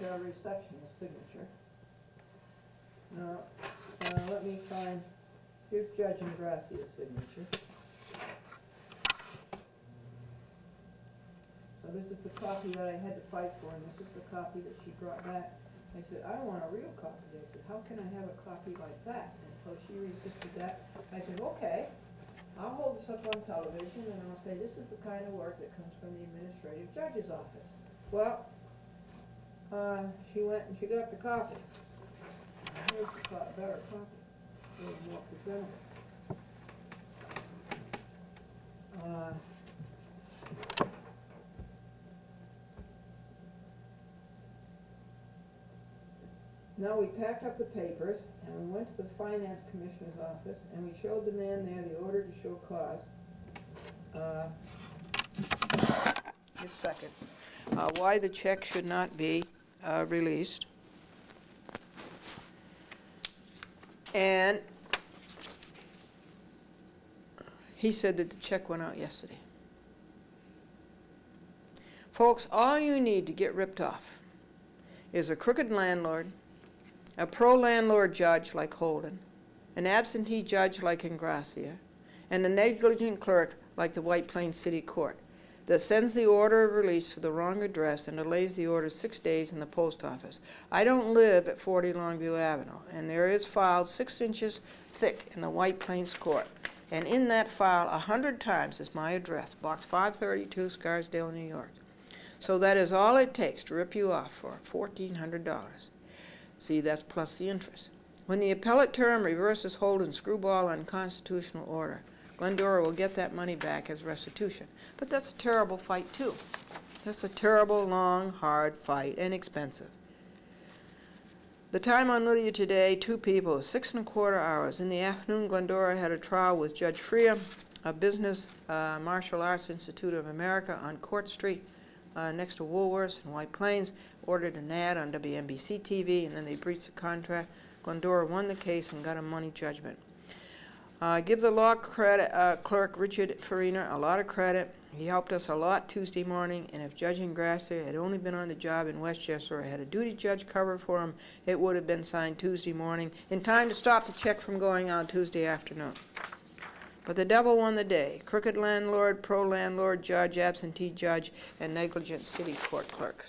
receptionist's signature. Now, let me find, here's Judge Ingracia's signature. So this is the copy that I had to fight for, and this is the copy that she brought back. I said, I want a real copy. I said, how can I have a copy like that? And so she resisted that. I said, okay, I'll hold this up on television, and I'll say, this is the kind of work that comes from the administrative judge's office. Well, she went and she got the copy. Here's the better copy. A little more presentable. Now we packed up the papers and we went to the finance commissioner's office and we showed the man there the order to show cause. Just a second. Why the check should not be released. And he said that the check went out yesterday. Folks, all you need to get ripped off is a crooked landlord, a pro-landlord judge like Holden, an absentee judge like Ingracia, and a negligent clerk like the White Plains City Court that sends the order of release to the wrong address and delays the order 6 days in the post office. I don't live at 40 Longview Avenue, and there is filed 6 inches thick in the White Plains Court. And in that file, 100 times is my address, Box 532, Scarsdale, New York. So that is all it takes to rip you off for $1,400. See, that's plus the interest. When the appellate term reverses Holden's screwball unconstitutional order, Glendora will get that money back as restitution. But that's a terrible fight, too. That's a terrible, long, hard fight, and expensive. The time on Lydia today, 2 people, 6¼ hours. In the afternoon, Glendora had a trial with Judge Freya, a business martial arts institute of America on Court Street, next to Woolworths in White Plains, ordered an ad on WABC TV, and then they breached the contract. Glendora won the case and got a money judgment. Give the law clerk, Richard Farina, a lot of credit. He helped us a lot Tuesday morning, and if Judge Ingracia had only been on the job in Westchester or had a duty judge cover for him, it would have been signed Tuesday morning in time to stop the check from going out Tuesday afternoon. But the devil won the day. Crooked landlord, pro-landlord judge, absentee judge, and negligent city court clerk.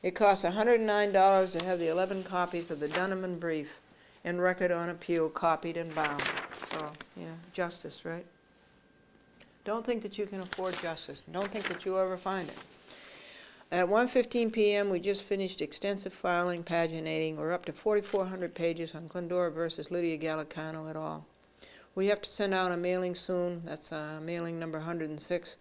It costs $109 to have the 11 copies of the Donovan brief and record on appeal copied and bound. So, yeah, justice, right? Don't think that you can afford justice. Don't think that you'll ever find it. At 1:15 p.m., we just finished extensive filing, paginating. We're up to 4,400 pages on Glendora versus Lydia Gallicano et al. We have to send out a mailing soon. That's mailing number 106.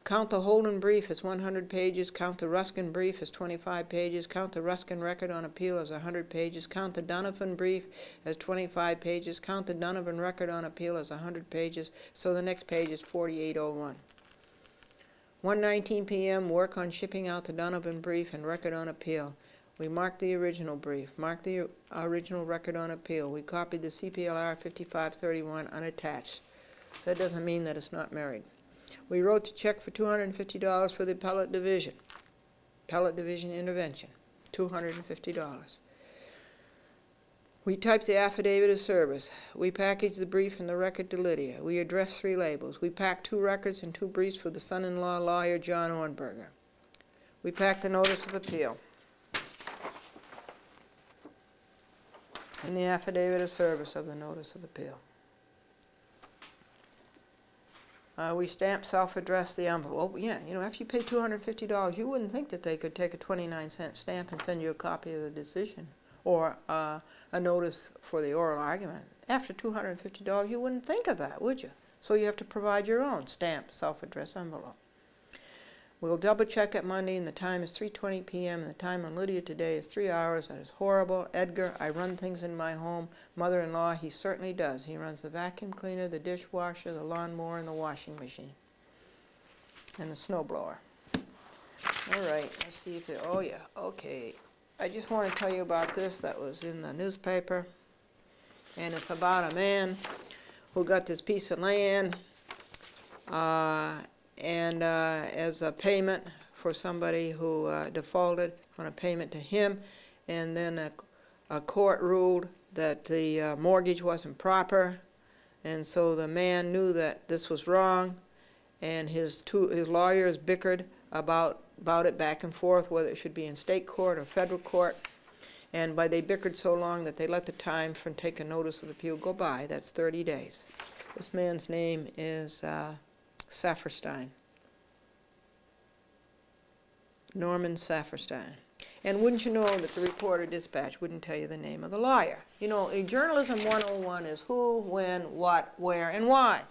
Count the Holden brief as 100 pages. Count the Ruskin brief as 25 pages. Count the Ruskin record on appeal as 100 pages. Count the Donovan brief as 25 pages. Count the Donovan record on appeal as 100 pages. So the next page is 4801. 1:19 p.m. Work on shipping out the Donovan brief and record on appeal. We marked the original brief, marked the original record on appeal. We copied the CPLR 5531 unattached. That doesn't mean that it's not married. We wrote the check for $250 for the appellate division intervention, $250. We typed the affidavit of service. We packaged the brief and the record to Lydia. We addressed 3 labels. We packed 2 records and 2 briefs for the son-in-law lawyer, John Ornberger. We packed the notice of appeal and the affidavit of service of the notice of appeal. We stamped, self-addressed the envelope. Yeah, you know, after you pay $250, you wouldn't think that they could take a 29-cent stamp and send you a copy of the decision or a notice for the oral argument. After $250, you wouldn't think of that, would you? So you have to provide your own stamped, self-addressed envelope. We'll double-check it Monday, and the time is 3:20 p.m., and the time on Lydia today is 3 hours. That is horrible. Edgar, I run things in my home. Mother-in-law, he certainly does. He runs the vacuum cleaner, the dishwasher, the lawnmower, and the washing machine, and the snowblower. All right, let's see if it, oh yeah, okay. I just want to tell you about this that was in the newspaper, and it's about a man who got this piece of land, and as a payment for somebody who defaulted on a payment to him, and then a court ruled that the mortgage wasn't proper, and so the man knew that this was wrong, and his lawyers bickered about it back and forth, whether it should be in state court or federal court. And they bickered so long that they let the time from taking notice of appeal go by. That's 30 days. This man's name is Saferstein. Norman Saferstein. And wouldn't you know that the Reporter-Dispatch wouldn't tell you the name of the liar? You know, a journalism 101 is who, when, what, where, and why.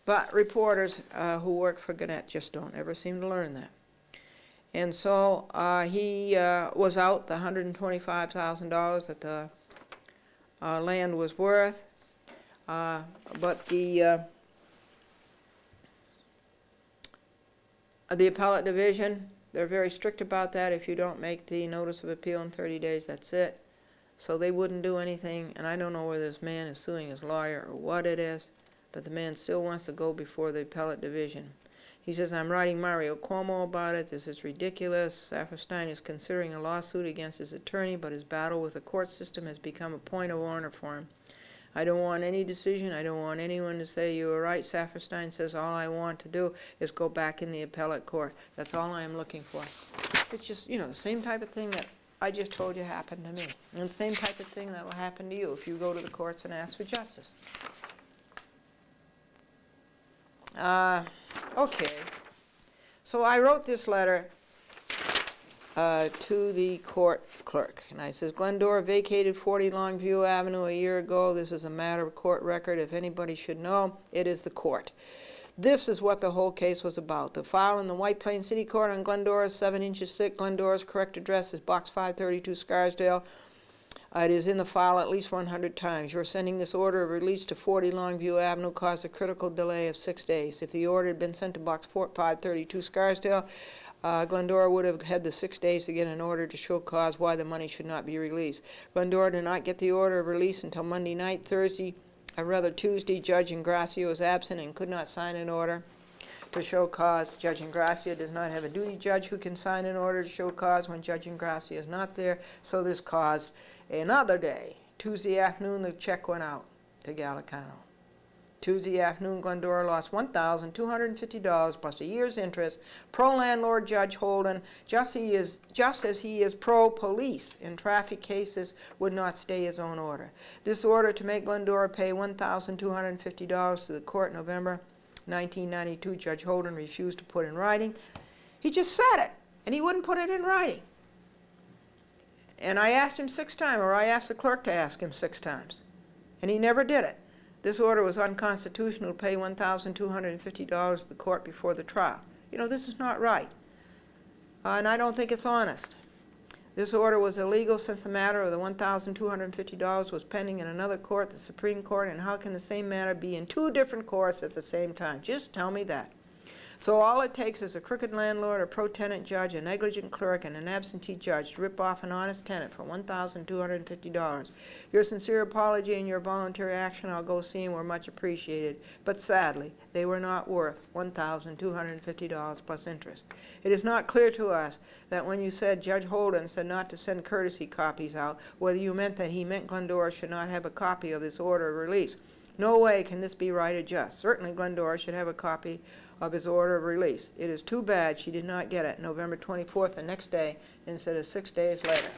But reporters who work for Gannett just don't ever seem to learn that. And so he was out the $125,000 that the land was worth, but the appellate division, they're very strict about that. If you don't make the notice of appeal in 30 days, that's it. So they wouldn't do anything, and I don't know whether this man is suing his lawyer or what it is, but the man still wants to go before the appellate division. He says, I'm writing Mario Cuomo about it. This is ridiculous. Saferstein is considering a lawsuit against his attorney, but his battle with the court system has become a point of honor for him. I don't want any decision. I don't want anyone to say you were right. Saferstein says all I want to do is go back in the appellate court. That's all I am looking for. It's just, you know, the same type of thing that I just told you happened to me. And the same type of thing that will happen to you if you go to the courts and ask for justice. Okay, so I wrote this letter to the court clerk, and I says, Glendora vacated 40 Longview Avenue a year ago. This is a matter of court record. If anybody should know, it is the court. This is what the whole case was about. The file in the White Plains City Court on Glendora is 7 inches thick. Glendora's correct address is Box 532, Scarsdale. It is in the file at least 100 times. Your sending this order of release to 40 Longview Avenue caused a critical delay of 6 days. If the order had been sent to Box 532 Scarsdale, Glendora would have had the 6 days to get an order to show cause why the money should not be released. Glendora did not get the order of release until Monday night. Tuesday, Judge Ingracia was absent and could not sign an order to show cause. Judge Ingracia does not have a duty judge who can sign an order to show cause when Judge Ingracia is not there, so this caused another day. Tuesday afternoon, the check went out to Gallicano. Tuesday afternoon, Glendora lost $1,250 plus a year's interest. Pro-landlord Judge Holden, just as he is pro-police in traffic cases, would not stay his own order. This order to make Glendora pay $1,250 to the court in November 1992, Judge Holden refused to put in writing. He just said it, and he wouldn't put it in writing. And I asked him 6 times, or I asked the clerk to ask him 6 times, and he never did it. This order was unconstitutional to pay $1,250 to the court before the trial. You know, this is not right, and I don't think it's honest. This order was illegal since the matter of the $1,250 was pending in another court, the Supreme Court, and how can the same matter be in 2 different courts at the same time? Just tell me that. So all it takes is a crooked landlord, a pro-tenant judge, a negligent clerk, and an absentee judge to rip off an honest tenant for $1,250. Your sincere apology and your voluntary action, I'll go see, were much appreciated, but sadly, they were not worth $1,250 plus interest. It is not clear to us that when you said Judge Holden said not to send courtesy copies out, whether you meant that he meant Glendora should not have a copy of this order of release. No way can this be right or just. Certainly Glendora should have a copy of his order of release. It is too bad she did not get it November 24th, the next day, instead of 6 days later.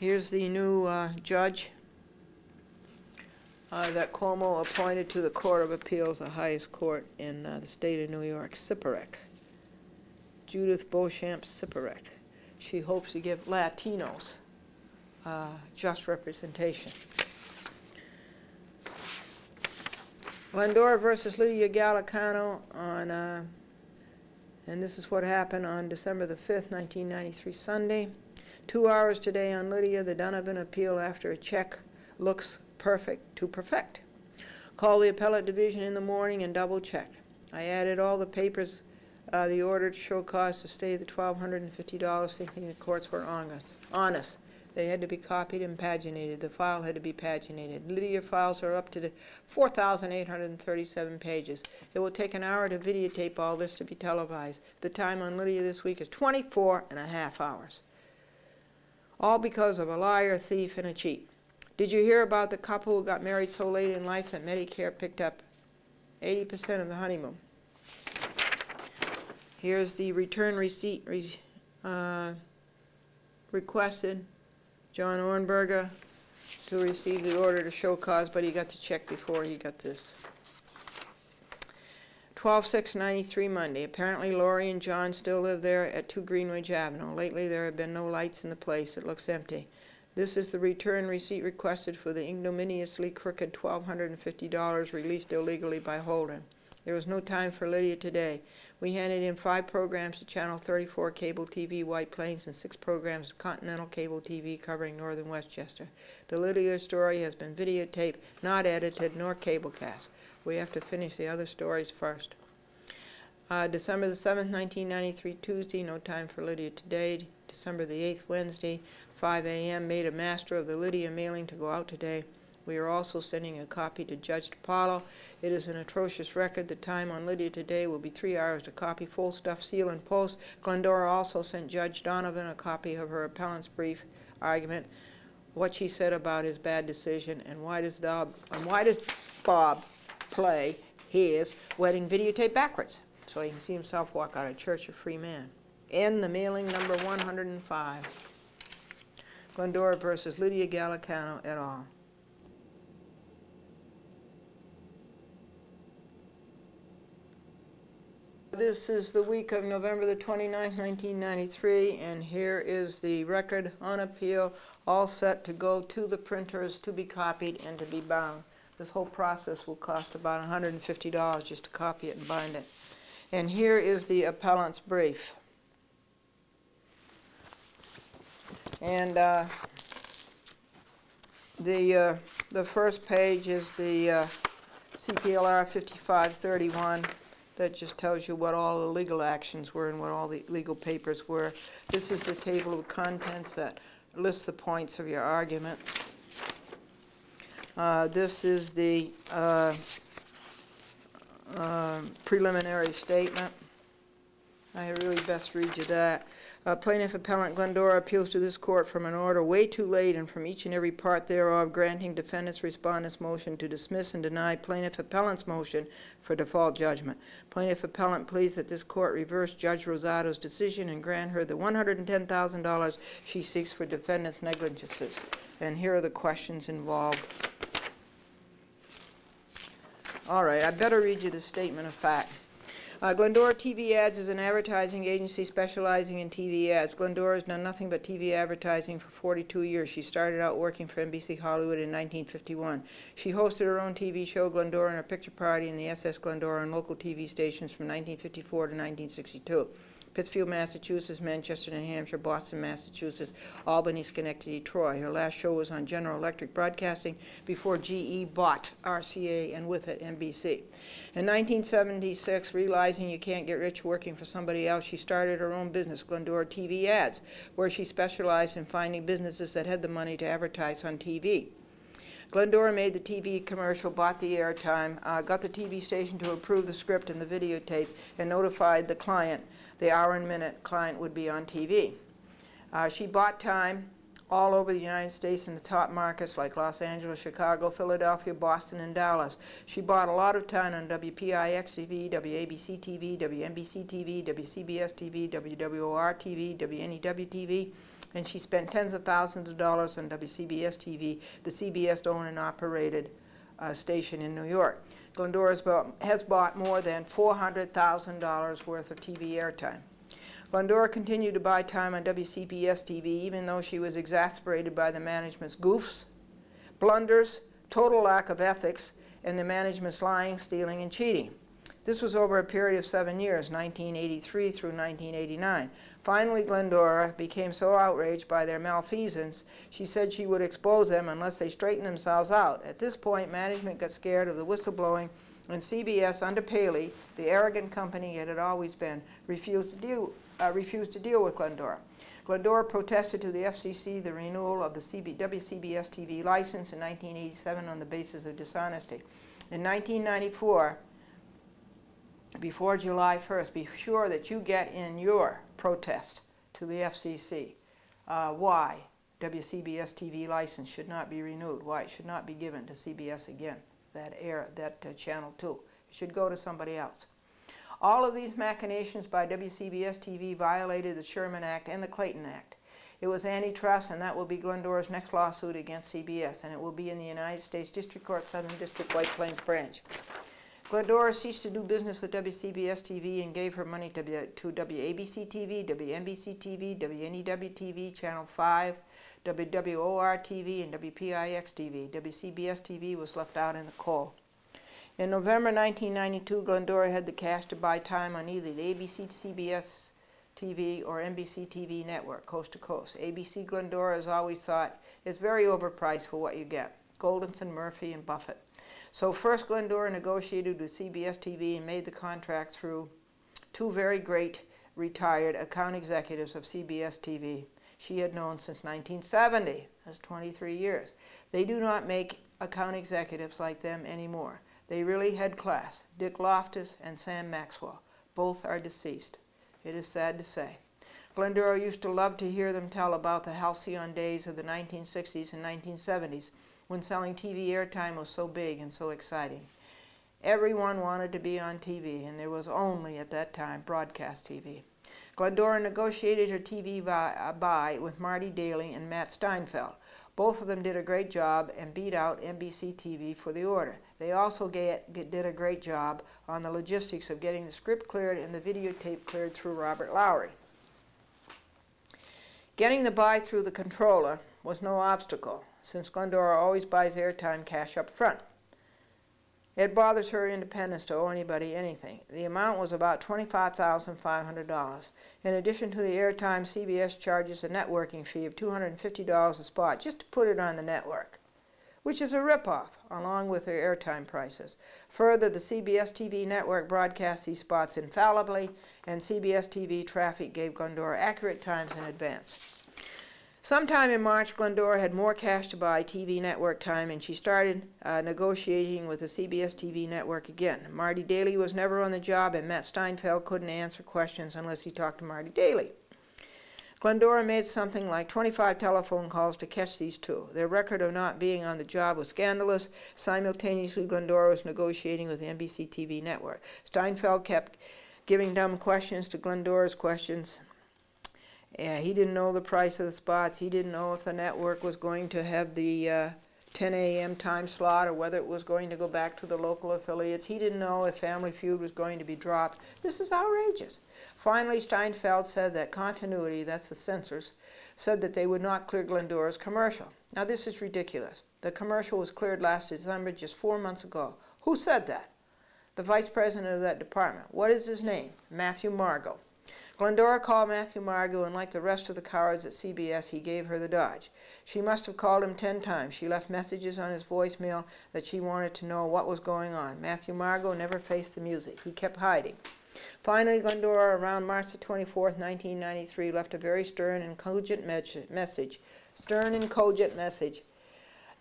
Here's the new judge that Cuomo appointed to the Court of Appeals, the highest court in the state of New York, Siporek. Judith Beauchamp Siporek. She hopes to give Latinos just representation. Glendora versus Lydia Gallicano on, and this is what happened on December the 5th, 1993, Sunday. 2 hours today on Lydia, the Donovan appeal after a check looks perfect to perfect. Called the appellate division in the morning and double-checked. I added all the papers, the order to show cause to stay the $1,250, thinking the courts were honest. They had to be copied and paginated. The file had to be paginated. Lydia files are up to 4,837 pages. It will take an hour to videotape all this to be televised. The time on Lydia this week is 24.5 hours. All because of a liar, thief, and a cheat. Did you hear about the couple who got married so late in life that Medicare picked up 80% of the honeymoon? Here's the return receipt requested. John Ornberger to receive the order to show cause, but he got the check before he got this. 12/6/93 Monday. Apparently Laurie and John still live there at 2 Greenwich Avenue. Lately there have been no lights in the place. It looks empty. This is the return receipt requested for the ignominiously crooked $1,250 released illegally by Holden. There was no time for Lydia today. We handed in 5 programs to Channel 34 Cable TV White Plains and 6 programs to Continental Cable TV covering northern Westchester. The Lydia story has been videotaped, not edited, nor cablecast. We have to finish the other stories first. December the 7th, 1993, Tuesday, no time for Lydia today. December the 8th, Wednesday, 5 a.m., made a master of the Lydia mailing to go out today. We are also sending a copy to Judge DiPaolo. It is an atrocious record. The time on Lydia today will be 3 hours to copy, full stuff, seal, and post. Glendora also sent Judge Donovan a copy of her appellant's brief argument, what she said about his bad decision, and why does Bob play his wedding videotape backwards so he can see himself walk out of church a free man. And the mailing number 105. Glendora versus Lydia Gallicano et al. This is the week of November the 29th, 1993, and here is the record on appeal, all set to go to the printers to be copied and to be bound. This whole process will cost about $150 just to copy it and bind it. And here is the appellant's brief. And the first page is the CPLR 5531. That just tells you what all the legal actions were and what all the legal papers were. This is the table of contents that lists the points of your arguments. This is the preliminary statement. I really best read you that. Plaintiff Appellant Glendora appeals to this court from an order way too late and from each and every part thereof granting defendant's respondent's motion to dismiss and deny Plaintiff Appellant's motion for default judgment. Plaintiff Appellant pleads that this court reverse Judge Rosado's decision and grant her the $110,000 she seeks for defendant's negligences. And here are the questions involved. All right, I better read you the statement of fact. Glendora TV Ads is an advertising agency specializing in TV ads. Glendora has done nothing but TV advertising for 42 years. She started out working for NBC Hollywood in 1951. She hosted her own TV show, Glendora and Her Picture Party, in the SS Glendora and local TV stations from 1954 to 1962. Pittsfield, Massachusetts, Manchester, New Hampshire, Boston, Massachusetts, Albany, Schenectady, Troy. Her last show was on General Electric Broadcasting before GE bought RCA and with it NBC. In 1976, realizing you can't get rich working for somebody else, she started her own business, Glendora TV Ads, where she specialized in finding businesses that had the money to advertise on TV. Glendora made the TV commercial, bought the airtime, got the TV station to approve the script and the videotape, and notified the client the hour-and-minute client would be on TV. She bought time all over the United States in the top markets like Los Angeles, Chicago, Philadelphia, Boston, and Dallas. She bought a lot of time on WPIX TV, WABC TV, WNBC TV, WCBS TV, WWOR TV, WNEW TV, and she spent tens of thousands of dollars on WCBS TV, the CBS owned and operated station in New York. Glendora has bought more than $400,000 worth of TV airtime. Glendora continued to buy time on WCBS TV even though she was exasperated by the management's goofs, blunders, total lack of ethics, and the management's lying, stealing, and cheating. This was over a period of 7 years, 1983 through 1989. Finally, Glendora became so outraged by their malfeasance, she said she would expose them unless they straightened themselves out. At this point, management got scared of the whistleblowing, and CBS, under Paley, the arrogant company it had always been, refused to deal refused to deal with Glendora. Glendora protested to the FCC the renewal of the WCBS TV license in 1987 on the basis of dishonesty. In 1994, before July 1st, be sure that you get in your protest to the FCC why WCBS TV license should not be renewed, why it should not be given to CBS again, that channel 2. It should go to somebody else. All of these machinations by WCBS TV violated the Sherman Act and the Clayton Act. It was antitrust, and that will be Glendora's next lawsuit against CBS, and it will be in the United States District Court, Southern District, White Plains Branch. Glendora ceased to do business with WCBS TV and gave her money to WABC TV, WNBC TV, WNEW TV, Channel 5, WWOR TV, and WPIX TV. WCBS TV was left out in the cold. In November 1992, Glendora had the cash to buy time on either the ABC CBS TV or NBC TV network, coast to coast. ABC Glendora has always thought it's very overpriced for what you get. Goldenson, Murphy, and Buffett. So first Glendora negotiated with CBS TV and made the contract through two very great retired account executives of CBS TV she had known since 1970. That's 23 years. They do not make account executives like them anymore. They really had class. Dick Loftus and Sam Maxwell. Both are deceased. It is sad to say. Glendora used to love to hear them tell about the halcyon days of the 1960s and 1970s when selling TV airtime was so big and so exciting. Everyone wanted to be on TV, and there was only, at that time, broadcast TV. Glendora negotiated her TV buy with Marty Daly and Matt Steinfeld. Both of them did a great job and beat out NBC TV for the order. They also did a great job on the logistics of getting the script cleared and the videotape cleared through Robert Lowry. Getting the buy through the controller was no obstacle, since Glendora always buys airtime cash up front. It bothers her independence to owe anybody anything. The amount was about $25,500. In addition to the airtime, CBS charges a networking fee of $250 a spot just to put it on the network, which is a ripoff, along with their airtime prices. Further, the CBS TV network broadcasts these spots infallibly, and CBS TV traffic gave Glendora accurate times in advance. Sometime in March, Glendora had more cash to buy TV network time, and she started negotiating with the CBS TV network again. Marty Daly was never on the job, and Matt Steinfeld couldn't answer questions unless he talked to Marty Daly. Glendora made something like 25 telephone calls to catch these two. Their record of not being on the job was scandalous. Simultaneously, Glendora was negotiating with the NBC TV network. Steinfeld kept giving dumb questions to Glendora's questions. Yeah, he didn't know the price of the spots. He didn't know if the network was going to have the 10 a.m. time slot or whether it was going to go back to the local affiliates. He didn't know if Family Feud was going to be dropped. This is outrageous. Finally, Steinfeld said that continuity, that's the censors, said that they would not clear Glendora's commercial. Now, this is ridiculous. The commercial was cleared last December, just 4 months ago. Who said that? The vice president of that department. What is his name? Matthew Margot. Glendora called Matthew Margot, and like the rest of the cowards at CBS, he gave her the dodge. She must have called him 10 times. She left messages on his voicemail that she wanted to know what was going on. Matthew Margot never faced the music. He kept hiding. Finally, Glendora, around March the 24th, 1993, left a very stern and cogent message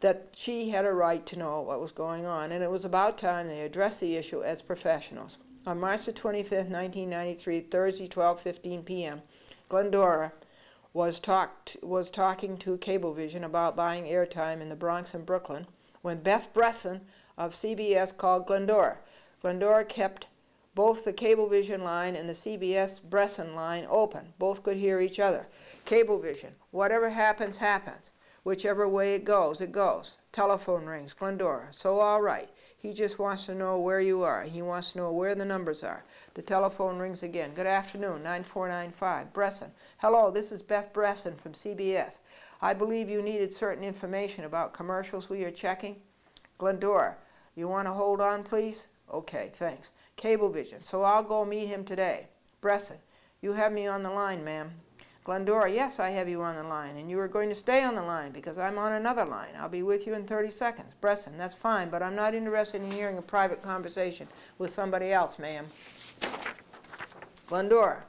that she had a right to know what was going on, and it was about time they addressed the issue as professionals. On March the 25th, 1993, Thursday, 12:15 p.m., Glendora was talking to Cablevision about buying airtime in the Bronx and Brooklyn when Beth Bresson of CBS called Glendora. Glendora kept both the Cablevision line and the CBS Bresson line open. Both could hear each other. Cablevision, whatever happens, happens. Whichever way it goes, it goes. Telephone rings, Glendora. So all right. He just wants to know where you are. He wants to know where the numbers are. The telephone rings again. Good afternoon, 9495. Bresson. Hello, this is Beth Bresson from CBS. I believe you needed certain information about commercials we are checking. Glendora, you want to hold on, please? Okay, thanks. Cablevision, so I'll go meet him today. Bresson, you have me on the line, ma'am. Glendora, yes, I have you on the line, and you are going to stay on the line because I'm on another line. I'll be with you in 30 seconds. Bresson, that's fine, but I'm not interested in hearing a private conversation with somebody else, ma'am. Glendora,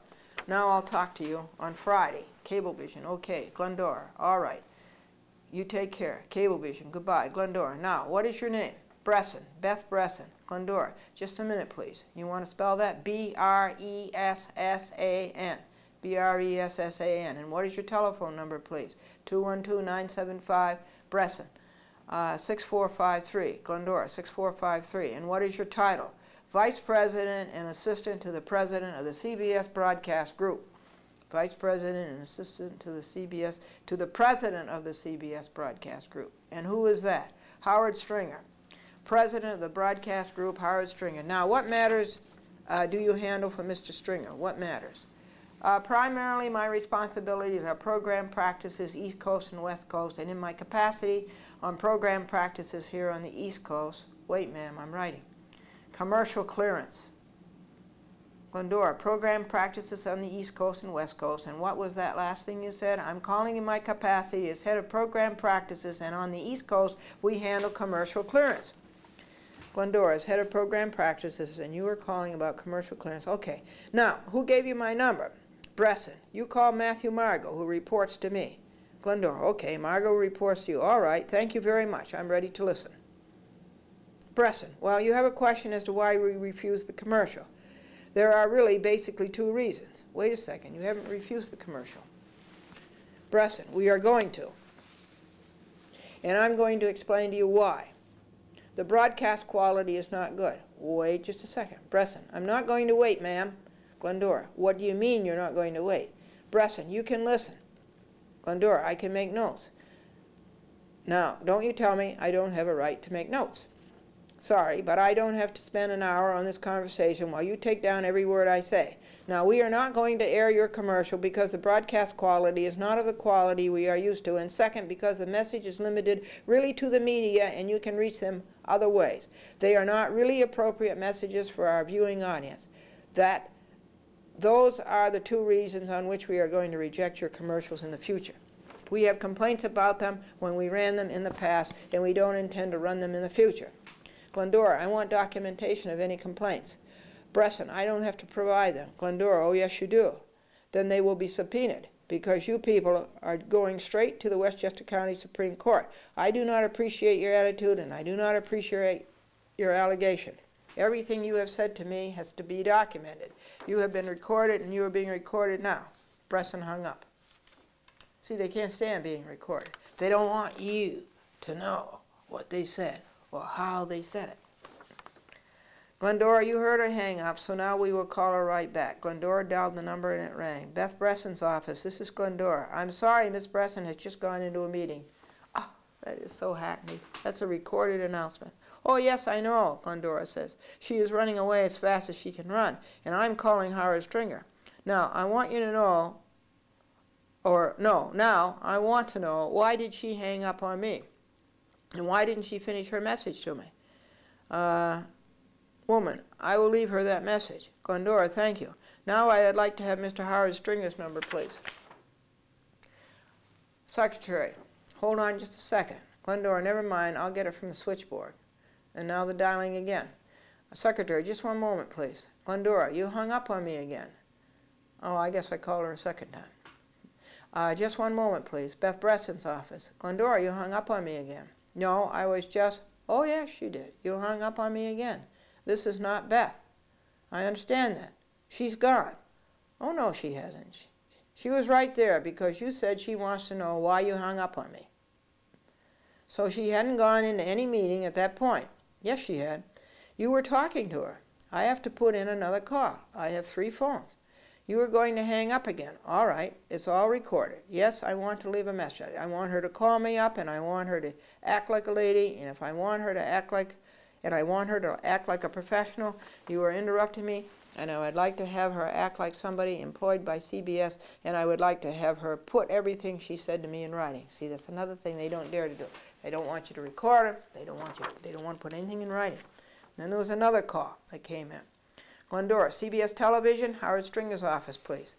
Now I'll talk to you on Friday. Cablevision, okay. Glendora, all right. You take care. Cablevision, goodbye. Glendora, now, what is your name? Bresson, Beth Bresson. Glendora, just a minute, please. You want to spell that? B-R-E-S-S-A-N. B-R-E-S-S-A-N. And what is your telephone number, please? 212-975, Bresson, 6453. Glendora, 6453. And what is your title? Vice President and Assistant to the President of the CBS Broadcast Group. Vice President and Assistant to the President of the CBS Broadcast Group. And who is that? Howard Stringer. President of the Broadcast Group, Howard Stringer. Now, what matters do you handle for Mr. Stringer? What matters? Primarily, my responsibilities are program practices, East Coast and West Coast, and in my capacity on program practices here on the East Coast, wait, ma'am, I'm writing. Commercial clearance. Glendora, program practices on the East Coast and West Coast. And what was that last thing you said? I'm calling in my capacity as head of program practices, and on the East Coast, we handle commercial clearance. Glendora is head of program practices, and you were calling about commercial clearance. Okay. Now, who gave you my number? Bresson. You call Matthew Margot, who reports to me. Glendora, okay, Margot reports to you. All right, thank you very much. I'm ready to listen. Bresson, well, you have a question as to why we refused the commercial. There are really basically two reasons. Wait a second, you haven't refused the commercial. Bresson, we are going to. And I'm going to explain to you why. The broadcast quality is not good. Wait just a second. Bresson, I'm not going to wait, ma'am. Glendora, what do you mean you're not going to wait? Bresson, you can listen. Glendora, I can make notes. Now, don't you tell me I don't have a right to make notes. Sorry, but I don't have to spend an hour on this conversation while you take down every word I say. Now, we are not going to air your commercial because the broadcast quality is not of the quality we are used to, and second, because the message is limited really to the media and you can reach them other ways. They are not really appropriate messages for our viewing audience. Those are the two reasons on which we are going to reject your commercials in the future. We have complaints about them when we ran them in the past, and we don't intend to run them in the future. Glendora, I want documentation of any complaints. Bresson, I don't have to provide them. Glendora, oh yes you do. Then they will be subpoenaed because you people are going straight to the Westchester County Supreme Court. I do not appreciate your attitude, and I do not appreciate your allegation. Everything you have said to me has to be documented. You have been recorded, and you are being recorded now. Bresson hung up. See, they can't stand being recorded. They don't want you to know what they said or how they said it. Glendora, you heard her hang up, so now we will call her right back. Glendora dialed the number and it rang. Beth Bresson's office. This is Glendora. I'm sorry, Miss Bresson has just gone into a meeting. Ah, that is so hackneyed. That's a recorded announcement. Oh, yes, I know, Glendora says. She is running away as fast as she can run, and I'm calling Howard Stringer. Now, I want you to know, now I want to know, why did she hang up on me? And why didn't she finish her message to me? Woman, I will leave her that message. Glendora, thank you. Now I'd like to have Mr. Howard Stringer's number, please. Secretary, hold on just a second. Glendora, never mind, I'll get it from the switchboard. And now the dialing again. Secretary, just one moment, please. Glendora, you hung up on me again. Oh, I guess I called her a second time. Just one moment, please. Beth Bresson's office. Glendora, you hung up on me again. No, I was just, oh yes, you did. You hung up on me again. This is not Beth. I understand that. She's gone. Oh no, she hasn't. She was right there because you said she wants to know why you hung up on me. So she hadn't gone into any meeting at that point. Yes, she had. You were talking to her. I have to put in another call. I have 3 phones. You were going to hang up again. All right, it's all recorded. Yes, I want to leave a message. I want her to call me up, and I want her to act like a lady, and if I want her to act like, and I want her to act like a professional, you are interrupting me, and I would like to have her act like somebody employed by CBS, and I would like to have her put everything she said to me in writing. See, that's another thing they don't dare to do. They don't want you to record her. They don't want to put anything in writing. Then there was another call that came in. Glendora, CBS Television, Howard Stringer's office, please.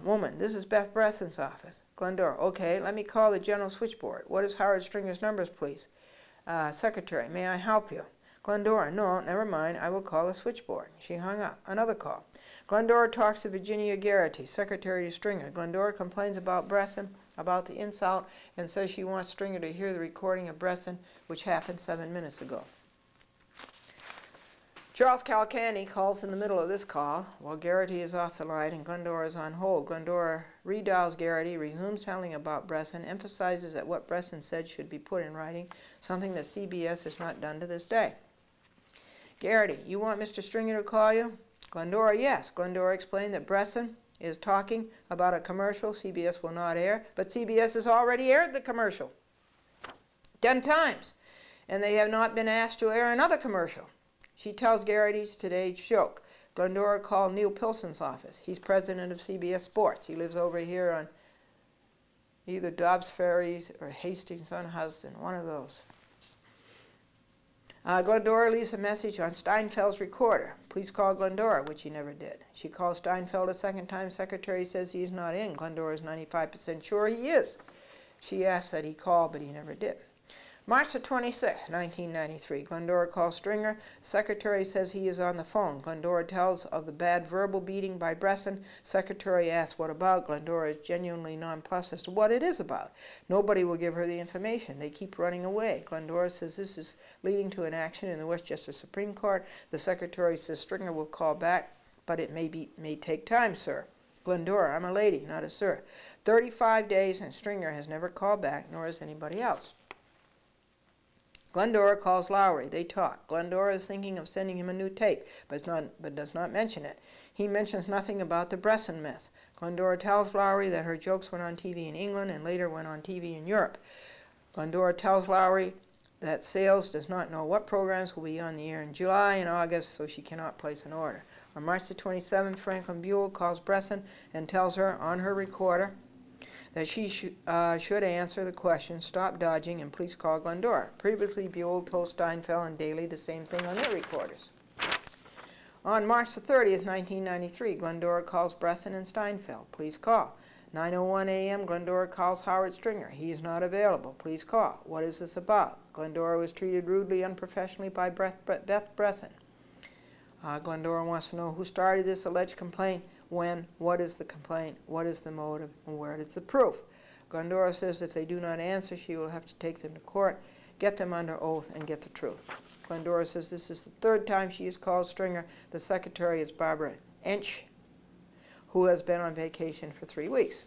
Woman, this is Beth Bresson's office. Glendora, okay, let me call the general switchboard. What is Howard Stringer's numbers, please? Secretary, may I help you? Glendora, no, never mind, I will call the switchboard. She hung up. Another call. Glendora talks to Virginia Garrity, secretary to Stringer. Glendora complains about Bresson, about the insult, and says she wants Stringer to hear the recording of Bresson, which happened 7 minutes ago. Charles Calcanny calls in the middle of this call while Garrity is off the line and Glendora is on hold. Glendora redials Garrity, resumes telling about Bresson, emphasizes that what Bresson said should be put in writing, something that CBS has not done to this day. Garrity, you want Mr. Stringer to call you? Glendora, yes. Glendora explained that Bresson is talking about a commercial CBS will not air, but CBS has already aired the commercial 10 times, and they have not been asked to air another commercial. She tells Garrity's today's joke. Glendora called Neil Pilson's office. He's president of CBS Sports. He lives over here on either Dobbs Ferries or Hastings-on-Hudson, one of those. Glendora leaves a message on Steinfeld's recorder. Please call Glendora, which he never did. She calls Steinfeld a second time. Secretary says he's not in. Glendora is 95% sure he is. She asks that he call, but he never did. March the 26th, 1993. Glendora calls Stringer. Secretary says he is on the phone. Glendora tells of the bad verbal beating by Bresson. Secretary asks what about. Glendora is genuinely nonplussed as to what it is about. Nobody will give her the information. They keep running away. Glendora says this is leading to an action in the Westchester Supreme Court. The secretary says Stringer will call back, but it may take time, sir. Glendora, I'm a lady, not a sir. 35 days and Stringer has never called back, nor has anybody else. Glendora calls Lowry. They talk. Glendora is thinking of sending him a new tape, but does not mention it. He mentions nothing about the Bresson mess. Glendora tells Lowry that her jokes went on TV in England and later went on TV in Europe. Glendora tells Lowry that Sales does not know what programs will be on the air in July and August, so she cannot place an order. On March the 27th, Franklin Buell calls Bresson and tells her on her recorder that she should answer the question, stop dodging, and please call Glendora. Previously, Buell told Steinfeld and Daly the same thing on their recorders. On March the 30th, 1993, Glendora calls Bresson and Steinfeld. Please call. 9:01 a.m., Glendora calls Howard Stringer. He is not available. Please call. What is this about? Glendora was treated rudely, unprofessionally by Beth Bresson. Glendora wants to know who started this alleged complaint, when, what is the complaint, what is the motive, and where is the proof. Glendora says if they do not answer, she will have to take them to court, get them under oath, and get the truth. Glendora says this is the third time she has called Stringer. The secretary is Barbara Ench, who has been on vacation for 3 weeks.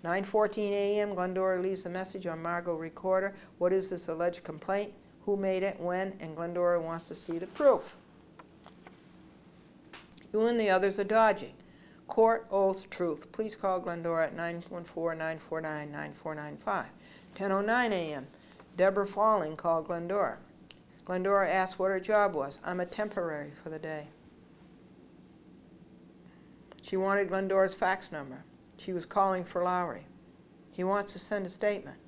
9:14 a.m., Glendora leaves a message on Margot recorder. What is this alleged complaint? Who made it? When? And Glendora wants to see the proof. You and the others are dodging. Court, oath, truth. Please call Glendora at 914-949-9495. 10:09 a.m. Deborah Falling called Glendora. Glendora asked what her job was. I'm a temporary for the day. She wanted Glendora's fax number. She was calling for Lowry. He wants to send a statement.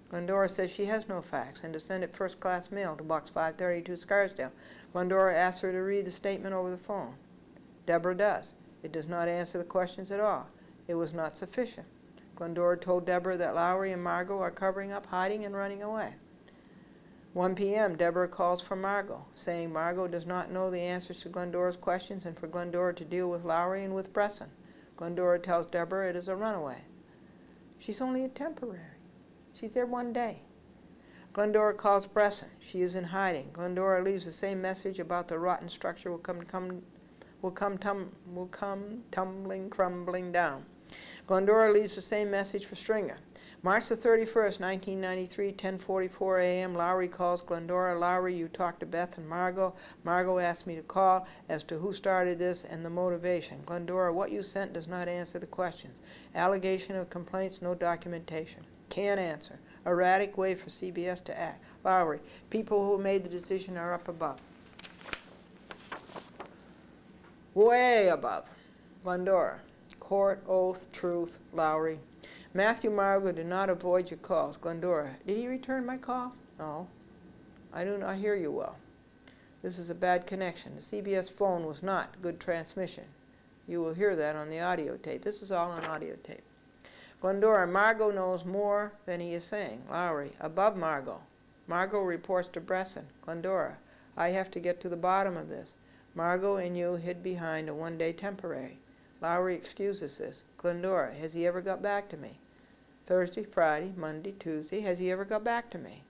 Glendora says she has no fax and to send it first-class mail to Box 532 Scarsdale. Glendora asks her to read the statement over the phone. Deborah does. It does not answer the questions at all. It was not sufficient. Glendora told Deborah that Lowry and Margot are covering up, hiding, and running away. 1 p.m., Deborah calls for Margot, saying Margot does not know the answers to Glendora's questions and for Glendora to deal with Lowry and with Bresson. Glendora tells Deborah it is a runaway. She's only a temporary. She's there 1 day. Glendora calls Bresson. She is in hiding. Glendora leaves the same message about the rotten structure will come tumbling, crumbling down. Glendora leaves the same message for Stringer. March the 31st, 1993, 10:44 a.m., Lowry calls Glendora. Lowry, you talked to Beth and Margot. Margot asked me to call as to who started this and the motivation. Glendora, what you sent does not answer the questions. Allegation of complaints, no documentation. Can't answer. Erratic way for CBS to act. Lowry, people who made the decision are up above. Way above. Glendora. Court, oath, truth, Lowry. Matthew Margot did not avoid your calls. Glendora. Did he return my call? No. I do not hear you well. This is a bad connection. The CBS phone was not good transmission. You will hear that on the audio tape. This is all on audio tape. Glendora. Margot knows more than he is saying. Lowry. Above Margot. Margot reports to Bresson. Glendora. I have to get to the bottom of this. Margot and you hid behind a 1-day temporary. Lowry excuses this. Glendora, has he ever got back to me? Thursday, Friday, Monday, Tuesday, has he ever got back to me?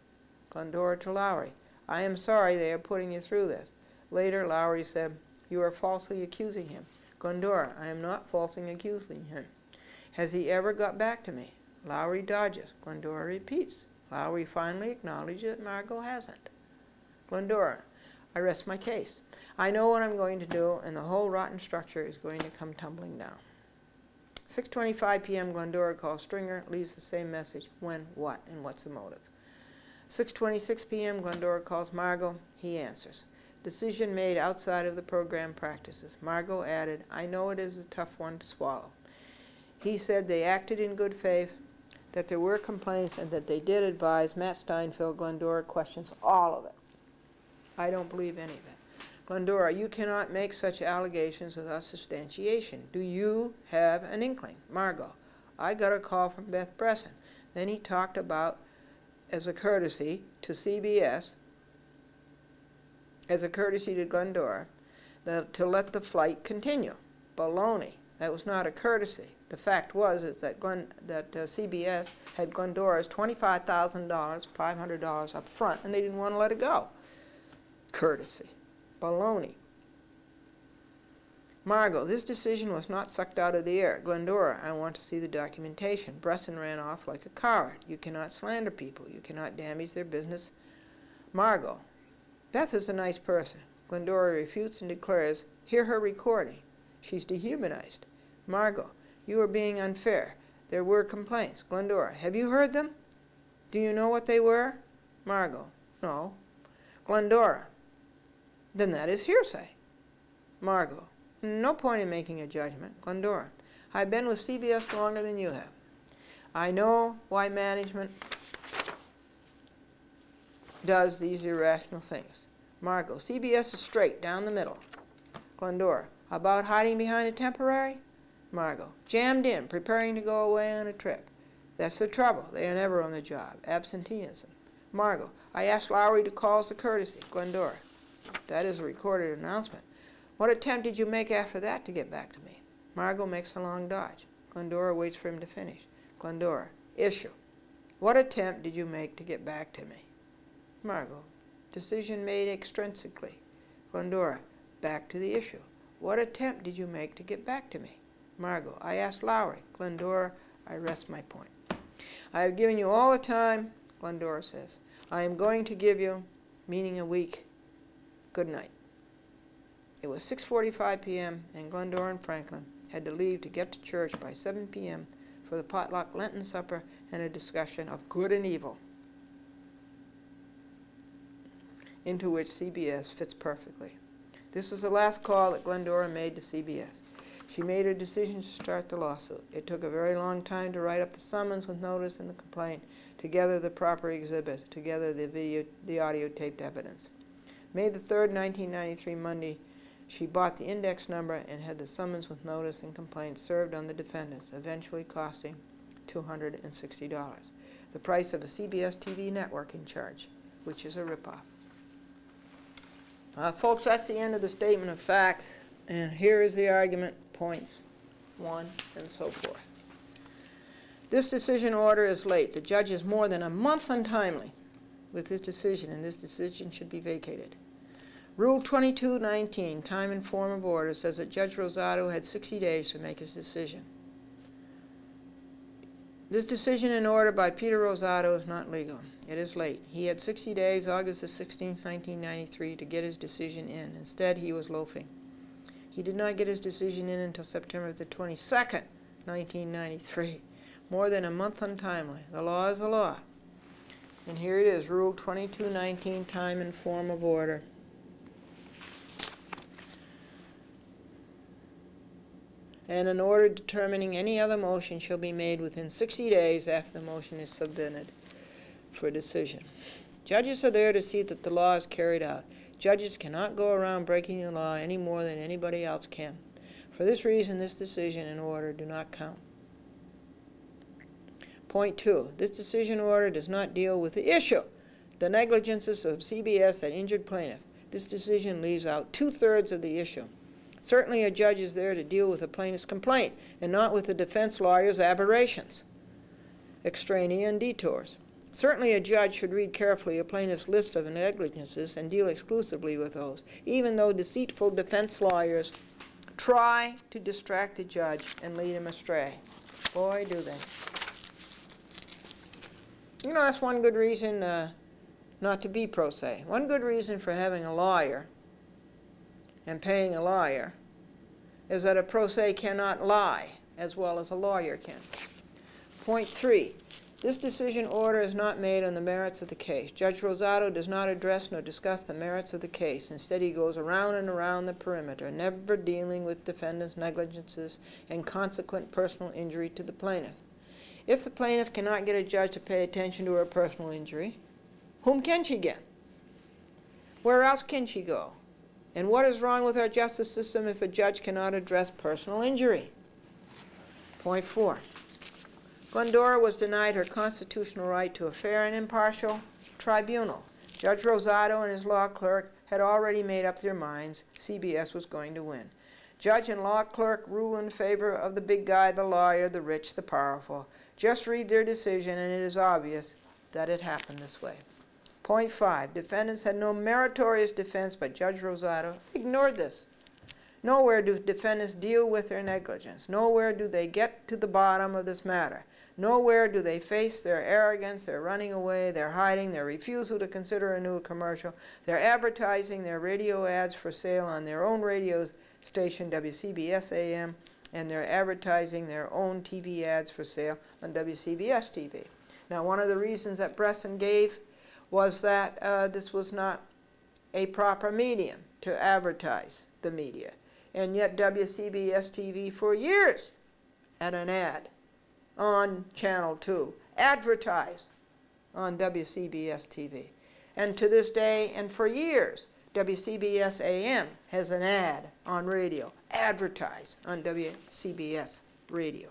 Glendora to Lowry, I am sorry they are putting you through this. Later, Lowry said, you are falsely accusing him. Glendora, I am not falsely accusing him. Has he ever got back to me? Lowry dodges. Glendora repeats. Lowry finally acknowledges that Margot hasn't. Glendora, I rest my case. I know what I'm going to do, and the whole rotten structure is going to come tumbling down. 6:25 p.m., Glendora calls Stringer, leaves the same message, when, what, and what's the motive. 6:26 p.m., Glendora calls Margot. He answers. Decision made outside of the program practices. Margot added, I know it is a tough one to swallow. He said they acted in good faith, that there were complaints, and that they did advise Matt Steinfeld. Glendora questions all of it. I don't believe any of it. Glendora, you cannot make such allegations without substantiation. Do you have an inkling? Margot, I got a call from Beth Bresson. Then he talked about, as a courtesy to CBS, as a courtesy to Glendora, to let the flight continue. Baloney. That was not a courtesy. The fact was is that CBS had Glendora's $25,000, $500 up front, and they didn't want to let it go. Courtesy. Baloney. Margot, this decision was not sucked out of the air. Glendora, I want to see the documentation. Bresson ran off like a coward. You cannot slander people. You cannot damage their business. Margot, Beth is a nice person. Glendora refutes and declares, hear her recording. She's dehumanized. Margot, you are being unfair. There were complaints. Glendora, have you heard them? Do you know what they were? Margot, no. Glendora, then that is hearsay. Margot, no point in making a judgment. Glendora, I've been with CBS longer than you have. I know why management does these irrational things. Margot, CBS is straight down the middle. Glendora, about hiding behind a temporary? Margot, jammed in, preparing to go away on a trip. That's the trouble. They are never on the job. Absenteeism. Margot, I asked Lowry to call as a courtesy. Glendora, that is a recorded announcement. What attempt did you make after that to get back to me? Margot makes a long dodge. Glendora waits for him to finish. Glendora, issue. What attempt did you make to get back to me? Margot, decision made extrinsically. Glendora, back to the issue. What attempt did you make to get back to me? Margot, I asked Lowry. Glendora, I rest my point. I have given you all the time, Glendora says. I am going to give you, meaning a week, good night. It was 6:45 p.m., and Glendora and Franklin had to leave to get to church by 7 p.m. for the potluck Lenten supper and a discussion of good and evil, into which CBS fits perfectly. This was the last call that Glendora made to CBS. She made her decision to start the lawsuit. It took a very long time to write up the summons with notice and the complaint, together the proper exhibits, together the audio taped evidence. May the 3rd, 1993, Monday, she bought the index number and had the summons with notice and complaint served on the defendants, eventually costing $260, the price of a CBS TV networking charge, which is a ripoff. Folks, that's the end of the statement of facts, and here is the argument, points 1, and so forth. This decision order is late. The judge is more than a month untimely with this decision, and this decision should be vacated. Rule 2219, time and form of order, says that Judge Rosado had 60 days to make his decision. This decision in order by Peter Rosado is not legal. It is late. He had 60 days, August the 16th, 1993, to get his decision in. Instead, he was loafing. He did not get his decision in until September the 22nd, 1993. More than a month untimely. The law is the law. And here it is, Rule 2219, time and form of order. And an order determining any other motion shall be made within 60 days after the motion is submitted for decision. Judges are there to see that the law is carried out. Judges cannot go around breaking the law any more than anybody else can. For this reason, this decision and order do not count. Point 2, this decision order does not deal with the issue, the negligences of CBS that injured plaintiff. This decision leaves out 2/3 of the issue. Certainly a judge is there to deal with a plaintiff's complaint and not with the defense lawyer's aberrations, extraneous, and detours. Certainly a judge should read carefully a plaintiff's list of negligences and deal exclusively with those, even though deceitful defense lawyers try to distract the judge and lead him astray. Boy, do they. You know, that's one good reason not to be pro se. One good reason for having a lawyer and paying a lawyer is that a pro se cannot lie as well as a lawyer can. Point 3. This decision order is not made on the merits of the case. Judge Rosado does not address nor discuss the merits of the case. Instead, he goes around and around the perimeter, never dealing with defendant's negligences and consequent personal injury to the plaintiff. If the plaintiff cannot get a judge to pay attention to her personal injury, whom can she get? Where else can she go? And what is wrong with our justice system if a judge cannot address personal injury? Point 4. Glendora was denied her constitutional right to a fair and impartial tribunal. Judge Rosado and his law clerk had already made up their minds CBS was going to win. Judge and law clerk rule in favor of the big guy, the lawyer, the rich, the powerful. Just read their decision and it is obvious that it happened this way. Point 5. Defendants had no meritorious defense, but Judge Rosado ignored this. Nowhere do defendants deal with their negligence. Nowhere do they get to the bottom of this matter. Nowhere do they face their arrogance, their running away, their hiding, their refusal to consider a new commercial, their advertising their radio ads for sale on their own radio station, WCBS AM, and their advertising their own TV ads for sale on WCBS TV. Now, one of the reasons that Bresson gave was that this was not a proper medium to advertise the media. And yet WCBS TV for years had an ad on Channel 2, advertised on WCBS TV. And to this day, and for years, WCBS AM has an ad on radio, advertised on WCBS radio.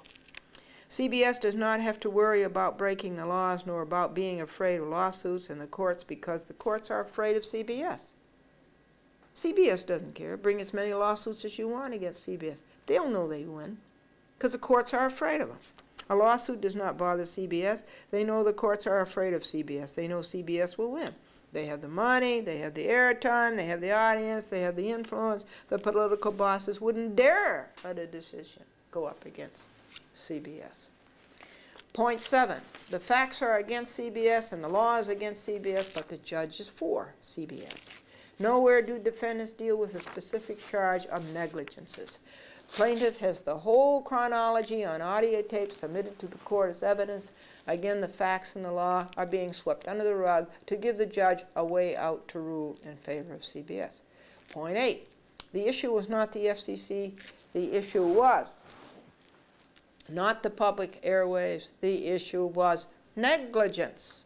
CBS does not have to worry about breaking the laws nor about being afraid of lawsuits in the courts because the courts are afraid of CBS. CBS doesn't care. Bring as many lawsuits as you want against CBS. They'll know they win because the courts are afraid of them. A lawsuit does not bother CBS. They know the courts are afraid of CBS. They know CBS will win. They have the money, they have the airtime, they have the audience, they have the influence. The political bosses wouldn't dare let a decision go up against CBS. Point 7. The facts are against CBS and the law is against CBS, but the judge is for CBS. Nowhere do defendants deal with a specific charge of negligences. Plaintiff has the whole chronology on audio tape submitted to the court as evidence. Again, the facts and the law are being swept under the rug to give the judge a way out to rule in favor of CBS. Point 8. The issue was not the FCC. The issue was not the public airwaves. The issue was negligence.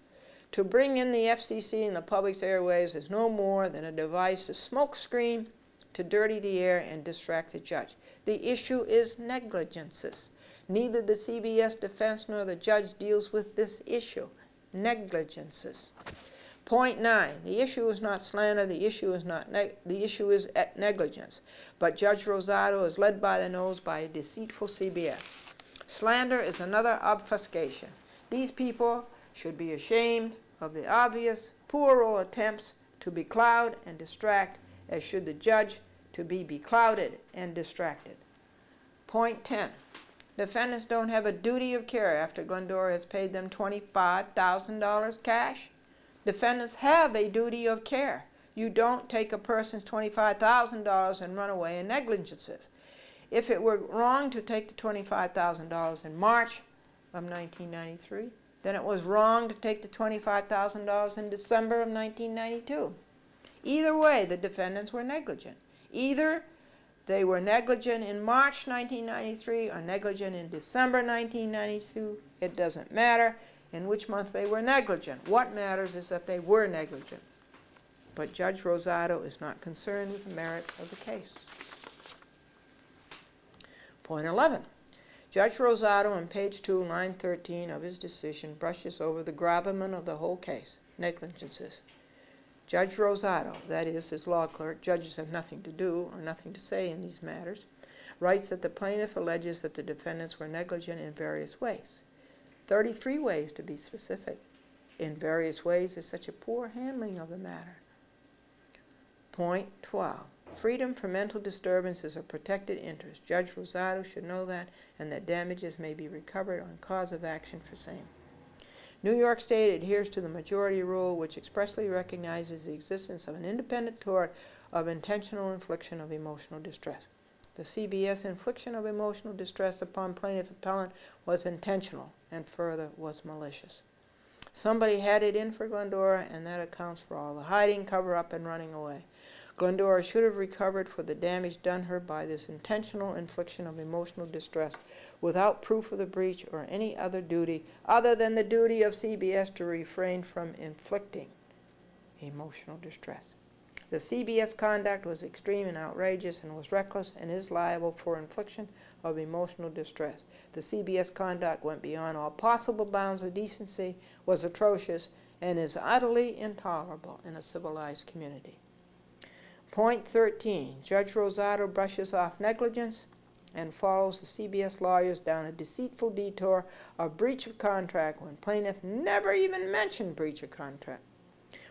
To bring in the FCC and the public airwaves is no more than a device, a smoke screen to dirty the air and distract the judge. The issue is negligences. Neither the CBS defense nor the judge deals with this issue, negligences. Point 9, the issue is not slander, the issue is negligence. But Judge Rosado is led by the nose by a deceitful CBS. Slander is another obfuscation. These people should be ashamed of the obvious, puerile attempts to becloud and distract, as should the judge to be beclouded and distracted. Point 10. Defendants don't have a duty of care after Glendora has paid them $25,000 cash. Defendants have a duty of care. You don't take a person's $25,000 and run away in negligences. If it were wrong to take the $25,000 in March of 1993, then it was wrong to take the $25,000 in December of 1992. Either way, the defendants were negligent. Either they were negligent in March 1993 or negligent in December 1992. It doesn't matter in which month they were negligent. What matters is that they were negligent. But Judge Rosado is not concerned with the merits of the case. Point 11. Judge Rosado on page 2, line 13 of his decision brushes over the gravamen of the whole case, negligences. Judge Rosado, that is his law clerk, judges have nothing to do or nothing to say in these matters, writes that the plaintiff alleges that the defendants were negligent in various ways. 33 ways to be specific. In various ways is such a poor handling of the matter. Point 12. Freedom from mental disturbance is a protected interest. Judge Rosado should know that, and that damages may be recovered on cause of action for same. New York State adheres to the majority rule, which expressly recognizes the existence of an independent tort of intentional infliction of emotional distress. The CBS infliction of emotional distress upon plaintiff appellant was intentional and further was malicious. Somebody had it in for Glendora, and that accounts for all the hiding, cover-up, and running away. Glendora should have recovered for the damage done her by this intentional infliction of emotional distress without proof of the breach or any other duty other than the duty of CBS to refrain from inflicting emotional distress. The CBS conduct was extreme and outrageous and was reckless and is liable for infliction of emotional distress. The CBS conduct went beyond all possible bounds of decency, was atrocious, and is utterly intolerable in a civilized community. Point 13. Judge Rosado brushes off negligence and follows the CBS lawyers down a deceitful detour of breach of contract when plaintiff never even mentioned breach of contract.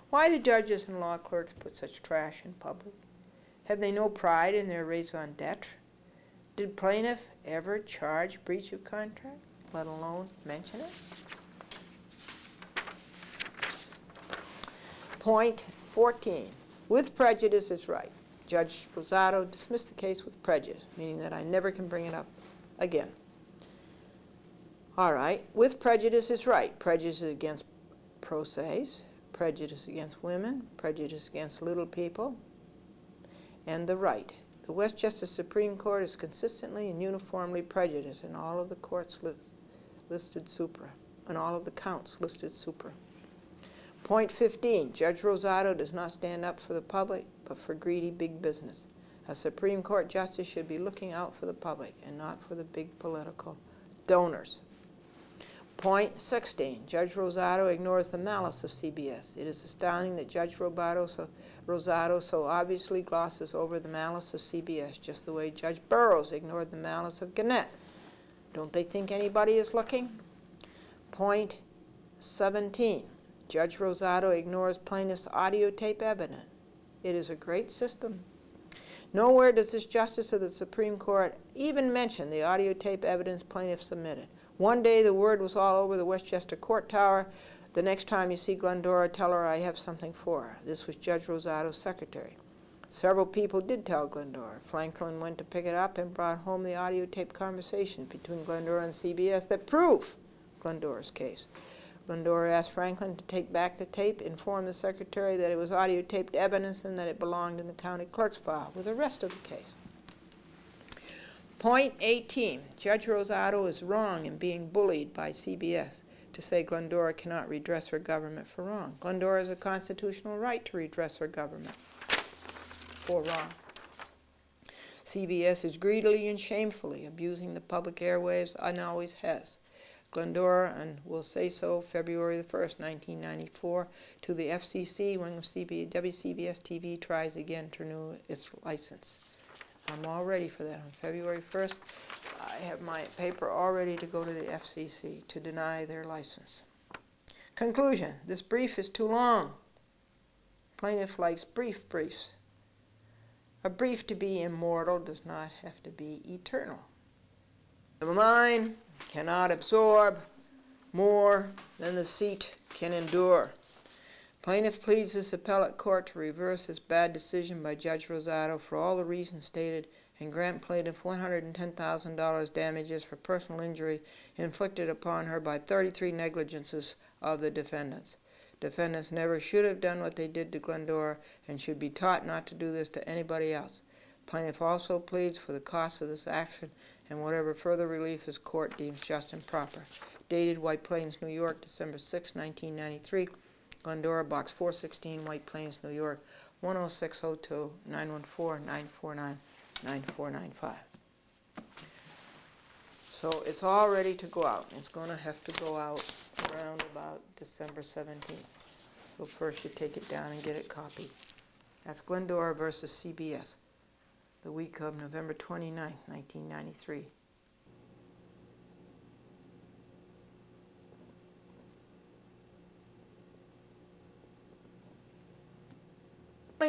Why do judges and law clerks put such trash in public? Have they no pride in their raison d'etre? Did plaintiff ever charge breach of contract, let alone mention it? Point 14. With prejudice is right. Judge Rosado dismissed the case with prejudice, meaning that I never can bring it up again. All right, with prejudice is right. Prejudice against pro se's, prejudice against women, prejudice against little people, and the right. The Westchester Supreme Court is consistently and uniformly prejudiced in all of the courts listed supra, and all of the counts listed supra. Point 15, Judge Rosado does not stand up for the public, but for greedy big business. A Supreme Court justice should be looking out for the public and not for the big political donors. Point 16, Judge Rosado ignores the malice of CBS. It is astounding that Judge Rosado so obviously glosses over the malice of CBS, just the way Judge Burroughs ignored the malice of Gannett. Don't they think anybody is looking? Point 17, Judge Rosado ignores plaintiff's audio tape evidence. It is a great system. Nowhere does this justice of the Supreme Court even mention the audio tape evidence plaintiff submitted. One day the word was all over the Westchester Court Tower. The next time you see Glendora, tell her I have something for her. This was Judge Rosado's secretary. Several people did tell Glendora. Franklin went to pick it up and brought home the audio tape conversation between Glendora and CBS that prove Glendora's case. Glendora asked Franklin to take back the tape, inform the secretary that it was audio taped evidence and that it belonged in the county clerk's file with the rest of the case. Point 18, Judge Rosado is wrong in being bullied by CBS to say Glendora cannot redress her government for wrong. Glendora has a constitutional right to redress her government for wrong. CBS is greedily and shamefully abusing the public airwaves and always has. Glendora, and will say so February the 1st, 1994, to the FCC when WCBS TV tries again to renew its license. I'm all ready for that. On February 1st, I have my paper all ready to go to the FCC to deny their license. Conclusion, this brief is too long. Plaintiff likes briefs. A brief to be immortal does not have to be eternal. The mind cannot absorb more than the seat can endure. Plaintiff pleads this appellate court to reverse this bad decision by Judge Rosado for all the reasons stated and grant plaintiff $110,000 damages for personal injury inflicted upon her by 33 negligences of the defendants. Defendants never should have done what they did to Glendora and should be taught not to do this to anybody else. Plaintiff also pleads for the cost of this action and whatever further relief this court deems just and proper. Dated White Plains, New York, December 6, 1993. Glendora, Box 416, White Plains, New York, 10602, 914-949-9495. So it's all ready to go out. It's going to have to go out around about December 17th. So first you take it down and get it copied. That's Glendora versus CBS, the week of November 29, 1993.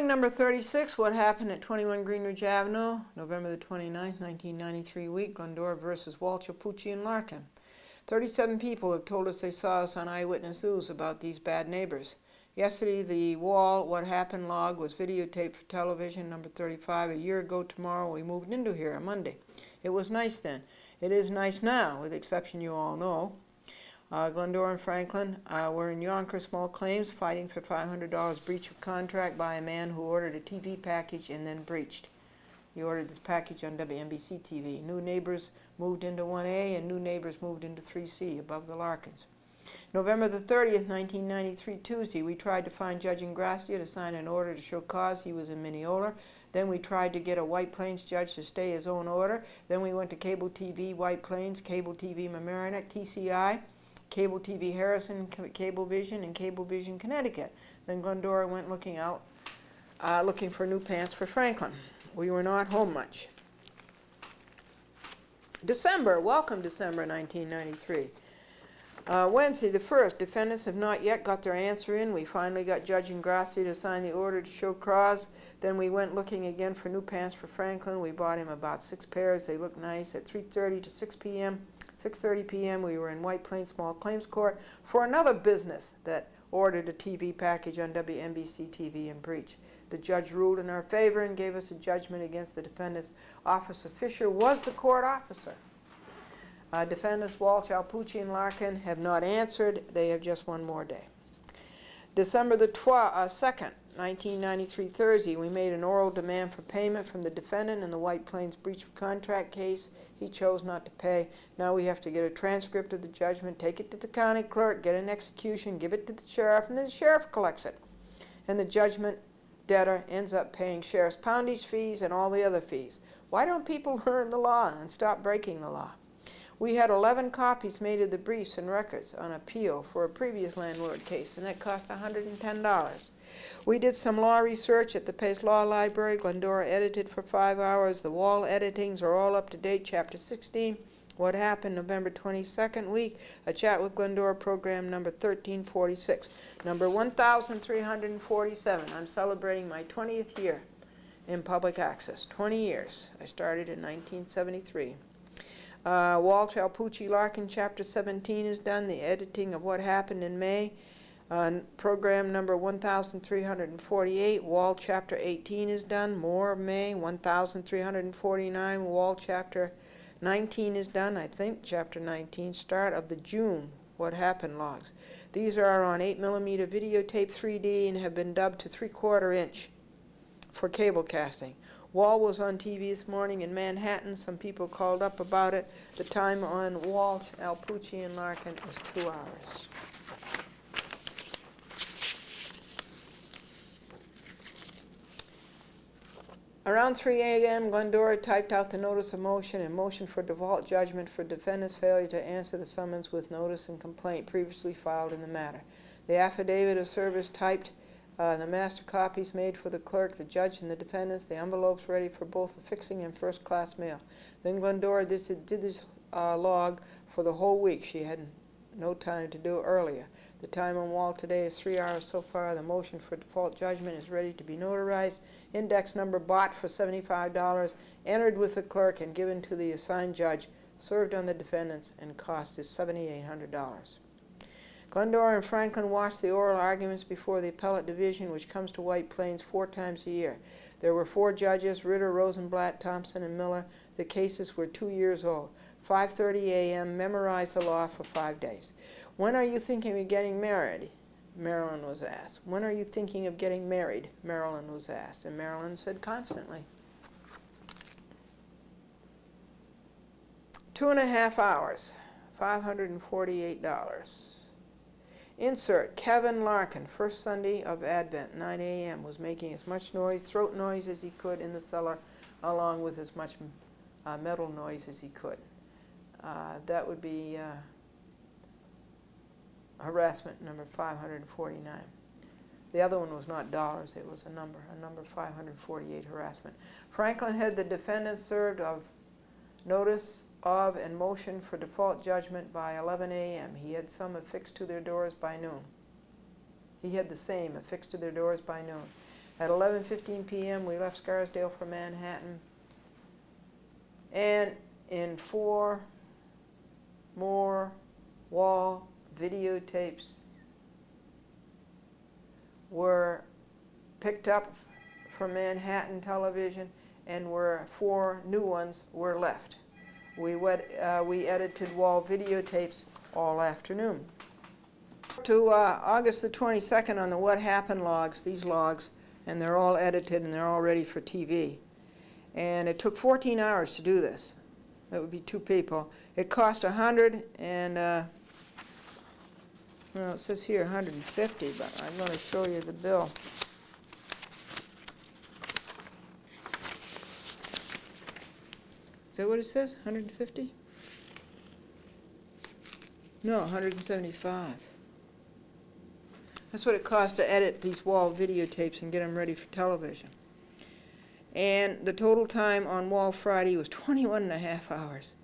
Number 36, what happened at 21 Greenridge Avenue, November the 29th, 1993 week, Glendora versus Walsh, Pucci, and Larkin. 37 people have told us they saw us on Eyewitness News about these bad neighbors. Yesterday, the wall, what happened log was videotaped for television, number 35. A year ago tomorrow, we moved into here on Monday. It was nice then. It is nice now, with the exception you all know. Glendora and Franklin were in Yonkers small claims, fighting for $500 breach of contract by a man who ordered a TV package and then breached. He ordered this package on WABC TV. New neighbors moved into 1A and new neighbors moved into 3C above the Larkins. November the 30th, 1993, Tuesday, we tried to find Judge Ingrassia to sign an order to show cause. He was in Michaiel. Then we tried to get a White Plains judge to stay his own order. Then we went to Cable TV White Plains, Cable TV Mamaroneck, TCI, Cable TV Harrison, Cablevision, and Cablevision Connecticut. Then Glendora went looking for new pants for Franklin. We were not home much. December, welcome December 1993. Wednesday the 1st, defendants have not yet got their answer in. We finally got Judge Ingrassia to sign the order to show cause. Then we went looking again for new pants for Franklin. We bought him about 6 pairs. They look nice. At 3:30 to 6 p.m., 6:30 p.m. we were in White Plains Small Claims Court for another business that ordered a TV package on WABC TV and breached. The judge ruled in our favor and gave us a judgment against the defendants. Officer Fisher was the court officer. Defendants Walsh, Pucci, and Larkin have not answered. They have just one more day. December the 2nd, 1993, Thursday, we made an oral demand for payment from the defendant in the White Plains breach of contract case. He chose not to pay. Now we have to get a transcript of the judgment, take it to the county clerk, get an execution, give it to the sheriff, and then the sheriff collects it. And the judgment debtor ends up paying sheriff's poundage fees and all the other fees. Why don't people learn the law and stop breaking the law? We had 11 copies made of the briefs and records on appeal for a previous landlord case, and that cost $110. We did some law research at the Pace Law Library. Glendora edited for 5 hours. The wall editings are all up to date. Chapter 16, what happened November 22nd week, a chat with Glendora, program number 1346. Number 1347. I'm celebrating my 20th year in public access. 20 years. I started in 1973. Walsh, Pucci, Larkin, Chapter 17 is done. The editing of what happened in May. Program number 1348, Wall Chapter 18 is done. More of May, 1349. Wall Chapter 19 is done, I think. Chapter 19, start of the June, what happened logs. These are on 8mm videotape 3D and have been dubbed to 3/4 inch for cable casting. Wall was on TV this morning in Manhattan. Some people called up about it. The time on Walsh, Pucci, and Larkin was 2 hours. Around 3 a.m., Glendora typed out the notice of motion and motion for default judgment for defendant's failure to answer the summons with notice and complaint previously filed in the matter. The affidavit of service typed, the master copies made for the clerk, the judge, and the defendants, the envelopes ready for both affixing and first-class mail. Then Glendora did this log for the whole week. She had no time to do it earlier. The time on Wall today is 3 hours so far. The motion for default judgment is ready to be notarized. Index number bought for $75, entered with the clerk and given to the assigned judge, served on the defendants, and cost is $7,800. Glendora and Franklin watched the oral arguments before the appellate division, which comes to White Plains 4 times a year. There were 4 judges, Ritter, Rosenblatt, Thompson, and Miller. The cases were 2 years old. 5:30 a.m., memorized the law for 5 days. When are you thinking of getting married? Marilyn was asked. When are you thinking of getting married? Marilyn was asked. And Marilyn said constantly. 2.5 hours, $548. Insert, Kevin Larkin, first Sunday of Advent, 9 a.m., was making as much noise, throat noise as he could in the cellar, along with as much metal noise as he could. That would be harassment number 549. The other one was not dollars, it was a number 548 harassment. Franklin had the defendant served of notice of and motion for default judgment by 11 a.m. He had some affixed to their doors by noon. He had the same affixed to their doors by noon. At 11:15 p.m. we left Scarsdale for Manhattan, and in 4 more wall videotapes were picked up from Manhattan television, and 4 new ones were left. We edited wall videotapes all afternoon. To August the 22nd on the What Happened logs, these logs, and they're all edited and they're all ready for TV. And it took 14 hours to do this. That would be 2 people. It cost 100 and, well, it says here 150, but I'm going to show you the bill. Is that what it says? 150? No, 175. That's what it costs to edit these wall videotapes and get them ready for television. And the total time on Wall Friday was 21.5 hours.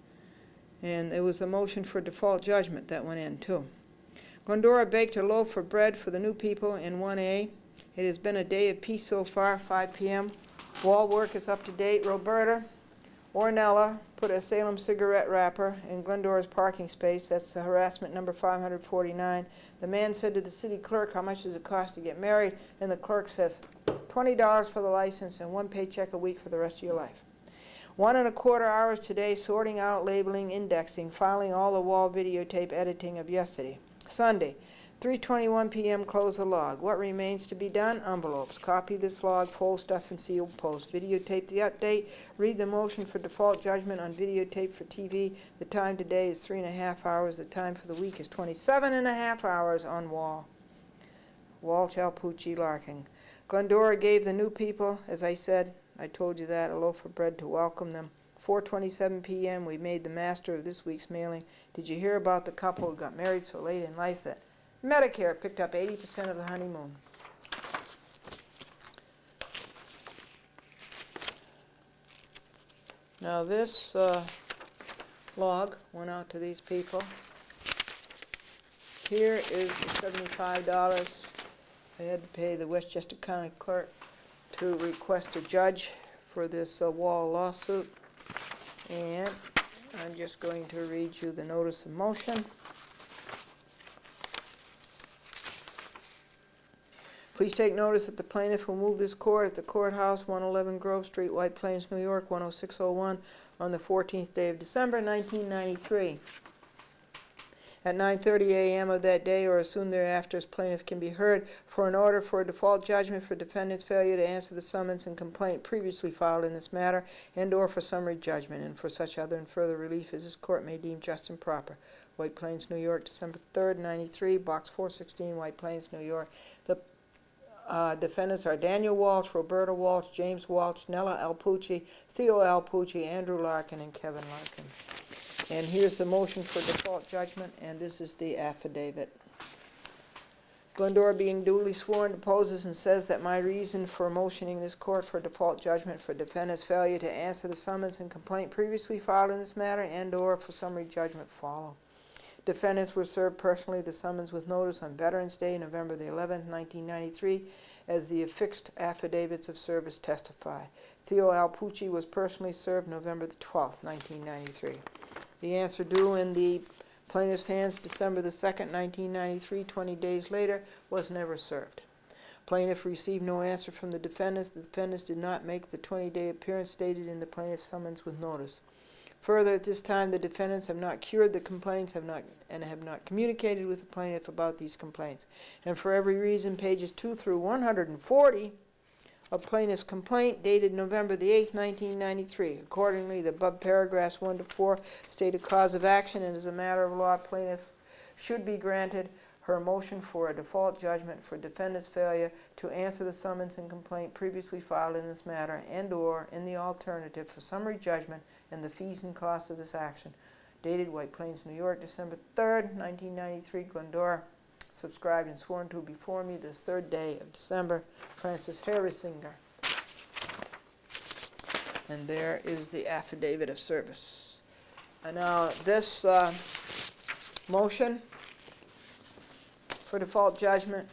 And it was the motion for default judgment that went in, too. Glendora baked a loaf of bread for the new people in 1A. It has been a day of peace so far, 5 p.m. Wall work is up to date. Roberta Ornella put a Salem cigarette wrapper in Glendora's parking space. That's the harassment number 549. The man said to the city clerk, how much does it cost to get married? And the clerk says, $20 for the license and 1 paycheck a week for the rest of your life. 1¼ hours today sorting out, labeling, indexing, filing all the wall videotape editing of yesterday. Sunday, 3:21 p.m. close the log. What remains to be done? Envelopes. Copy this log, fold stuff, and seal post. Videotape the update. Read the motion for default judgment on videotape for TV. The time today is 3.5 hours. The time for the week is 27.5 hours on wall. Walsh, Alpucci, Larkin. Glendora gave the new people, as I said, I told you that, a loaf of bread to welcome them. 4:27 p.m. we made the master of this week's mailing. Did you hear about the couple who got married so late in life that Medicare picked up 80% of the honeymoon? Now this log went out to these people. Here is the $75 I had to pay the Westchester County Clerk to request a judge for this wall lawsuit. And I'm just going to read you the notice of motion. Please take notice that the plaintiff will move this court at the courthouse, 111 Grove Street, White Plains, New York, 10601, on the 14th day of December, 1993. At 9:30 a.m. of that day or as soon thereafter as plaintiff can be heard for an order for a default judgment for defendant's failure to answer the summons and complaint previously filed in this matter and or for summary judgment and for such other and further relief as this court may deem just and proper. White Plains, New York, December 3rd, 93, Box 416, White Plains, New York. The defendants are Daniel Walsh, Roberta Walsh, James Walsh, Nella Alpucci, Theo Alpucci, Andrew Larkin, and Kevin Larkin. And here's the motion for default judgment, and this is the affidavit. Glendora, being duly sworn, deposes and says that my reason for motioning this court for default judgment for defendant's failure to answer the summons and complaint previously filed in this matter and or for summary judgment follow. Defendants were served personally the summons with notice on Veterans Day, November the 11th, 1993, as the affixed affidavits of service testify. Theo Alpucci was personally served November the 12th, 1993. The answer due in the plaintiff's hands December the 2nd, 1993, 20 days later, was never served. Plaintiff received no answer from the defendants. The defendants did not make the 20-day appearance stated in the plaintiff's summons with notice. Further, at this time, the defendants have not cured the complaints have not communicated with the plaintiff about these complaints. And for every reason, pages 2 through 140 of plaintiff's complaint dated November the 8th, 1993. Accordingly, the above paragraphs 1 to 4 state a cause of action, and as a matter of law, plaintiff should be granted her motion for a default judgment for defendant's failure to answer the summons and complaint previously filed in this matter and or, in the alternative, for summary judgment and the fees and costs of this action. Dated White Plains, New York, December 3rd, 1993, Glendora. subscribed and sworn to before me this 3rd day of December, Francis Harrisinger. And there is the affidavit of service. And now this motion for default judgment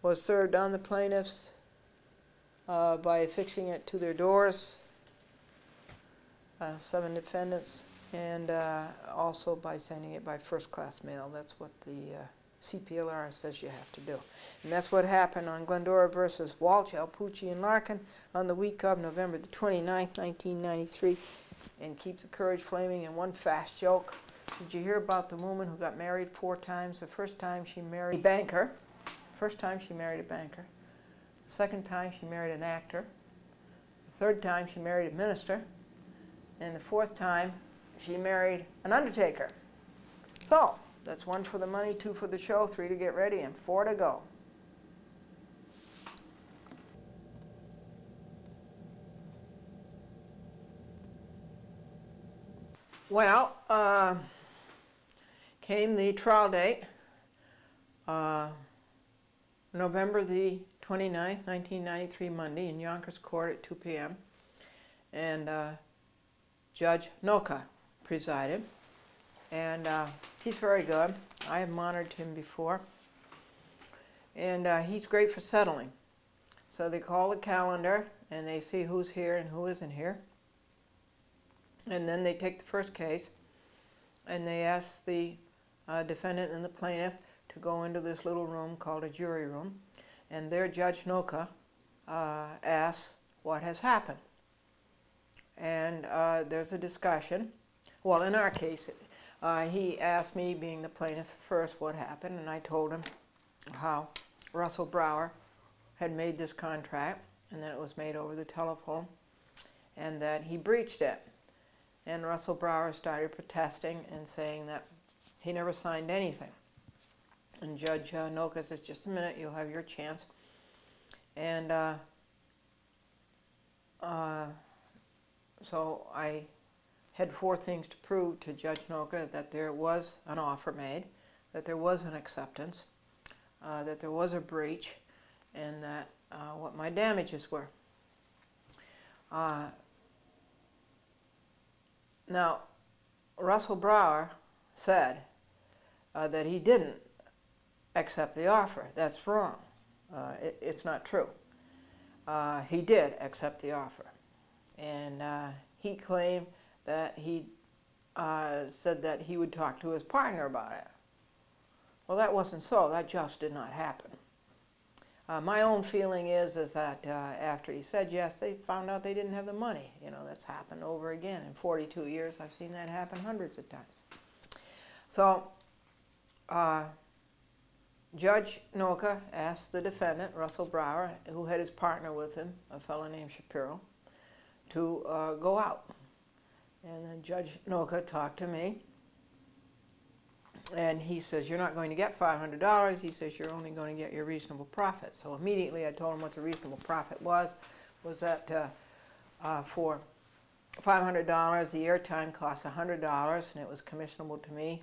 was served on the plaintiffs by affixing it to their doors, 7 defendants, and also by sending it by first-class mail. That's what the CPLR says you have to do. And that's what happened on Glendora versus Walsh, Alpucci, and Larkin on the week of November the 29th, 1993. And keeps the courage flaming. And one fast joke. Did you hear about the woman who got married 4 times? The first time she married a banker. First time she married a banker. The second time she married an actor. The third time she married a minister. And the 4th time she married an undertaker. So, that's 1 for the money, 2 for the show, 3 to get ready, and 4 to go. Well, came the trial date, November the 29th, 1993, Monday, in Yonkers Court at 2 p.m. And Judge Noka presided. And he's very good. I have monitored him before. And he's great for settling. So they call the calendar, and they see who's here and who isn't here. And then they take the first case, and they ask the defendant and the plaintiff to go into this little room called a jury room. And there Judge Noka asks what has happened. And there's a discussion. Well, in our case, he asked me, being the plaintiff first, what happened, and I told him how Russell Brower had made this contract, and that it was made over the telephone, and that he breached it. And Russell Brower started protesting and saying that he never signed anything. And Judge Noka says, just a minute, you'll have your chance. And so I had 4 things to prove to Judge Noka: that there was an offer made, that there was an acceptance, that there was a breach, and that what my damages were. Now, Russell Brower said that he didn't accept the offer. That's wrong. It's not true. He did accept the offer. And he claimed that he said that he would talk to his partner about it. Well, that wasn't so. That just did not happen. My own feeling is that after he said yes, they found out they didn't have the money. You know, that's happened over again. In 42 years, I've seen that happen hundreds of times. So, Judge Noka asked the defendant, Russell Brower, who had his partner with him, a fellow named Shapiro, to go out. And then Judge Noka talked to me, and he says, you're not going to get $500. He says, you're only going to get your reasonable profit. So immediately I told him what the reasonable profit was that for $500, the airtime cost $100, and it was commissionable to me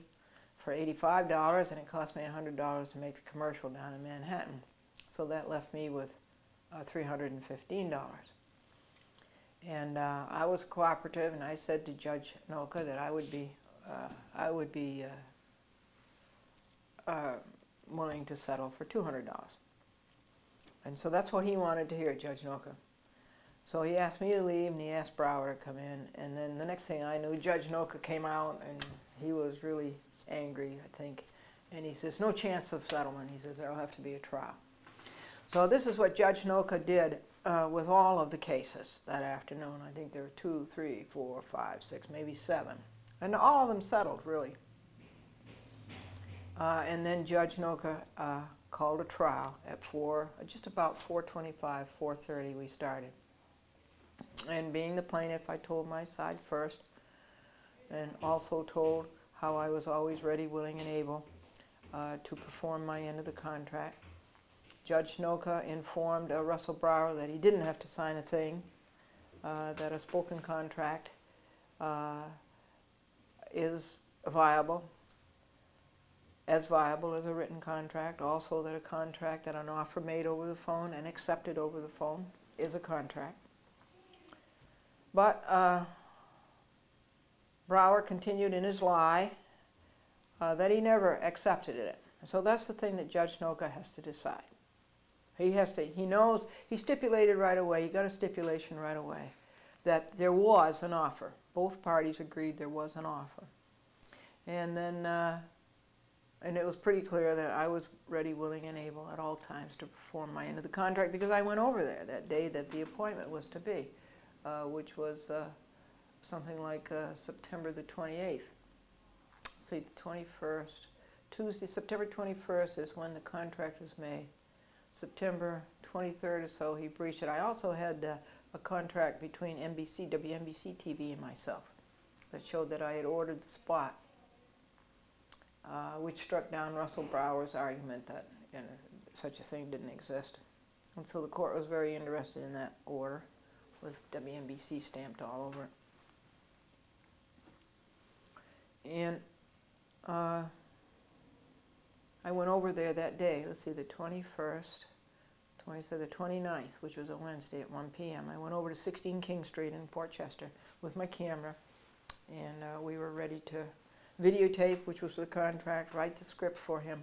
for $85, and it cost me $100 to make the commercial down in Manhattan. So that left me with $315. And I was cooperative, and I said to Judge Noka that I would be willing to settle for $200. And so that's what he wanted to hear, Judge Noka. So he asked me to leave, and he asked Brower to come in. And then the next thing I knew, Judge Noka came out, and he was really angry, I think. And he says, no chance of settlement. He says, there'll have to be a trial. So this is what Judge Noka did with all of the cases that afternoon. I think there were 2, 3, 4, 5, 6, maybe 7. And all of them settled, really. And then Judge Noka called a trial at just about 4:25, 4:30 we started. And being the plaintiff, I told my side first, and also told how I was always ready, willing, and able to perform my end of the contract. Judge Noka informed Russell Brower that he didn't have to sign a thing, that a spoken contract is viable as viable as a written contract. Also that a contract, that an offer made over the phone and accepted over the phone is a contract. But Brower continued in his lie that he never accepted it. So that's the thing that Judge Noka has to decide. He knows, he stipulated right away, he got a stipulation right away, that there was an offer. Both parties agreed there was an offer. And then, and it was pretty clear that I was ready, willing, and able at all times to perform my end of the contract, because I went over there that day that the appointment was to be, which was something like September the 28th. See, the 21st, Tuesday, September 21st is when the contract was made. September 23rd or so, he breached it. I also had a contract between WABC TV and myself that showed that I had ordered the spot, which struck down Russell Brower's argument that such a thing didn't exist. And so the court was very interested in that order with WABC stamped all over it. And I went over there that day, let's see, the 21st, the 29th, which was a Wednesday at 1 p.m. I went over to 16 King Street in Port Chester with my camera, and we were ready to videotape, which was the contract, write the script for him,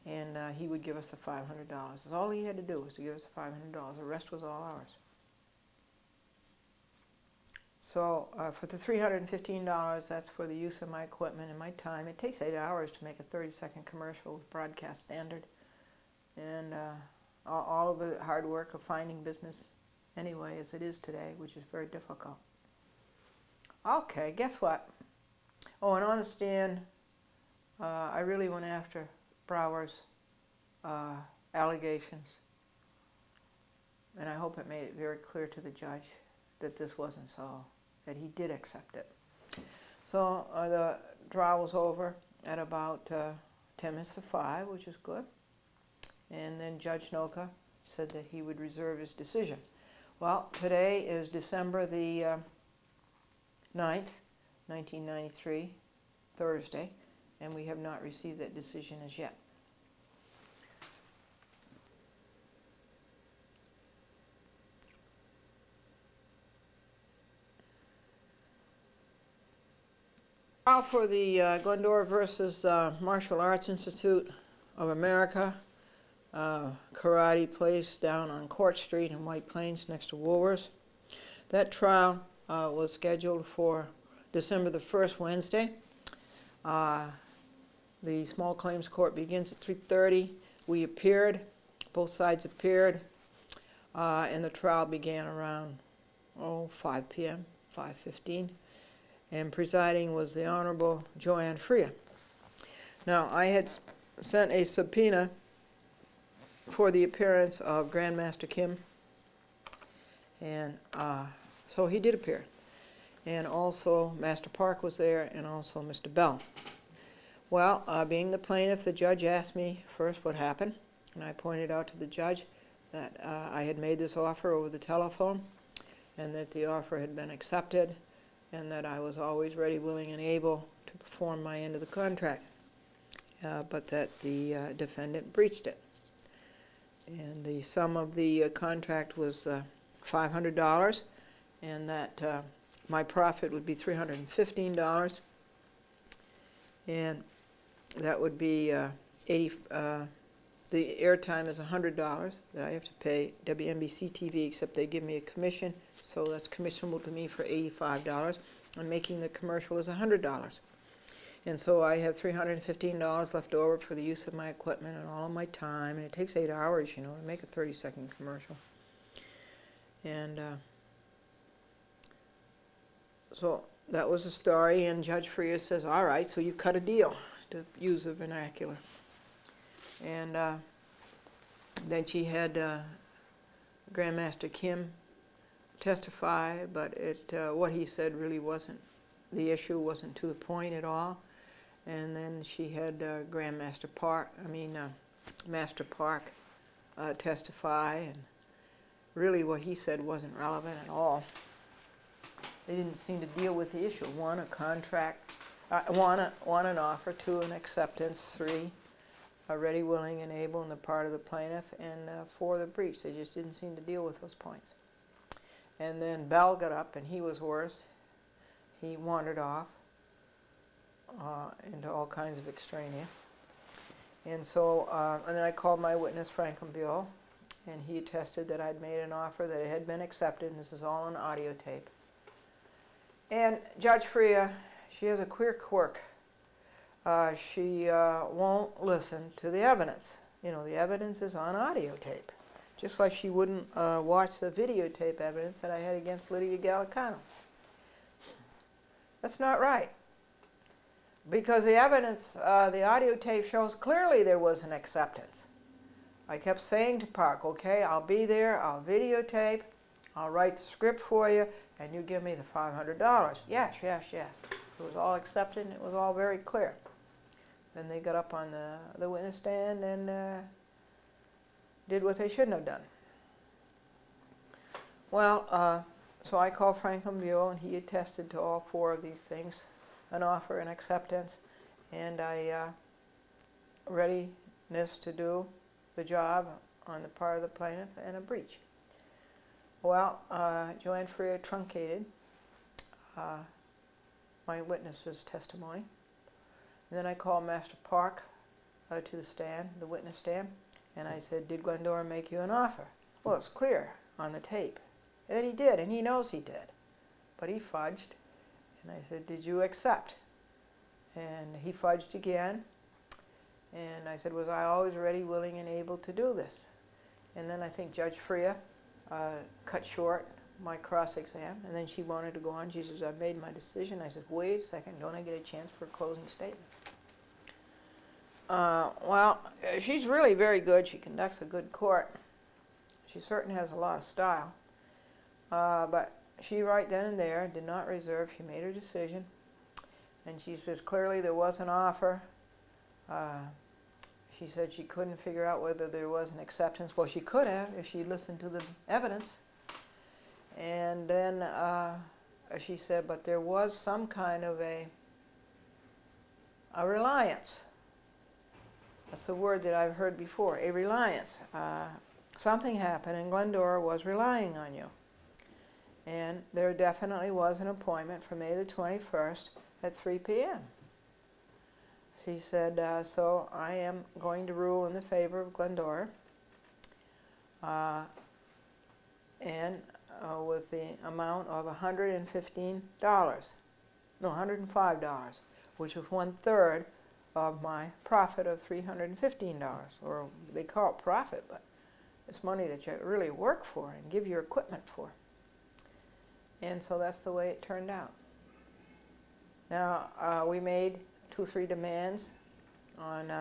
and he would give us the $500. That's all he had to do, was to give us the $500. The rest was all ours. So for the $315, that's for the use of my equipment and my time. It takes 8 hours to make a 30-second commercial with broadcast standard, and all of the hard work of finding business anyway, as it is today, which is very difficult. Okay, guess what? Oh, and on the stand, I really went after Brower's allegations, and I hope it made it very clear to the judge that this wasn't so, that he did accept it. So the trial was over at about 10 minutes to 5, which is good. And then Judge Noka said that he would reserve his decision. Well, today is December the 9th, 1993, Thursday, and we have not received that decision as yet. Trial for the Glendora versus Martial Arts Institute of America karate place down on Court Street in White Plains next to Woolworths. That trial was scheduled for December the 1st, Wednesday. The small claims court begins at 3:30. We appeared, both sides appeared, and the trial began around 5 p.m., 5:15. And presiding was the Honorable Joanne Freya. Now, I had sent a subpoena for the appearance of Grandmaster Kim, and so he did appear. And also Master Park was there, and also Mr. Bell. Well, being the plaintiff, the judge asked me first what happened, and I pointed out to the judge that I had made this offer over the telephone, and that the offer had been accepted, and that I was always ready, willing, and able to perform my end of the contract, but that the defendant breached it. And the sum of the contract was $500, and that my profit would be $315, and that would be the airtime is $100 that I have to pay WABC TV, except they give me a commission, so that's commissionable to me for $85, and making the commercial is $100. And so I have $315 left over for the use of my equipment and all of my time, and it takes 8 hours, you know, to make a 30-second commercial. And so that was the story, and Judge Freya says, all right, so you cut a deal, to use the vernacular. And then she had Grandmaster Kim testify, but what he said really wasn't, the issue wasn't to the point at all. And then she had Master Park testify, and really what he said wasn't relevant at all. They didn't seem to deal with the issue. One, a contract One, an offer. Two, an acceptance. Three, a ready, willing, and able on the part of the plaintiff. And four, the breach. They just didn't seem to deal with those points. And then Bell got up, and he was worse. He wandered off into all kinds of extraneous. And so, and then I called my witness, Franklin Buell, and he attested that I'd made an offer, that it had been accepted, and this is all on audio tape. And Judge Freya, she has a queer quirk. She won't listen to the evidence. You know, the evidence is on audio tape. Just like she wouldn't watch the videotape evidence that I had against Lydia Gallicano. That's not right. Because the evidence, the audio tape shows clearly there was an acceptance. I kept saying to Park, okay, I'll be there, I'll videotape, I'll write the script for you, and you give me the $500. Yes, yes, yes. It was all accepted, and it was all very clear. Then they got up on the witness stand and did what they shouldn't have done. Well, so I called Franklin Buell, and he attested to all four of these things, an offer, an acceptance, and readiness to do the job on the part of the plaintiff, and a breach. Well, Joanne Freya truncated my witness's testimony. And then I called Master Park to the stand, the witness stand, and I said, did Glendora make you an offer? Well, it's clear on the tape. And he did, and he knows he did. But he fudged, and I said, did you accept? And he fudged again, and I said, was I always ready, willing, and able to do this? And then I think Judge Freya cut short my cross-exam, and then she wanted to go on. She says, I've made my decision. I said, wait a second, don't I get a chance for a closing statement? Well, she's really very good. She conducts a good court. She certainly has a lot of style. But she right then and there did not reserve. She made her decision. And she says, clearly there was an offer. She said she couldn't figure out whether there was an acceptance. Well, she could have if she listened to the evidence. And then she said, but there was some kind of a reliance. That's the word that I've heard before, a reliance. Something happened and Glendora was relying on you. And there definitely was an appointment for May the 21st at 3 p.m. She said, so I am going to rule in the favor of Glendora. And with the amount of $105, which was 1/3 of my profit of $315, or they call it profit, but it's money that you really work for and give your equipment for. And so that's the way it turned out. Now, we made 2 or 3 demands on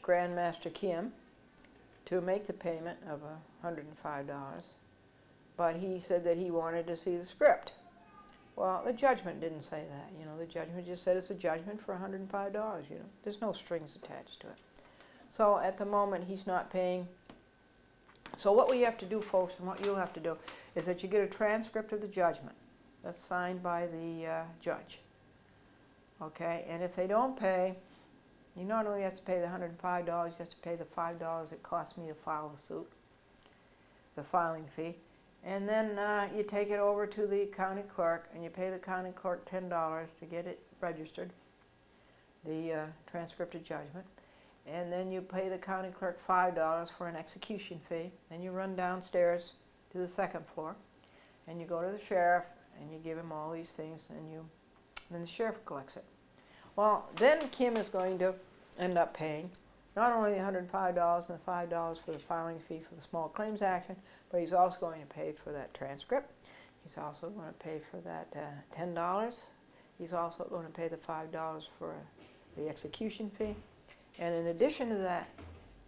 Grandmaster Kim to make the payment of $105. But he said that he wanted to see the script. Well, the judgment didn't say that. You know, the judgment just said it's a judgment for $105. You know, there's no strings attached to it. So at the moment, he's not paying. So what we have to do, folks, and what you'll have to do, is that you get a transcript of the judgment that's signed by the judge. Okay, and if they don't pay, you not only have to pay the $105, you have to pay the $5 it cost me to file the suit, the filing fee. And then you take it over to the county clerk, and you pay the county clerk $10 to get it registered, the transcript of judgment. And then you pay the county clerk $5 for an execution fee. Then you run downstairs to the 2nd floor, and you go to the sheriff, and you give him all these things, and then the sheriff collects it. Well, then Kim is going to end up paying not only the $105 and the $5 for the filing fee for the small claims action, but he's also going to pay for that transcript. He's also going to pay for that $10. He's also going to pay the $5 for the execution fee. And in addition to that,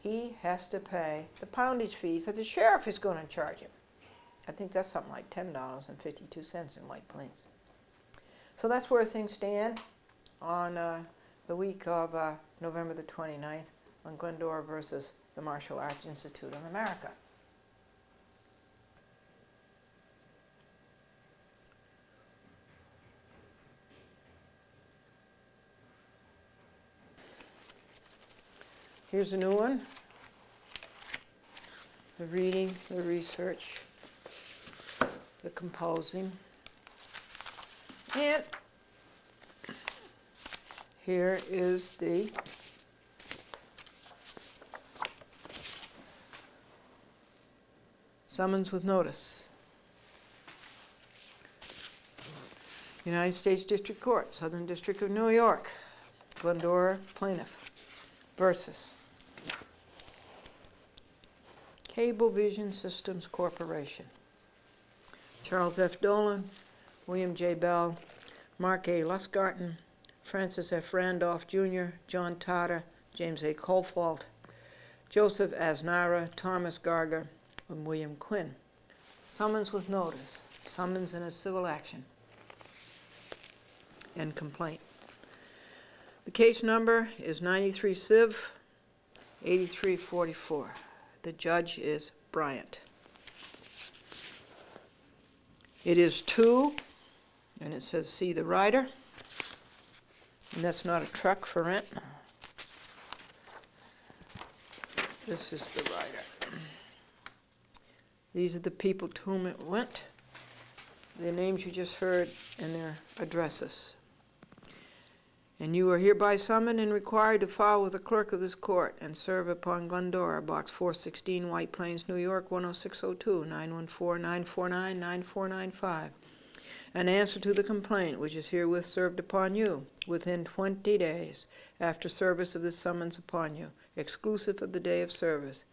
he has to pay the poundage fees that the sheriff is going to charge him. I think that's something like $10.52 in White Plains. So that's where things stand on the week of November the 29th on Glendora versus the Martial Arts Institute of America. Here's a new one. The reading, the research, the composing. And here is the summons with notice. United States District Court, Southern District of New York, Glendora plaintiff versus Cablevision Systems Corporation. Charles F. Dolan, William J. Bell, Mark A. Lusgarten, Francis F. Randolph Jr., John Tata, James A. Colfault, Joseph Asnara, Thomas Garger, and William Quinn. Summons with notice. Summons in a civil action. And complaint. The case number is 93 Civ 8344. The judge is Bryant. It is 2, and it says see the rider. And that's not a truck for rent. This is the rider. These are the people to whom it went. Their names you just heard and their addresses. And you are hereby summoned and required to file with the clerk of this court and serve upon Glendora, Box 416, White Plains, New York, 10602, 914-949-9495. An answer to the complaint, which is herewith served upon you within 20 days after service of this summons upon you, exclusive of the day of service.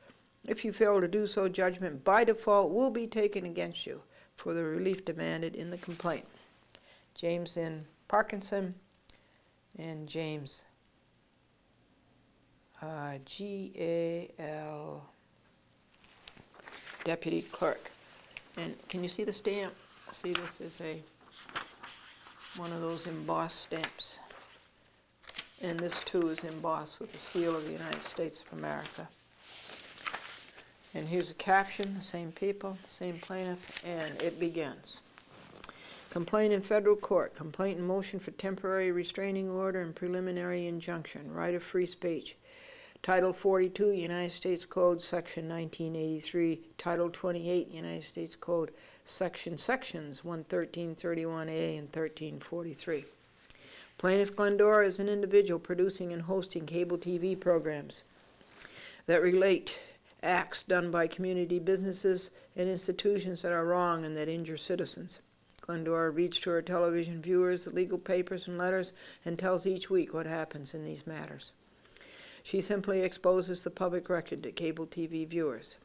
If you fail to do so, judgment by default will be taken against you for the relief demanded in the complaint. James N. Parkinson and James G.A.L. Deputy Clerk. And can you see the stamp? See, this is one of those embossed stamps. And this too is embossed with the seal of the United States of America. And here's a caption, the same people, same plaintiff, and it begins. Complaint in federal court, complaint in motion for temporary restraining order and preliminary injunction, right of free speech. Title 42, United States Code, Section 1983. Title 28, United States Code, Sections 11331A and 1343. Plaintiff Glendora is an individual producing and hosting cable TV programs that relate acts done by community businesses and institutions that are wrong and that injure citizens. Glendora reads to her television viewers the legal papers and letters and tells each week what happens in these matters. She simply exposes the public record to cable TV viewers.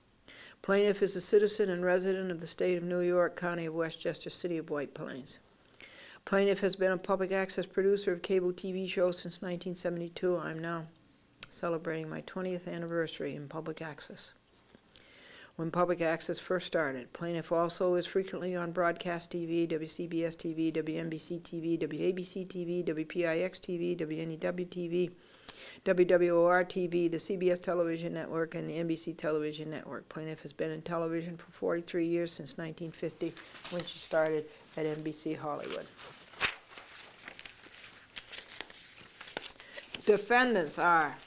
Plaintiff is a citizen and resident of the state of New York, County of Westchester, City of White Plains. Plaintiff has been a public access producer of cable TV shows since 1972. I'm now celebrating my 20th anniversary in public access. When public access first started, plaintiff also is frequently on broadcast TV, WCBS TV, WNBC TV, WABC TV, WPIX TV, WNEW TV, WWOR TV, the CBS Television Network, and the NBC Television Network. Plaintiff has been in television for 43 years since 1950 when she started at NBC Hollywood. Defendants are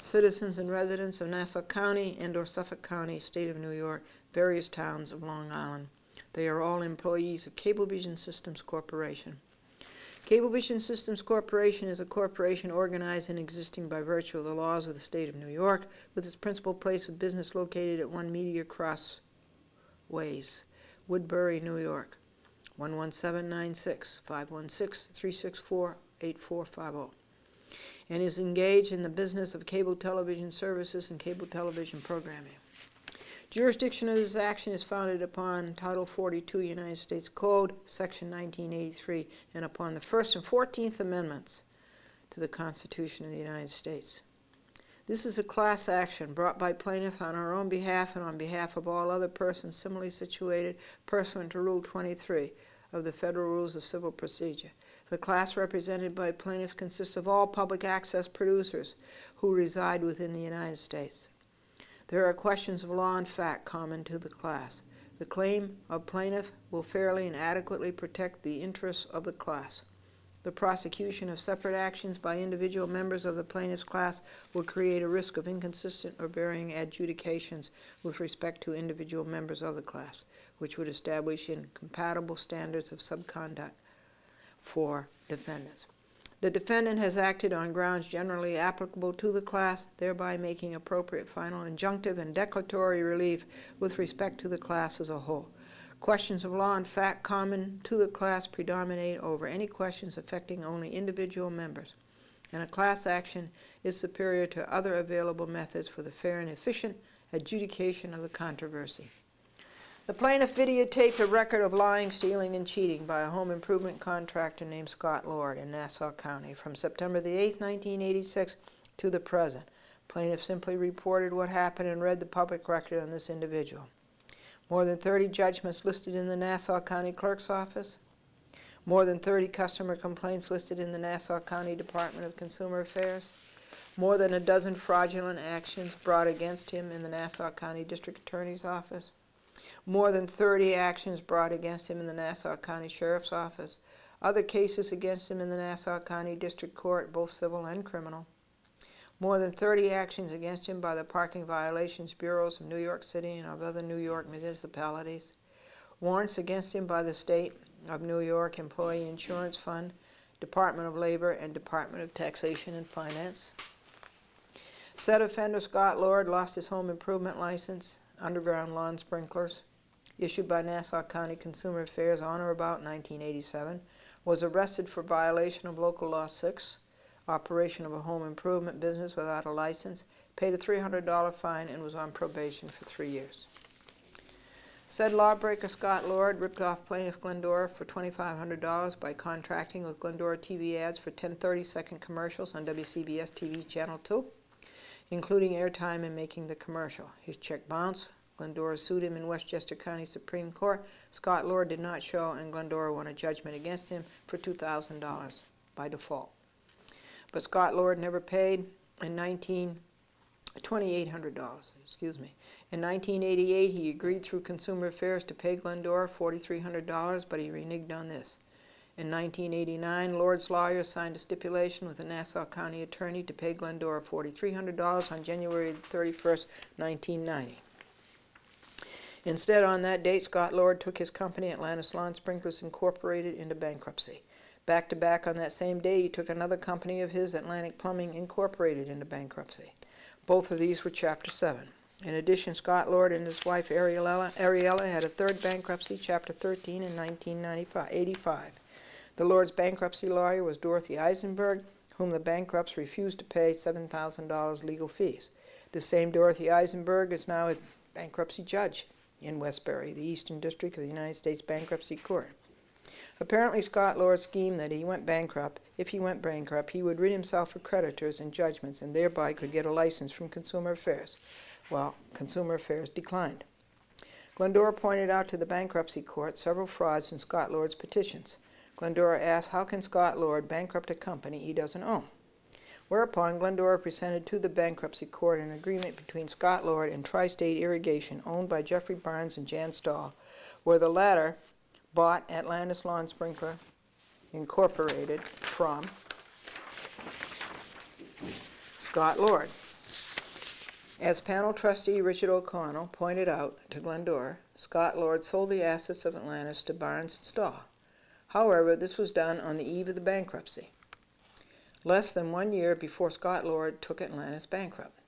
citizens and residents of Nassau County and/or Suffolk County, State of New York, various towns of Long Island. They are all employees of Cablevision Systems Corporation. Cablevision Systems Corporation is a corporation organized and existing by virtue of the laws of the State of New York, with its principal place of business located at 1 Meteor Crossways, Woodbury, New York, 11796, 516-364-8450. And is engaged in the business of cable television services and cable television programming. Jurisdiction of this action is founded upon Title 42 United States Code, Section 1983, and upon the First and 14th Amendments to the Constitution of the United States. This is a class action brought by plaintiff on her own behalf and on behalf of all other persons similarly situated pursuant to Rule 23 of the Federal Rules of Civil Procedure. The class represented by plaintiff consists of all public access producers who reside within the United States. There are questions of law and fact common to the class. The claim of plaintiff will fairly and adequately protect the interests of the class. The prosecution of separate actions by individual members of the plaintiff's class would create a risk of inconsistent or varying adjudications with respect to individual members of the class, which would establish incompatible standards of subconduct for defendants. The defendant has acted on grounds generally applicable to the class, thereby making appropriate final injunctive and declaratory relief with respect to the class as a whole. Questions of law and fact common to the class predominate over any questions affecting only individual members, and a class action is superior to other available methods for the fair and efficient adjudication of the controversy. The plaintiff videotaped a record of lying, stealing, and cheating by a home improvement contractor named Scott Lord in Nassau County from September the 8th, 1986 to the present. Plaintiff simply reported what happened and read the public record on this individual. More than 30 judgments listed in the Nassau County Clerk's Office. More than 30 customer complaints listed in the Nassau County Department of Consumer Affairs. More than a dozen fraudulent actions brought against him in the Nassau County District Attorney's Office. More than 30 actions brought against him in the Nassau County Sheriff's Office. Other cases against him in the Nassau County District Court, both civil and criminal. More than 30 actions against him by the Parking Violations Bureaus of New York City and of other New York municipalities. Warrants against him by the State of New York Employee Insurance Fund, Department of Labor, and Department of Taxation and Finance. Said offender Scott Lord lost his home improvement license, underground lawn sprinklers, issued by Nassau County Consumer Affairs on or about 1987, was arrested for violation of Local Law 6, operation of a home improvement business without a license, paid a $300 fine, and was on probation for 3 years. Said lawbreaker Scott Lord ripped off plaintiff Glendora for $2,500 by contracting with Glendora TV ads for 10 30-second commercials on WCBS TV Channel 2, including airtime and making the commercial. His check bounced. Glendora sued him in Westchester County Supreme Court. Scott Lord did not show, and Glendora won a judgment against him for $2,000 by default. But Scott Lord never paid in $2,800, excuse me. In 1988, he agreed through Consumer Affairs to pay Glendora $4,300, but he reneged on this. In 1989, Lord's lawyers signed a stipulation with the Nassau County attorney to pay Glendora $4,300 on January 31st, 1990. Instead, on that date, Scott Lord took his company, Atlantis Lawn Sprinklers Incorporated, into bankruptcy. Back-to-back on that same day, he took another company of his, Atlantic Plumbing Incorporated, into bankruptcy. Both of these were Chapter 7. In addition, Scott Lord and his wife, Ariella, had a third bankruptcy, Chapter 13, in 1985. The Lord's bankruptcy lawyer was Dorothy Eisenberg, whom the bankrupts refused to pay $7,000 legal fees. The same Dorothy Eisenberg is now a bankruptcy judge in Westbury, the Eastern District of the United States Bankruptcy Court. Apparently, Scott Lord schemed that if he went bankrupt, he would rid himself of creditors and judgments and thereby could get a license from Consumer Affairs. Well, Consumer Affairs declined. Glendora pointed out to the bankruptcy court several frauds in Scott Lord's petitions. Glendora asked, how can Scott Lord bankrupt a company he doesn't own? Whereupon, Glendora presented to the bankruptcy court an agreement between Scott Lord and Tri-State Irrigation, owned by Jeffrey Barnes and Jan Stahl, where the latter bought Atlantis Lawn Sprinkler Incorporated from Scott Lord. As panel trustee Richard O'Connell pointed out to Glendora, Scott Lord sold the assets of Atlantis to Barnes and Stahl. However, this was done on the eve of the bankruptcy, less than 1 year before Scott Lord took Atlantis bankrupt.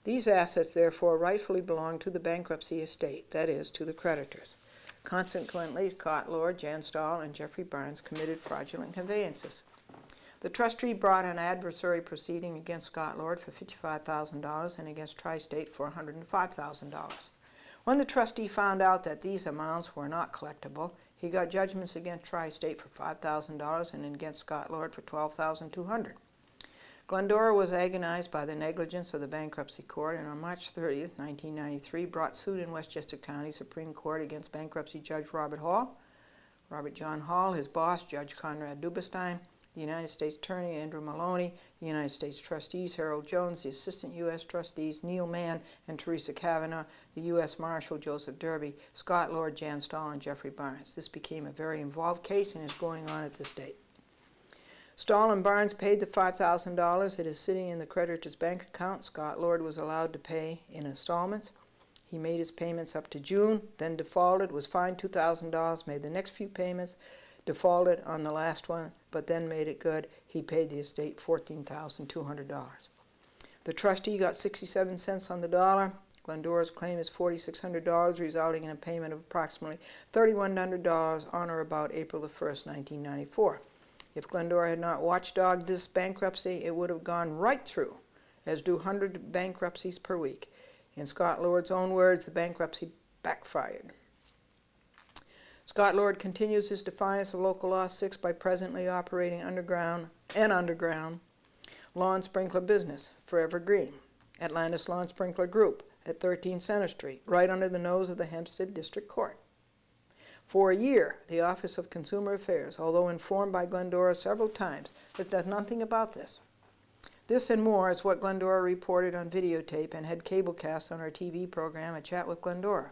These assets therefore rightfully belonged to the bankruptcy estate, that is, to the creditors. Consequently, Scott Lord, Jan Stahl, and Jeffrey Barnes committed fraudulent conveyances. The trustee brought an adversary proceeding against Scott Lord for $55,000 and against Tri-State for $105,000. When the trustee found out that these amounts were not collectible, he got judgments against Tri-State for $5,000 and against Scott Lord for $12,200. Glendora was agonized by the negligence of the bankruptcy court and on March 30th, 1993, brought suit in Westchester County Supreme Court against bankruptcy Judge Robert John Hall, his boss, Judge Conrad Dubestein, the United States Attorney Andrew Maloney, the United States Trustees Harold Jones, the Assistant U.S. Trustees Neil Mann and Teresa Kavanaugh, the U.S. Marshal Joseph Derby, Scott Lord, Jan Stahl, and Jeffrey Barnes. This became a very involved case and is going on at this date. Stahl and Barnes paid the $5,000. It is sitting in the creditor's bank account. Scott Lord was allowed to pay in installments. He made his payments up to June, then defaulted, was fined $2,000, made the next few payments, defaulted on the last one, but then made it good. He paid the estate $14,200. The trustee got 67 cents on the dollar. Glendora's claim is $4,600, resulting in a payment of approximately $3,100 on or about April the 1st, 1994. If Glendora had not watchdogged this bankruptcy, it would have gone right through, as do hundreds of bankruptcies per week. In Scott Lord's own words, the bankruptcy backfired. Scott Lord continues his defiance of Local Law 6 by presently operating underground lawn sprinkler business, Forever Green, Atlantis Lawn Sprinkler Group at 13 Center Street, right under the nose of the Hempstead District Court. For a year, the Office of Consumer Affairs, although informed by Glendora several times, has done nothing about this. This and more is what Glendora reported on videotape and had cablecast on our TV program, A Chat with Glendora.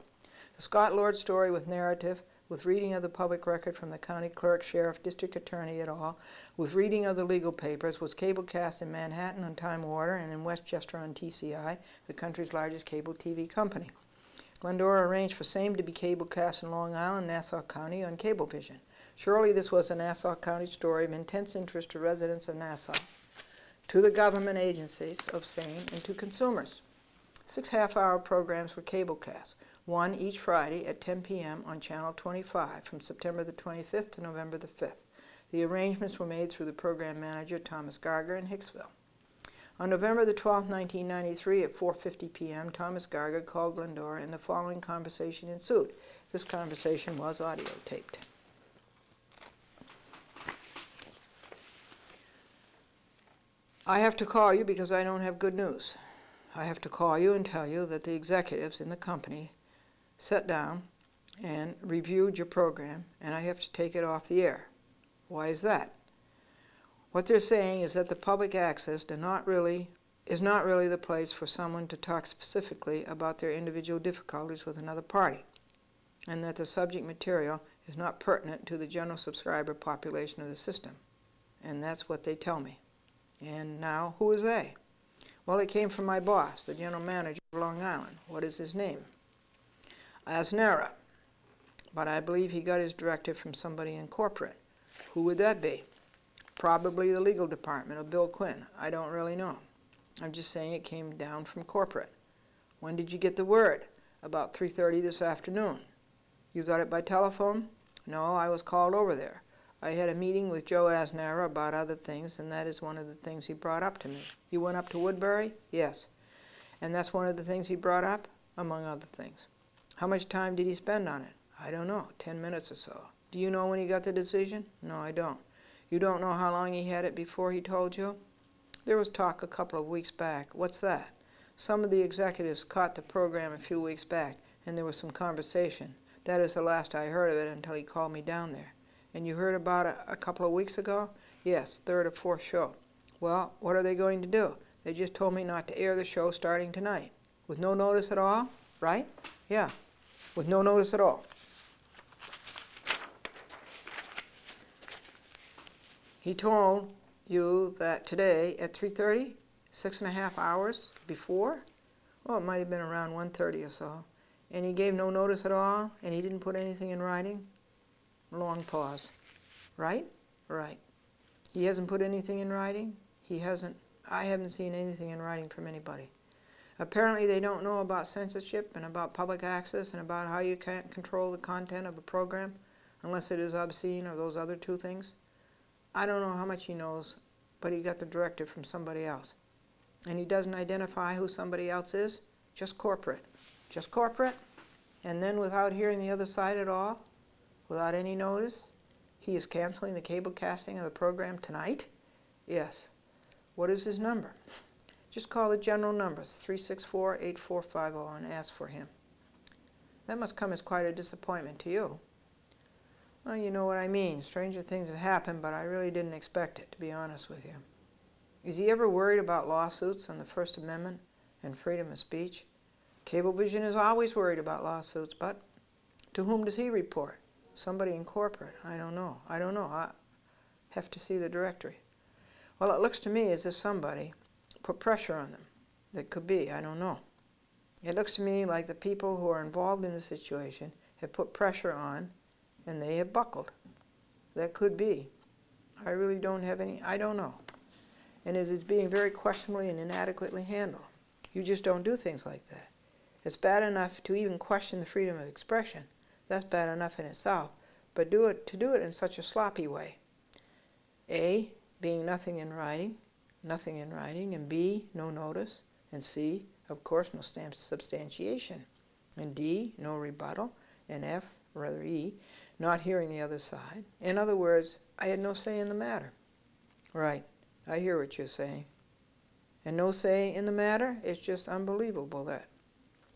The Scott Lord story with narrative, with reading of the public record from the county clerk, sheriff, district attorney et al., with reading of the legal papers, was cablecast in Manhattan on Time Warner and in Westchester on TCI, the country's largest cable TV company. Glendora arranged for same to be cablecast in Long Island, Nassau County on Cablevision. Surely this was a Nassau County story of intense interest to residents of Nassau, to the government agencies of same, and to consumers. 6 half-hour programs were cablecast, one each Friday at 10 p.m. on Channel 25 from September the 25th to November the 5th. The arrangements were made through the program manager, Thomas Garger, in Hicksville. On November the 12th, 1993, at 4:50 p.m., Thomas Garger called Glendora and the following conversation ensued. This conversation was audio taped. I have to call you because I don't have good news. I have to call you and tell you that the executives in the company sat down and reviewed your program, and I have to take it off the air. Why is that? What they're saying is that the public access is not really the place for someone to talk specifically about their individual difficulties with another party, and that the subject material is not pertinent to the general subscriber population of the system. And that's what they tell me. And now, who is they? Well, it came from my boss, the general manager of Long Island. What is his name? Asnera. But I believe he got his directive from somebody in corporate. Who would that be? Probably the legal department of Bill Quinn. I don't really know. I'm just saying it came down from corporate. When did you get the word? About 3:30 this afternoon. You got it by telephone? No, I was called over there. I had a meeting with Joe Asnera about other things, and that is one of the things he brought up to me. You went up to Woodbury? Yes. And that's one of the things he brought up, among other things. How much time did he spend on it? I don't know, 10 minutes or so. Do you know when he got the decision? No, I don't. You don't know how long he had it before he told you? There was talk a couple of weeks back. What's that? Some of the executives caught the program a few weeks back, and there was some conversation. That is the last I heard of it until he called me down there. And you heard about it a couple of weeks ago? Yes, 3rd or 4th show. Well, what are they going to do? They just told me not to air the show starting tonight. With no notice at all, right? Yeah, with no notice at all. He told you that today at 3:30, 6.5 hours before? Well, it might have been around 1:30 or so. And he gave no notice at all, and he didn't put anything in writing? Long pause. Right? Right. He hasn't put anything in writing? He hasn't. I haven't seen anything in writing from anybody. Apparently they don't know about censorship and about public access and about how you can't control the content of a program unless it is obscene or those other two things. I don't know how much he knows, but he got the directive from somebody else. And he doesn't identify who somebody else is, just corporate. Just corporate, and then without hearing the other side at all, without any notice, he is canceling the cable casting of the program tonight? Yes. What is his number? Just call the general number, 364-8450, and ask for him. That must come as quite a disappointment to you. Well, you know what I mean. Stranger things have happened, but I really didn't expect it, to be honest with you. Is he ever worried about lawsuits on the First Amendment and freedom of speech? Cablevision is always worried about lawsuits, but to whom does he report? Somebody in corporate. I don't know. I have to see the directory. Well, it looks to me as if somebody put pressure on them. That could be, I don't know. It looks to me like the people who are involved in the situation have put pressure on and they have buckled. That could be. I really don't have any, I don't know. And it is being very questionably and inadequately handled. You just don't do things like that. It's bad enough to even question the freedom of expression. That's bad enough in itself. But to do it in such a sloppy way. A, being nothing in writing, and B, no notice, and C, of course, no substantiation, and D, no rebuttal, and F, or rather E, not hearing the other side. In other words, I had no say in the matter. Right, I hear what you're saying. And no say in the matter? It's just unbelievable that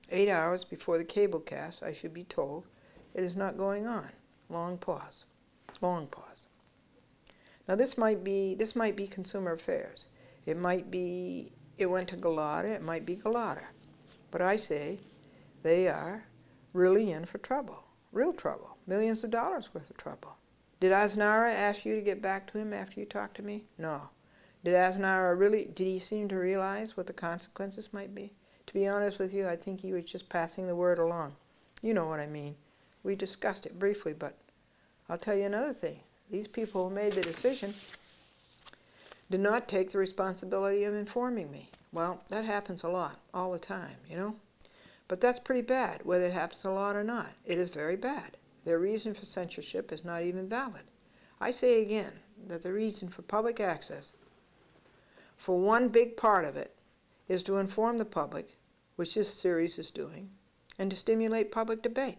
8 hours before the cable cast, I should be told it is not going on. Long pause. Long pause. Now this might be consumer affairs. It might be, it went to Glendora, it might be Glendora. But I say they are really in for trouble. Real trouble. Millions of dollars worth of trouble. Did Aznara ask you to get back to him after you talked to me? No. Did Aznara really, did he seem to realize what the consequences might be? To be honest with you, I think he was just passing the word along. You know what I mean. We discussed it briefly, but I'll tell you another thing. These people who made the decision did not take the responsibility of informing me. Well, that happens a lot, all the time, you know. But that's pretty bad, whether it happens a lot or not. It is very bad. Their reason for censorship is not even valid. I say again that the reason for public access, for one big part of it, is to inform the public, which this series is doing, and to stimulate public debate.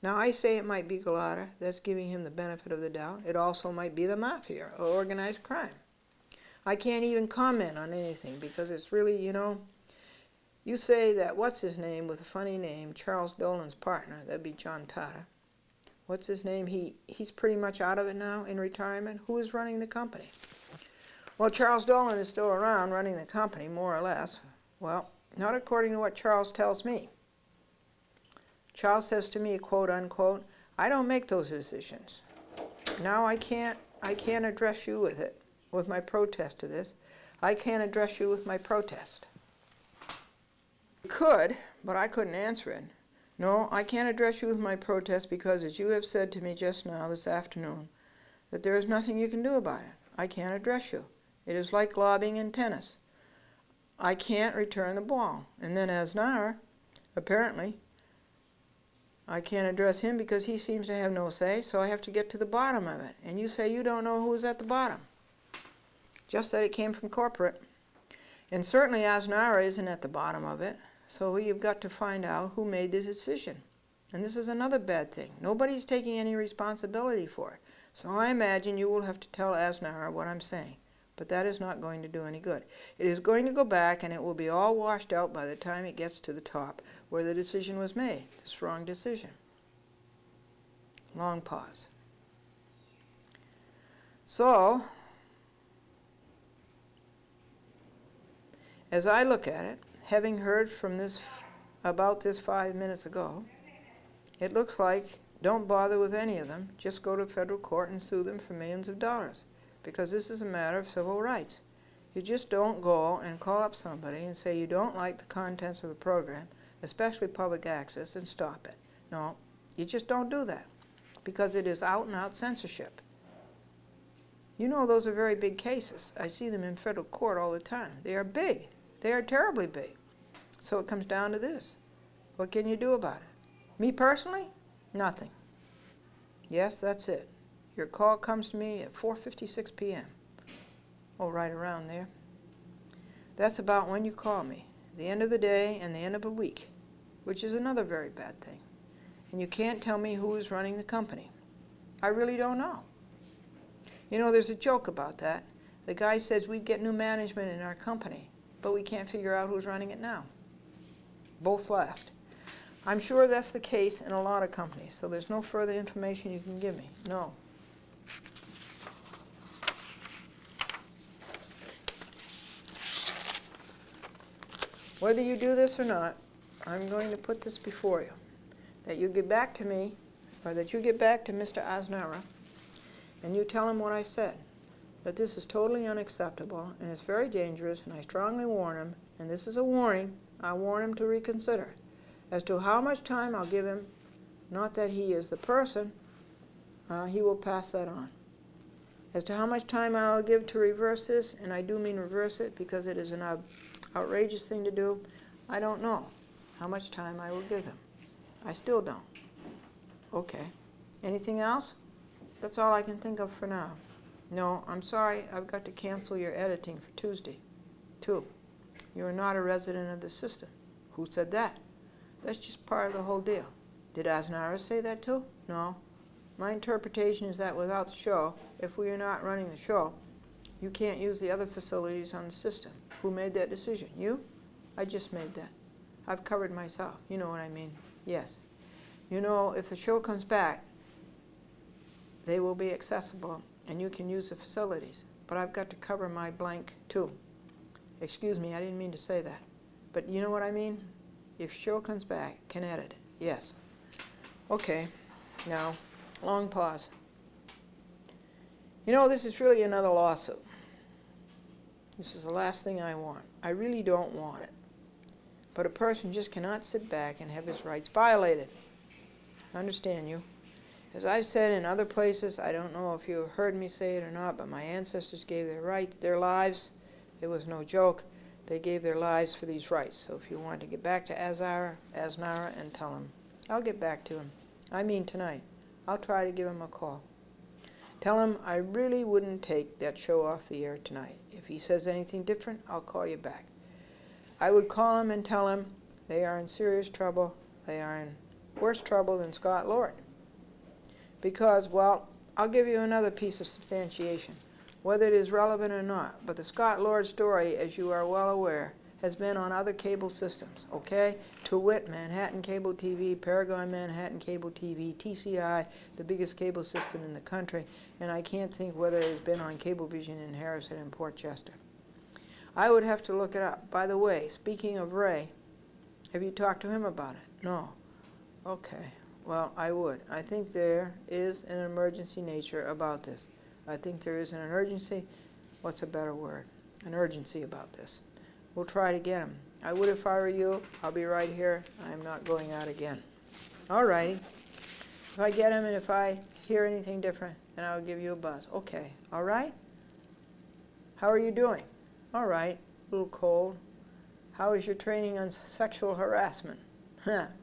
Now, I say it might be Glendora. That's giving him the benefit of the doubt. It also might be the mafia or organized crime. I can't even comment on anything because it's really, you know, you say that, what's his name with a funny name, Charles Dolan's partner, that'd be John Tata. What's his name? He's pretty much out of it now, in retirement. Who is running the company? Well, Charles Dolan is still around running the company, more or less. Well, not according to what Charles tells me. Charles says to me, quote unquote, I don't make those decisions. Now I can't address you with it, with my protest to this. I can't address you with my protest. I could, but I couldn't answer it. No, I can't address you with my protest because, as you have said to me just now, this afternoon, that there is nothing you can do about it. I can't address you. It is like lobbying in tennis. I can't return the ball. And then Aznara, apparently, I can't address him because he seems to have no say, so I have to get to the bottom of it. And you say you don't know who's at the bottom. Just that it came from corporate. And certainly Aznara isn't at the bottom of it, so you've got to find out who made the decision. And this is another bad thing. Nobody's taking any responsibility for it. So I imagine you will have to tell Aznara what I'm saying. But that is not going to do any good. It is going to go back and it will be all washed out by the time it gets to the top where the decision was made, this wrong decision. Long pause. So, as I look at it, having heard from this about this 5 minutes ago, it looks like don't bother with any of them, just go to federal court and sue them for millions of dollars. Because this is a matter of civil rights. You just don't go and call up somebody and say you don't like the contents of a program, especially public access, and stop it. No, you just don't do that because it is out and out censorship. You know those are very big cases. I see them in federal court all the time. They are big. They are terribly big. So it comes down to this. What can you do about it? Me personally? Nothing. Yes, that's it. Your call comes to me at 4:56 p.m. Oh, right around there. That's about when you call me. The end of the day and the end of a week, which is another very bad thing. And you can't tell me who is running the company. I really don't know. You know, there's a joke about that. The guy says we'd get new management in our company, but we can't figure out who's running it now. Both laughed. I'm sure that's the case in a lot of companies, so there's no further information you can give me. No. Whether you do this or not, I'm going to put this before you. That you get back to me, or that you get back to Mr. Aznara, and you tell him what I said. that this is totally unacceptable and it's very dangerous, and I strongly warn him, and this is a warning, I warn him to reconsider. As to how much time I'll give him, not that he is the person, he will pass that on. As to how much time I'll give to reverse this, and I do mean reverse it because it is an outrageous thing to do, I don't know how much time I will give him. I still don't. Okay. Anything else? That's all I can think of for now. No, I'm sorry, I've got to cancel your editing for Tuesday. 2, you are not a resident of the system. Who said that? That's just part of the whole deal. Did Aznara say that too? No. My interpretation is that without the show, if we are not running the show, you can't use the other facilities on the system. Who made that decision? You? I just made that. I've covered myself. You know what I mean? Yes. You know, if the show comes back, they will be accessible and you can use the facilities. But I've got to cover my blank too. Excuse me, I didn't mean to say that. But you know what I mean? If show comes back, can edit it. Yes. Okay. Now, long pause. You know, this is really another lawsuit. This is the last thing I want. I really don't want it. But a person just cannot sit back and have his rights violated. I understand you. As I've said in other places, I don't know if you have heard me say it or not, but my ancestors gave their lives. It was no joke. They gave their lives for these rights. So if you want to get back to Aznara and tell him, I'll get back to him. I mean tonight. I'll try to give him a call. Tell him I really wouldn't take that show off the air tonight. If he says anything different, I'll call you back. I would call him and tell him they are in serious trouble. They are in worse trouble than Scott Lord. Because, well, I'll give you another piece of substantiation, whether it is relevant or not. But the Scott Lord story, as you are well aware, has been on other cable systems, okay? To wit, Manhattan Cable TV, Paragon Manhattan Cable TV, TCI, the biggest cable system in the country, and I can't think whether it has been on Cablevision in Harrison and Port Chester. I would have to look it up. By the way, speaking of Ray, have you talked to him about it? No. Okay. Well, I would. I think there is an emergency nature about this. I think there is an urgency. What's a better word? An urgency about this. We'll try to get him. I would if I were you. I'll be right here. I'm not going out again. All righty. If I get him and if I hear anything different, then I'll give you a buzz. Okay. All right? How are you doing? All right. A little cold. How is your training on sexual harassment?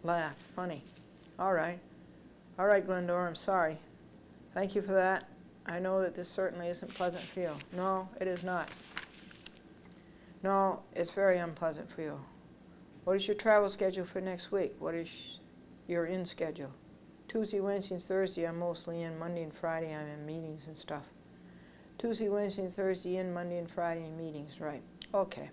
Laugh. Funny. All right. All right, Glendora, I'm sorry. Thank you for that. I know that this certainly isn't pleasant for you. No, it is not. No, it's very unpleasant for you. What is your travel schedule for next week? What is your in schedule? Tuesday, Wednesday, and Thursday I'm mostly in. Monday and Friday I'm in meetings and stuff. Tuesday, Wednesday, and Thursday in. Monday and Friday in meetings, right. Okay.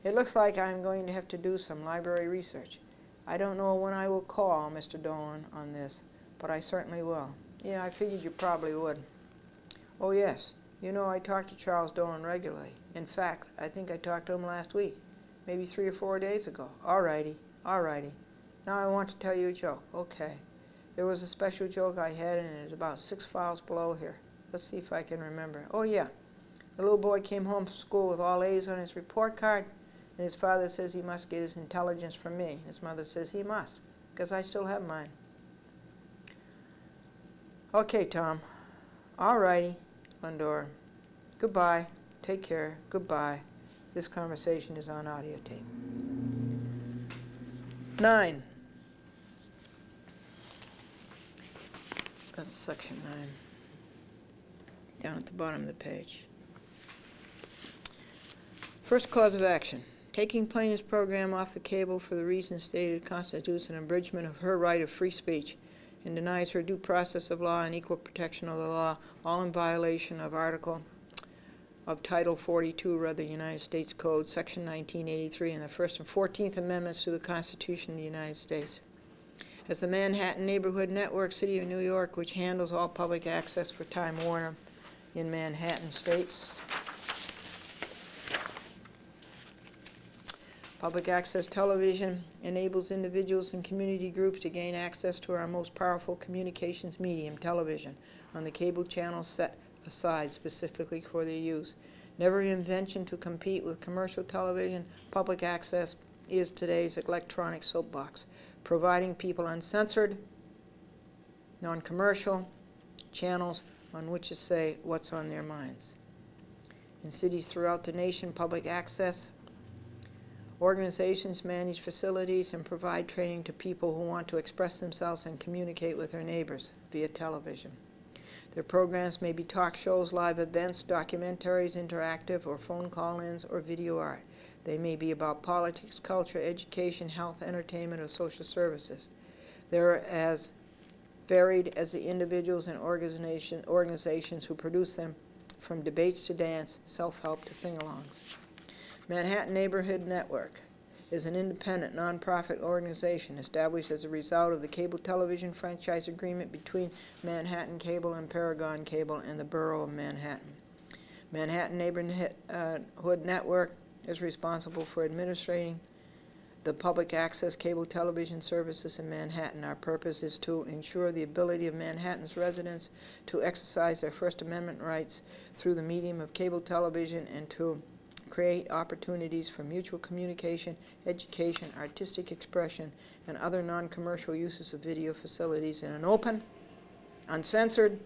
It looks like I'm going to have to do some library research. I don't know when I will call Mr. Dolan on this, but I certainly will. Yeah, I figured you probably would. Oh, yes. You know, I talk to Charles Dolan regularly. In fact, I think I talked to him last week, maybe 3 or 4 days ago. All righty. All righty. Now I want to tell you a joke. Okay. There was a special joke I had, and it is about 6 files below here. Let's see if I can remember. Oh, yeah. The little boy came home from school with all A's on his report card, and his father says he must get his intelligence from me. His mother says he must, because I still have mine. Okay, Tom. All righty, Glendora. Goodbye. Take care. Goodbye. This conversation is on audio tape. 9. That's section 9. Down at the bottom of the page. First cause of action. Taking plaintiff's program off the cable for the reasons stated constitutes an abridgment of her right of free speech and denies her due process of law and equal protection of the law, all in violation of Title 42 of the United States Code, Section 1983, and the First and 14th Amendments to the Constitution of the United States. As the Manhattan Neighborhood Network, City of New York, which handles all public access for Time Warner in Manhattan states, public access television enables individuals and community groups to gain access to our most powerful communications medium, television, on the cable channels set aside specifically for their use. Never invention to compete with commercial television, public access is today's electronic soapbox, providing people uncensored, non-commercial channels on which to say what's on their minds. In cities throughout the nation, public access organizations manage facilities and provide training to people who want to express themselves and communicate with their neighbors via television. Their programs may be talk shows, live events, documentaries, interactive, or phone call-ins, or video art. They may be about politics, culture, education, health, entertainment, or social services. They're as varied as the individuals and organizations who produce them, from debates to dance, self-help to sing-alongs. Manhattan Neighborhood Network is an independent, nonprofit organization established as a result of the cable television franchise agreement between Manhattan Cable and Paragon Cable and the Borough of Manhattan. Manhattan Neighborhood Network is responsible for administrating the public access cable television services in Manhattan. Our purpose is to ensure the ability of Manhattan's residents to exercise their First Amendment rights through the medium of cable television and to create opportunities for mutual communication, education, artistic expression, and other non-commercial uses of video facilities in an open, uncensored,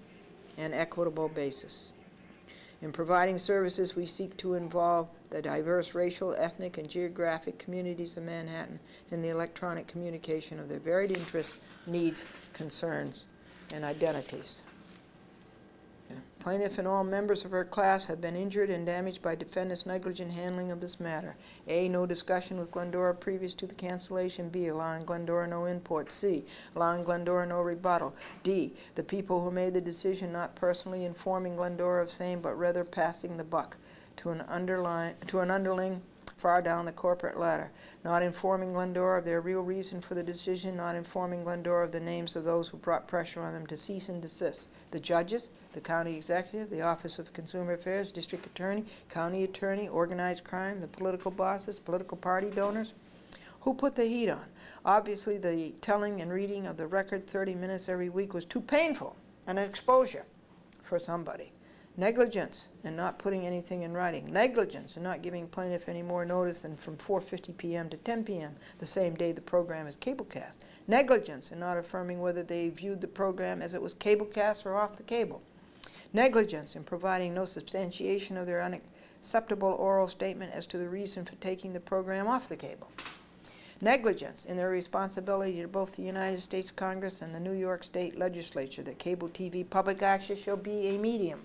and equitable basis. In providing services, we seek to involve the diverse racial, ethnic, and geographic communities of Manhattan in the electronic communication of their varied interests, needs, concerns, and identities. Plaintiff and all members of her class have been injured and damaged by defendant's negligent handling of this matter. A, no discussion with Glendora previous to the cancellation. B, allowing Glendora no import. C, allowing Glendora no rebuttal. D, the people who made the decision not personally informing Glendora of same, but rather passing the buck to an underling far down the corporate ladder, not informing Glendora of their real reason for the decision, not informing Glendora of the names of those who brought pressure on them to cease and desist. The judges, the county executive, the Office of Consumer Affairs, district attorney, county attorney, organized crime, the political bosses, political party donors. Who put the heat on? Obviously, the telling and reading of the record 30 minutes every week was too painful an exposure for somebody. Negligence in not putting anything in writing. Negligence in not giving plaintiff any more notice than from 4:50 p.m. to 10 p.m. the same day the program is cablecast. Negligence in not affirming whether they viewed the program as it was cablecast or off the cable. Negligence in providing no substantiation of their unacceptable oral statement as to the reason for taking the program off the cable. Negligence in their responsibility to both the United States Congress and the New York State Legislature that cable TV public access shall be a medium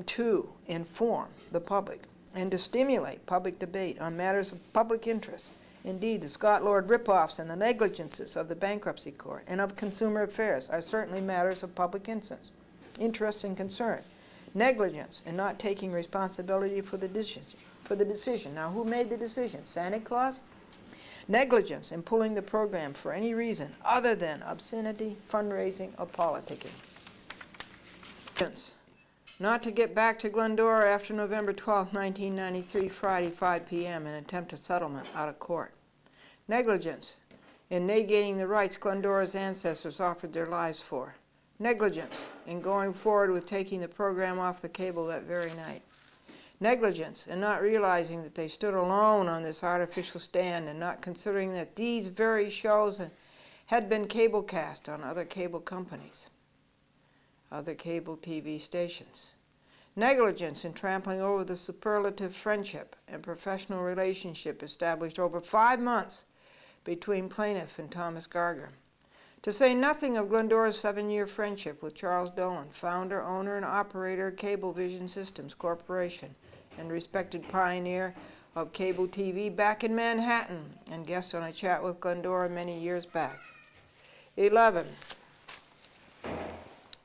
to inform the public and to stimulate public debate on matters of public interest. Indeed, the Scott Lord ripoffs and the negligences of the bankruptcy court and of consumer affairs are certainly matters of public interest and concern. Negligence in not taking responsibility for the decision. Now, who made the decision? Santa Claus? Negligence in pulling the program for any reason other than obscenity, fundraising, or politicking. Not to get back to Glendora after November 12, 1993, Friday, 5 p.m. and attempt a settlement out of court. Negligence in negating the rights Glendora's ancestors offered their lives for. Negligence in going forward with taking the program off the cable that very night. Negligence in not realizing that they stood alone on this artificial stand and not considering that these very shows had been cablecast on other cable companies, other cable TV stations. Negligence in trampling over the superlative friendship and professional relationship established over 5 months between plaintiff and Thomas Garger. To say nothing of Glendora's 7-year friendship with Charles Dolan, founder, owner, and operator of Cablevision Systems Corporation, and respected pioneer of cable TV back in Manhattan, and guest on a chat with Glendora many years back. 11.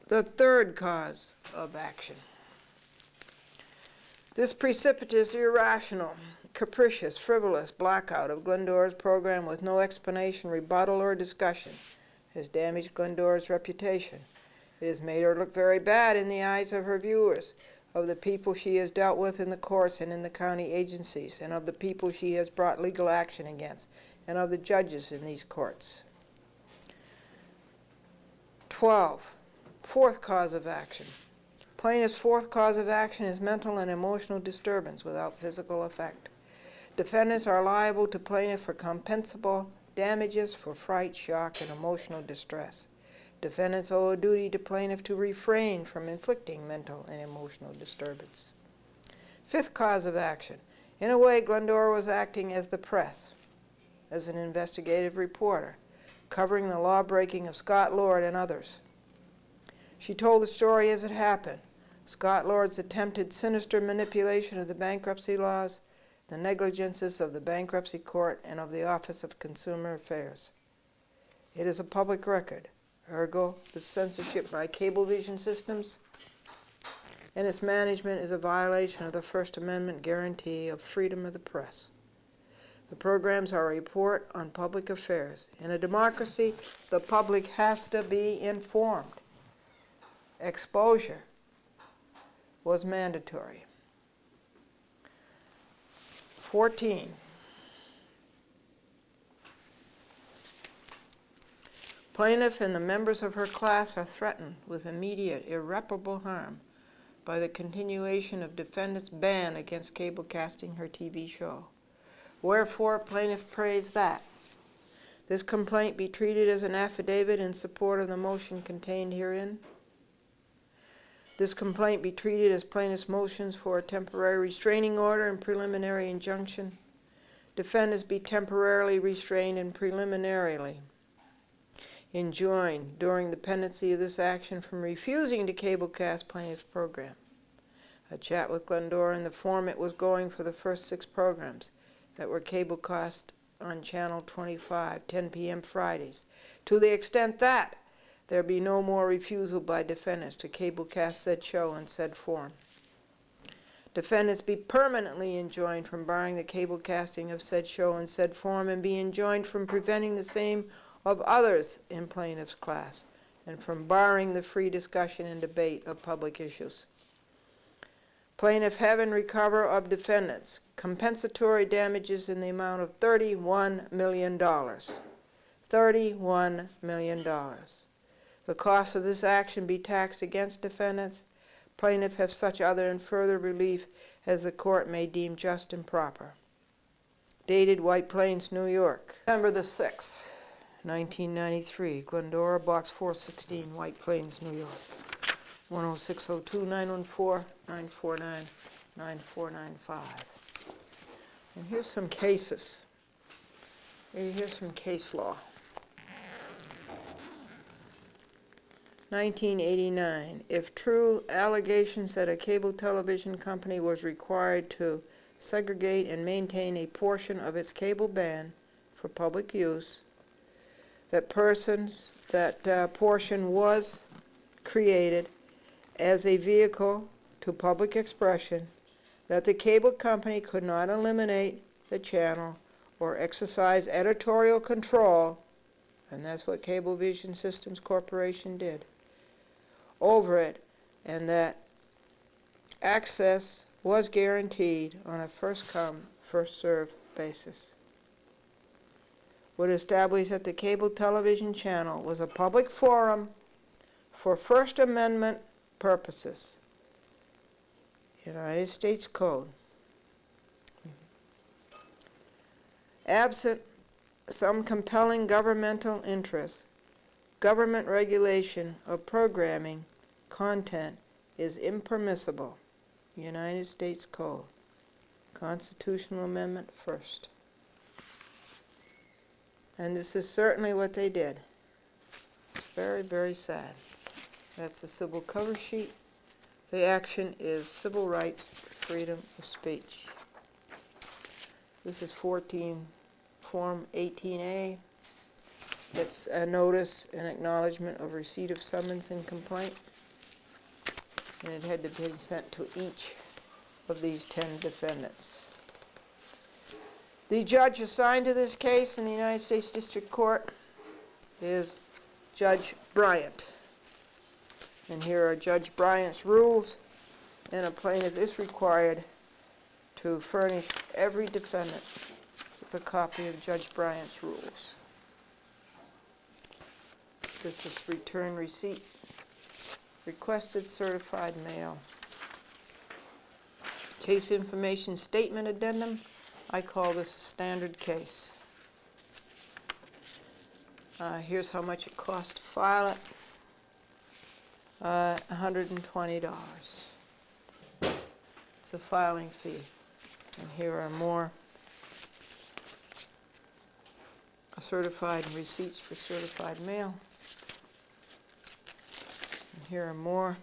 The third cause of action. This precipitous, irrational, capricious, frivolous blackout of Glendora's program with no explanation, rebuttal, or discussion has damaged Glendora's reputation. It has made her look very bad in the eyes of her viewers, of the people she has dealt with in the courts and in the county agencies, and of the people she has brought legal action against, and of the judges in these courts. 12. Fourth cause of action. Plaintiff's fourth cause of action is mental and emotional disturbance without physical effect. Defendants are liable to plaintiff for compensable damages for fright, shock, and emotional distress. Defendants owe a duty to plaintiff to refrain from inflicting mental and emotional disturbance. Fifth cause of action. In a way, Glendora was acting as the press, as an investigative reporter, covering the law-breaking of Scott Lord and others. She told the story as it happened. Scott Lord's attempted sinister manipulation of the bankruptcy laws, the negligences of the bankruptcy court and of the Office of Consumer Affairs. It is a public record. Ergo, the censorship by Cablevision Systems and its management is a violation of the First Amendment guarantee of freedom of the press. The programs are a report on public affairs. In a democracy, the public has to be informed. Exposure was mandatory. 14. Plaintiff and the members of her class are threatened with immediate, irreparable harm by the continuation of defendant's ban against cablecasting her TV show. Wherefore, plaintiff prays that this complaint be treated as an affidavit in support of the motion contained herein. This complaint be treated as plaintiff's motions for a temporary restraining order and preliminary injunction. Defendants be temporarily restrained and preliminarily enjoined during the pendency of this action from refusing to cablecast plaintiff's program. A chat with Glendora in the form it was going for the first 6 programs that were cablecast on Channel 25, 10 p.m. Fridays, to the extent that there be no more refusal by defendants to cablecast said show in said form. Defendants be permanently enjoined from barring the cablecasting of said show in said form and be enjoined from preventing the same of others in plaintiff's class and from barring the free discussion and debate of public issues. Plaintiff have and recover of defendants compensatory damages in the amount of $31 million. $31 million. The cost of this action be taxed against defendants. Plaintiff have such other and further relief as the court may deem just and proper. Dated White Plains, New York, December the 6th, 1993. Glendora, Box 416, White Plains, New York. 10602-914-949-9495. And here's some cases. Here's some case law. 1989. If true, allegations that a cable television company was required to segregate and maintain a portion of its cable band for public use, that portion was created as a vehicle to public expression, that the cable company could not eliminate the channel or exercise editorial control, and that's what Cablevision Systems Corporation did, over it, and that access was guaranteed on a first-come, first-served basis, would establish that the cable television channel was a public forum for First Amendment purposes. United States Code. Absent some compelling governmental interest, government regulation of programming content is impermissible. United States Code. Constitutional Amendment first. And this is certainly what they did. It's very, very sad. That's the civil cover sheet. The action is civil rights, freedom of speech. This is Form 18A. It's a notice and acknowledgement of receipt of summons and complaint. And it had to be sent to each of these 10 defendants. The judge assigned to this case in the United States District Court is Judge Bryant. And here are Judge Bryant's rules, and a plaintiff is required to furnish every defendant with a copy of Judge Bryant's rules. This is return receipt. Requested certified mail. Case information statement addendum. I call this a standard case. Here's how much it costs to file it. $120. It's a filing fee. And here are more certified receipts for certified mail. And here are more.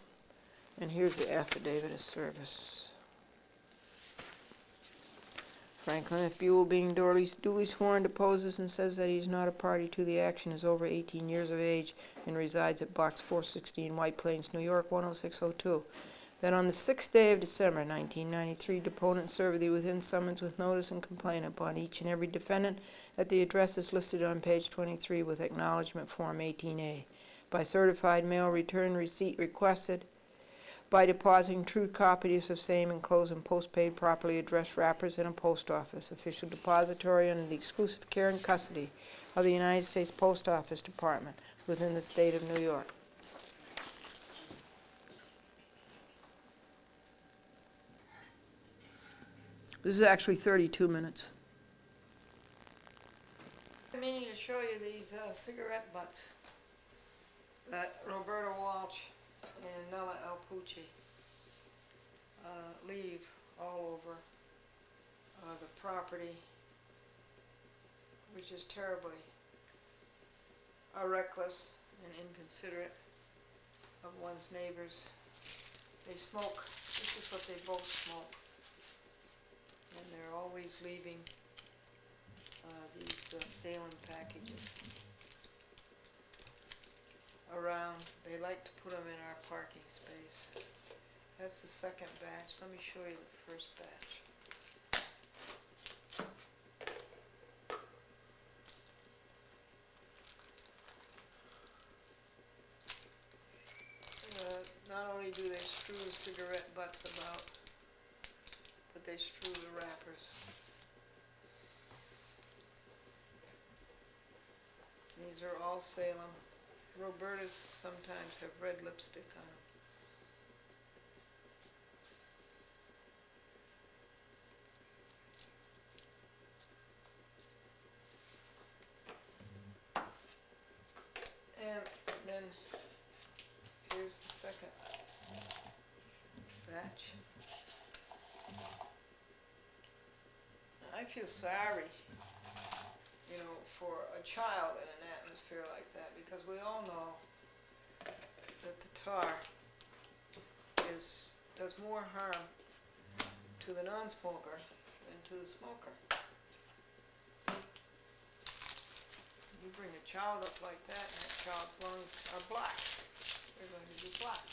And here's the affidavit of service. Franklin F. Buell, being duly sworn, deposes and says that he is not a party to the action, is over 18 years of age, and resides at Box 416, White Plains, New York, 10602. That on the 6th day of December, 1993, deponent served thee within summons with notice and complaint upon each and every defendant at the addresses listed on page 23 with acknowledgement form 18A. By certified mail, return receipt requested. By depositing true copies of same enclosed and postpaid properly addressed wrappers in a post office, official depository under the exclusive care and custody of the United States Post Office Department within the state of New York. This is actually 32 minutes. I'm meaning to show you these cigarette butts that Roberta Walsh and Nella Alpucci leave all over the property, which is terribly reckless and inconsiderate of one's neighbors. They smoke. This is what they both smoke. And they're always leaving these saline packages around. They like to put them in our parking space. That's the second batch. Let me show you the first batch. Not only do they strew the cigarette butts about, but they strew the wrappers. These are all Salem. Roberta's sometimes have red lipstick on them. And then here's the second batch. I feel sorry, you know, for a child in an atmosphere like that, because we all know that the tar does more harm to the non-smoker than to the smoker. You bring a child up like that, and that child's lungs are black. They're going to be black.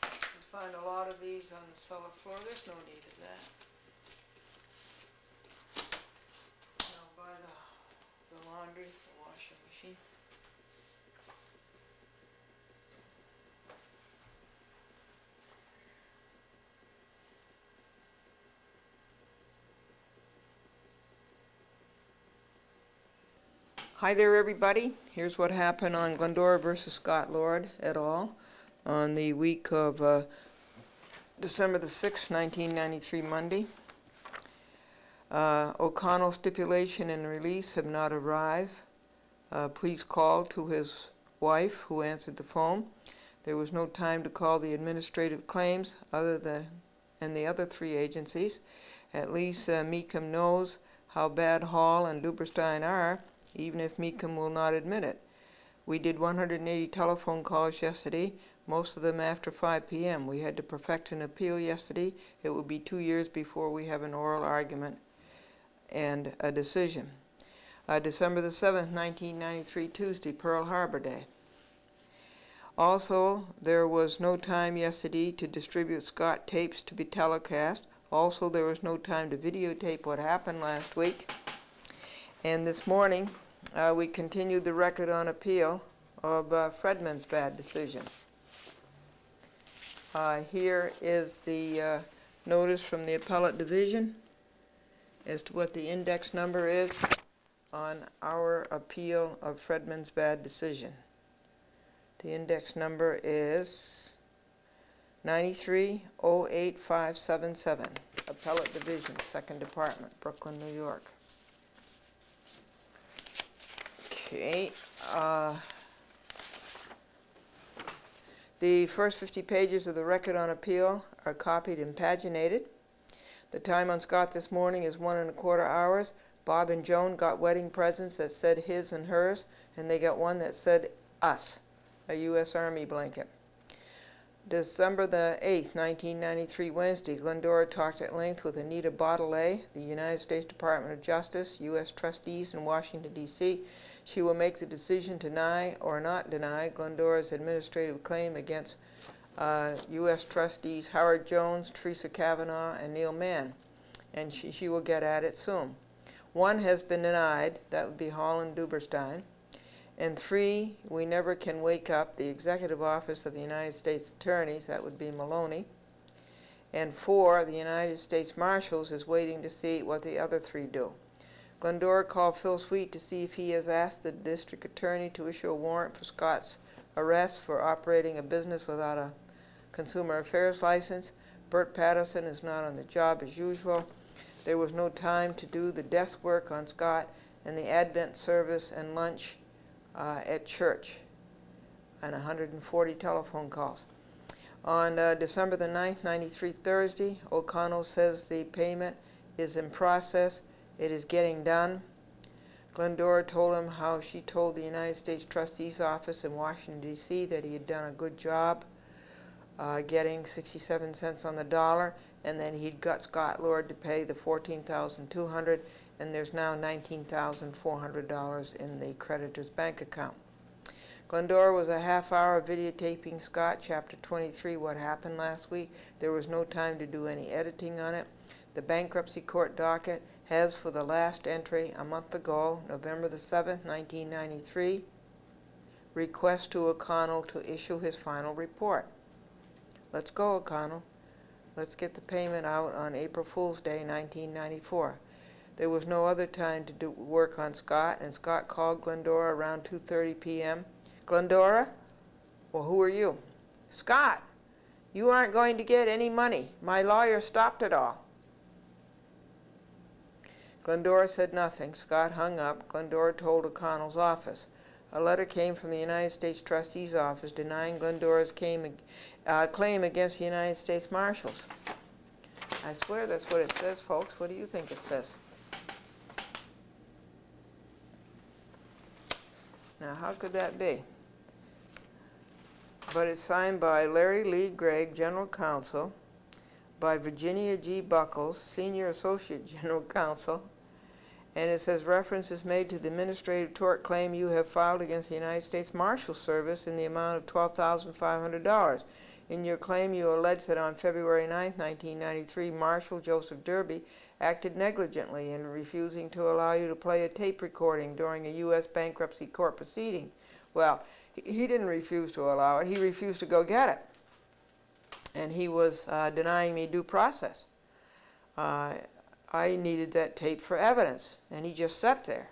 You find a lot of these on the cellar floor. There's no need of that. By the laundry, the washing machine. Hi there, everybody. Here's what happened on Glendora versus Scott Lord et al. On the week of December the 6th, 1993, Monday. O'Connell stipulation and release have not arrived. Please call to his wife, who answered the phone. There was no time to call the administrative claims and the other three agencies. At least Meekum knows how bad Hall and Duberstein are, even if Meekum will not admit it. We did 180 telephone calls yesterday, most of them after 5 p.m. We had to perfect an appeal yesterday. It will be 2 years before we have an oral argument and a decision. December the 7th, 1993, Tuesday, Pearl Harbor Day. Also, there was no time yesterday to distribute Scott tapes to be telecast. Also, there was no time to videotape what happened last week. And this morning, we continued the record on appeal of Fredman's bad decision. Here is the notice from the appellate division as to what the index number is on our appeal of Fredman's bad decision. The index number is 9308577, Appellate Division, 2nd Department, Brooklyn, New York. Okay. The first 50 pages of the record on appeal are copied and paginated. The time on Scott this morning is 1¼ hours. Bob and Joan got wedding presents that said his and hers, and they got one that said us, a U.S. Army blanket. December the 8th, 1993, Wednesday, Glendora talked at length with Anita Baudelet, the United States Department of Justice, U.S. trustees in Washington, D.C. She will make the decision to deny or not deny Glendora's administrative claim against U.S. trustees Howard Jones, Teresa Kavanaugh, and Neil Mann, and she will get at it soon. One has been denied, that would be Holland Duberstein, and 3, we never can wake up the Executive Office of the United States Attorneys, that would be Maloney, and 4, the United States Marshals is waiting to see what the other 3 do. Glendora called Phil Sweet to see if he has asked the district attorney to issue a warrant for Scott's arrest for operating a business without a consumer affairs license. Bert Patterson is not on the job as usual. There was no time to do the desk work on Scott and the Advent service and lunch at church, and 140 telephone calls. On December the 9th, 93, Thursday, O'Connell says the payment is in process. It is getting done. Glendora told him how she told the United States Trustee's office in Washington, D.C. that he had done a good job getting 67 cents on the dollar, and then he'd got Scott Lord to pay the $14,200, and there's now $19,400 in the creditor's bank account. Glendora was a half-hour videotaping Scott, Chapter 23, What Happened Last Week. There was no time to do any editing on it. The bankruptcy court docket has, for the last entry a month ago, November the 7th, 1993, request to O'Connell to issue his final report. Let's go, O'Connell. Let's get the payment out on April Fool's Day, 1994. There was no other time to do work on Scott, and Scott called Glendora around 2:30 p.m. Glendora? Well, who are you? Scott, you aren't going to get any money. My lawyer stopped it all. Glendora said nothing. Scott hung up. Glendora told O'Connell's office. A letter came from the United States Trustee's office denying Glendora's claim against the United States Marshals. I swear that's what it says, folks. What do you think it says? Now, how could that be? But it's signed by Larry Lee Gregg, General Counsel, by Virginia G. Buckles, Senior Associate General Counsel, and it says reference is made to the administrative tort claim you have filed against the United States Marshal Service in the amount of $12,500. In your claim, you allege that on February 9, 1993, Marshal Joseph Derby acted negligently in refusing to allow you to play a tape recording during a U.S. bankruptcy court proceeding. Well, he didn't refuse to allow it. He refused to go get it. And he was denying me due process. I needed that tape for evidence, and he just sat there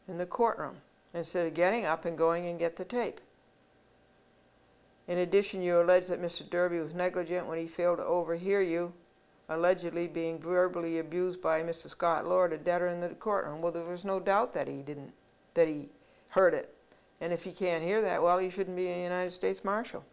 in the courtroom instead of getting up and going and get the tape. In addition, you allege that Mr. Derby was negligent when he failed to overhear you, allegedly being verbally abused by Mr. Scott Lord, a debtor in the courtroom. Well, there was no doubt that he heard it. And if he can't hear that, well, he shouldn't be a United States Marshal.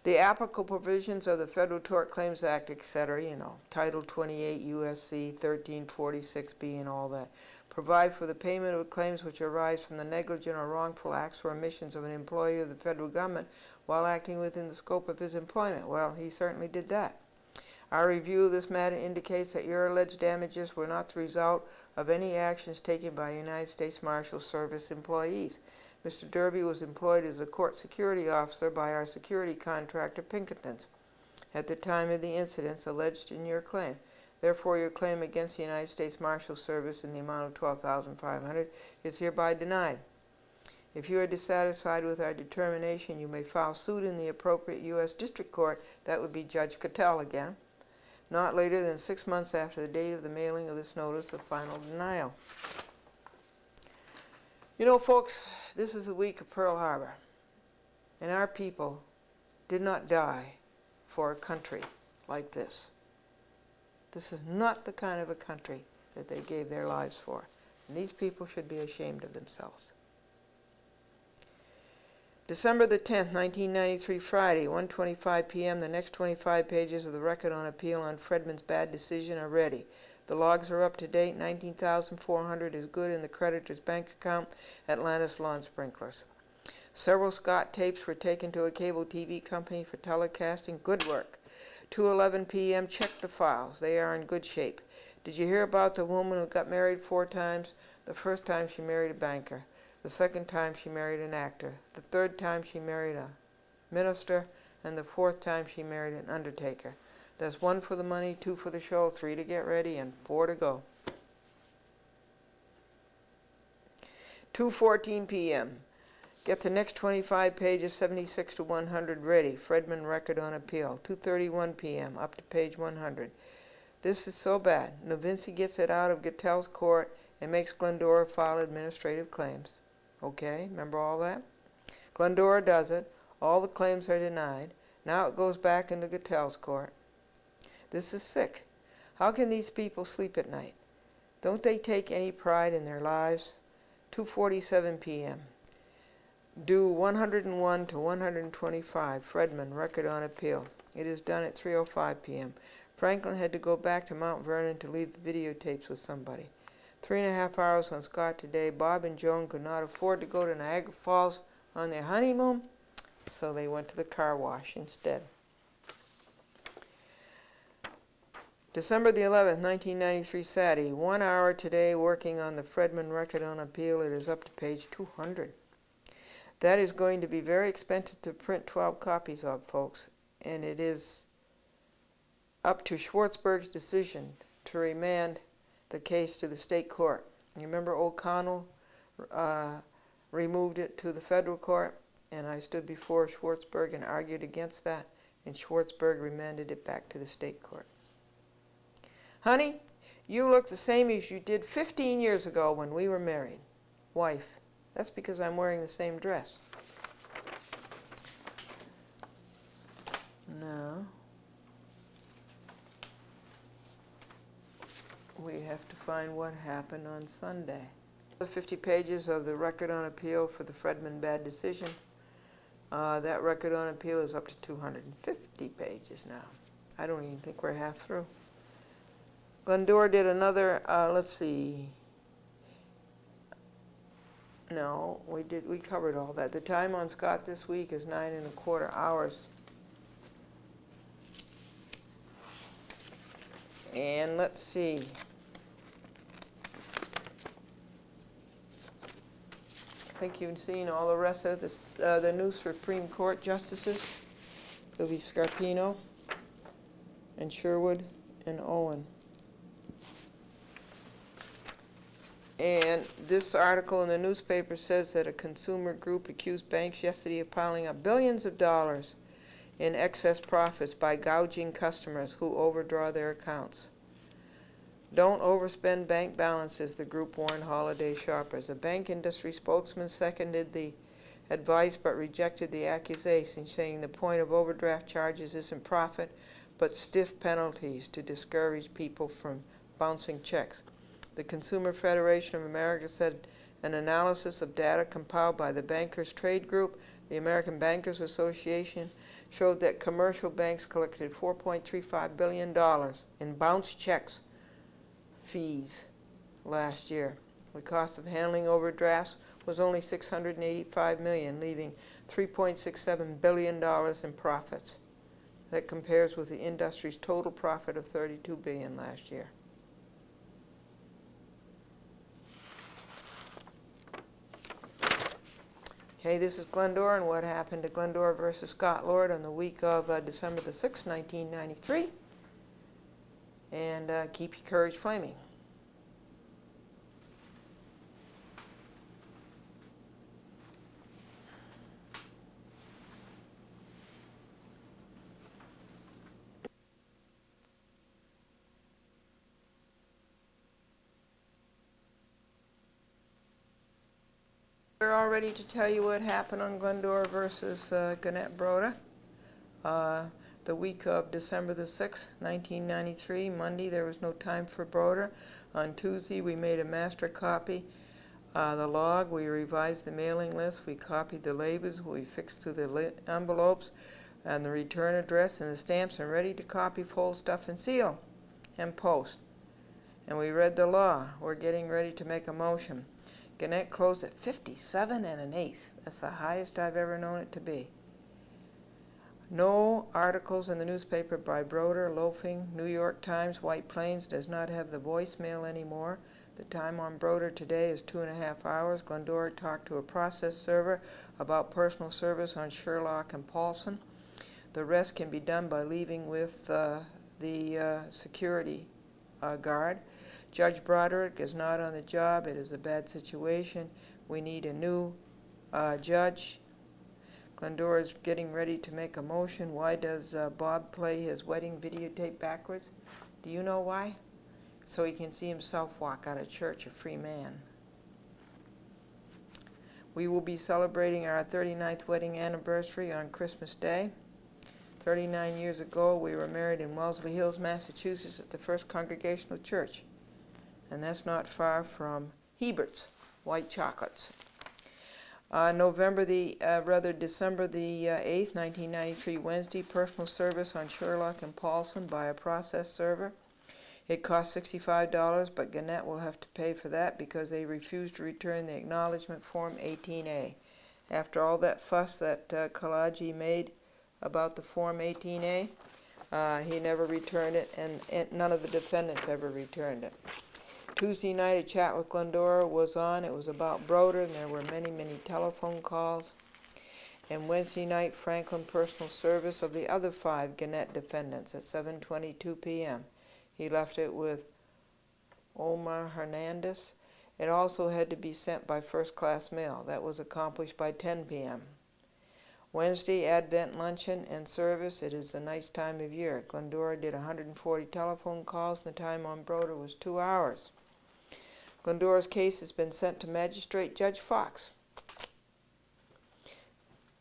The applicable provisions of the Federal Tort Claims Act, etc., you know, Title 28 U.S.C. 1346B and all that, provide for the payment of claims which arise from the negligent or wrongful acts or omissions of an employee of the federal government while acting within the scope of his employment. Well, he certainly did that. Our review of this matter indicates that your alleged damages were not the result of any actions taken by United States Marshal Service employees. Mr. Derby was employed as a court security officer by our security contractor, Pinkertons, at the time of the incidents alleged in your claim. Therefore, your claim against the United States Marshal Service in the amount of $12,500 is hereby denied. If you are dissatisfied with our determination, you may file suit in the appropriate U.S. District Court. That would be Judge Cattell again. not later than 6 months after the date of the mailing of this notice of final denial. You know, folks, this is the week of Pearl Harbor, and our people did not die for a country like this. This is not the kind of a country that they gave their lives for, and these people should be ashamed of themselves. December the 10th, 1993, Friday, 1:25 p.m., the next 25 pages of the record on appeal on Fredman's bad decision are ready. The logs are up to date. $19,400 is good in the creditor's bank account at Atlantis Lawn Sprinklers. Several Scott tapes were taken to a cable TV company for telecasting. Good work. 2:11 p.m., check the files. They are in good shape. Did you hear about the woman who got married 4 times? The first time she married a banker. The second time she married an actor. The third time she married a minister. And the 4th time she married an undertaker. That's 1 for the money, 2 for the show, 3 to get ready, and 4 to go. 2:14 p.m. Get the next 25 pages, 76 to 100, ready. Fredman record on appeal. 2:31 p.m. up to page 100. This is so bad. Novinsky gets it out of Gattel's court and makes Glendora file administrative claims. Okay, remember all that? Glendora does it. All the claims are denied. Now it goes back into Gattel's court. This is sick. How can these people sleep at night? Don't they take any pride in their lives? 2:47 p.m. Due 101 to 125, Fredman, record on appeal. It is done at 3:05 p.m. Franklin had to go back to Mount Vernon to leave the videotapes with somebody. 3.5 hours on Scott today. Bob and Joan could not afford to go to Niagara Falls on their honeymoon, so they went to the car wash instead. December the 11th, 1993, Saturday. 1 hour today working on the Fredman record on appeal. It is up to page 200. That is going to be very expensive to print 12 copies of, folks, and it is up to Schwartzberg's decision to remand the case to the state court. You remember O'Connell removed it to the federal court, and I stood before Schwartzberg and argued against that, and Schwartzberg remanded it back to the state court. Honey, you look the same as you did 15 years ago when we were married. Wife, that's because I'm wearing the same dress. No. We have to find what happened on Sunday. The 50 pages of the record on appeal for the Fredman bad decision. That record on appeal is up to 250 pages now. I don't even think we're half through. Glendora did another, let's see. No, we covered all that. The time on Scott this week is 9.25 hours. And let's see. I think you've seen all the rest of this, the new Supreme Court justices. It'll be Scarpino and Sherwood and Owen. And this article in the newspaper says that a consumer group accused banks yesterday of piling up billions of dollars in excess profits by gouging customers who overdraw their accounts. Don't overspend bank balances, the group warned holiday shoppers. A bank industry spokesman seconded the advice but rejected the accusation, saying the point of overdraft charges isn't profit, but stiff penalties to discourage people from bouncing checks. The Consumer Federation of America said an analysis of data compiled by the Bankers Trade Group, the American Bankers Association, showed that commercial banks collected $4.35 billion in bounce checks fees last year. The cost of handling overdrafts was only $685 million, leaving $3.67 billion in profits. That compares with the industry's total profit of $32 billion last year. Okay, this is Glendora and what happened to Glendora versus Scott Lord on the week of December the 6th, 1993. And keep your courage flaming. We're all ready to tell you what happened on Glendora versus Gannett Broder. The week of December the 6th, 1993, Monday, there was no time for Broder. On Tuesday, we made a master copy. The log, we revised the mailing list, we copied the labels, we fixed to the envelopes and the return address and the stamps, and ready to copy, fold, stuff, and seal and post. And we read the law. We're getting ready to make a motion. Gannett closed at 57 1/8. That's the highest I've ever known it to be. No articles in the newspaper by Broder, loafing. New York Times, White Plains does not have the voicemail anymore. The time on Broder today is 2.5 hours. Glendora talked to a process server about personal service on Sherlock and Paulson. The rest can be done by leaving with the security guard. Judge Broderick is not on the job. It is a bad situation. We need a new judge. Glendora is getting ready to make a motion. Why does Bob play his wedding videotape backwards? Do you know why? So he can see himself walk out of church a free man. We will be celebrating our 39th wedding anniversary on Christmas Day. 39 years ago, we were married in Wellesley Hills, Massachusetts at the First Congregational Church. And that's not far from Hebert's White Chocolates. December the 8th, 1993, Wednesday, personal service on Sherlock and Paulson by a process server. It cost $65, but Gannett will have to pay for that because they refused to return the acknowledgement form 18A. After all that fuss that Kalaji made about the form 18A, he never returned it, and none of the defendants ever returned it. Tuesday night, a chat with Glendora was on. It was about Broder, and there were many, many telephone calls. And Wednesday night, Franklin personal service of the other 5 Gannett defendants at 7:22 p.m. He left it with Omar Hernandez. It also had to be sent by first-class mail. That was accomplished by 10 p.m. Wednesday, Advent luncheon and service. It is a nice time of year. Glendora did 140 telephone calls, and the time on Broder was 2 hours. Glendora's case has been sent to Magistrate Judge Fox.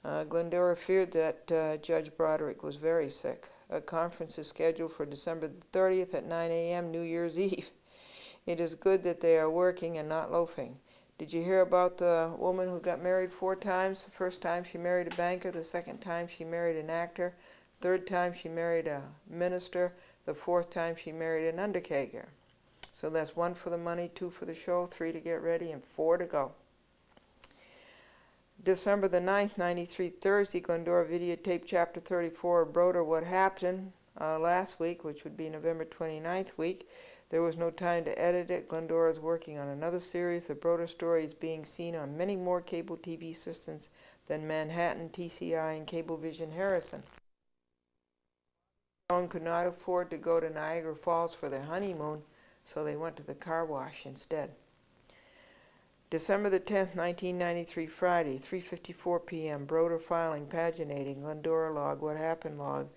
Glendora feared that Judge Broderick was very sick. A conference is scheduled for December the 30th at 9 a.m. New Year's Eve. It is good that they are working and not loafing. Did you hear about the woman who got married 4 times? The first time she married a banker, the second time she married an actor, third time she married a minister, the 4th time she married an undertaker. So that's 1 for the money, 2 for the show, 3 to get ready, and 4 to go. December the 9th, 93, Thursday, Glendora videotape chapter 34 of Broder, What Happened last week, which would be November 29th week. There was no time to edit it. Glendora is working on another series. The Broder story is being seen on many more cable TV systems than Manhattan, TCI, and Cablevision Harrison. One could not afford to go to Niagara Falls for their honeymoon, so they went to the car wash instead. December the 10th, 1993, Friday, 3:54 p.m., Broder filing, paginating, Glendora log, What Happened log.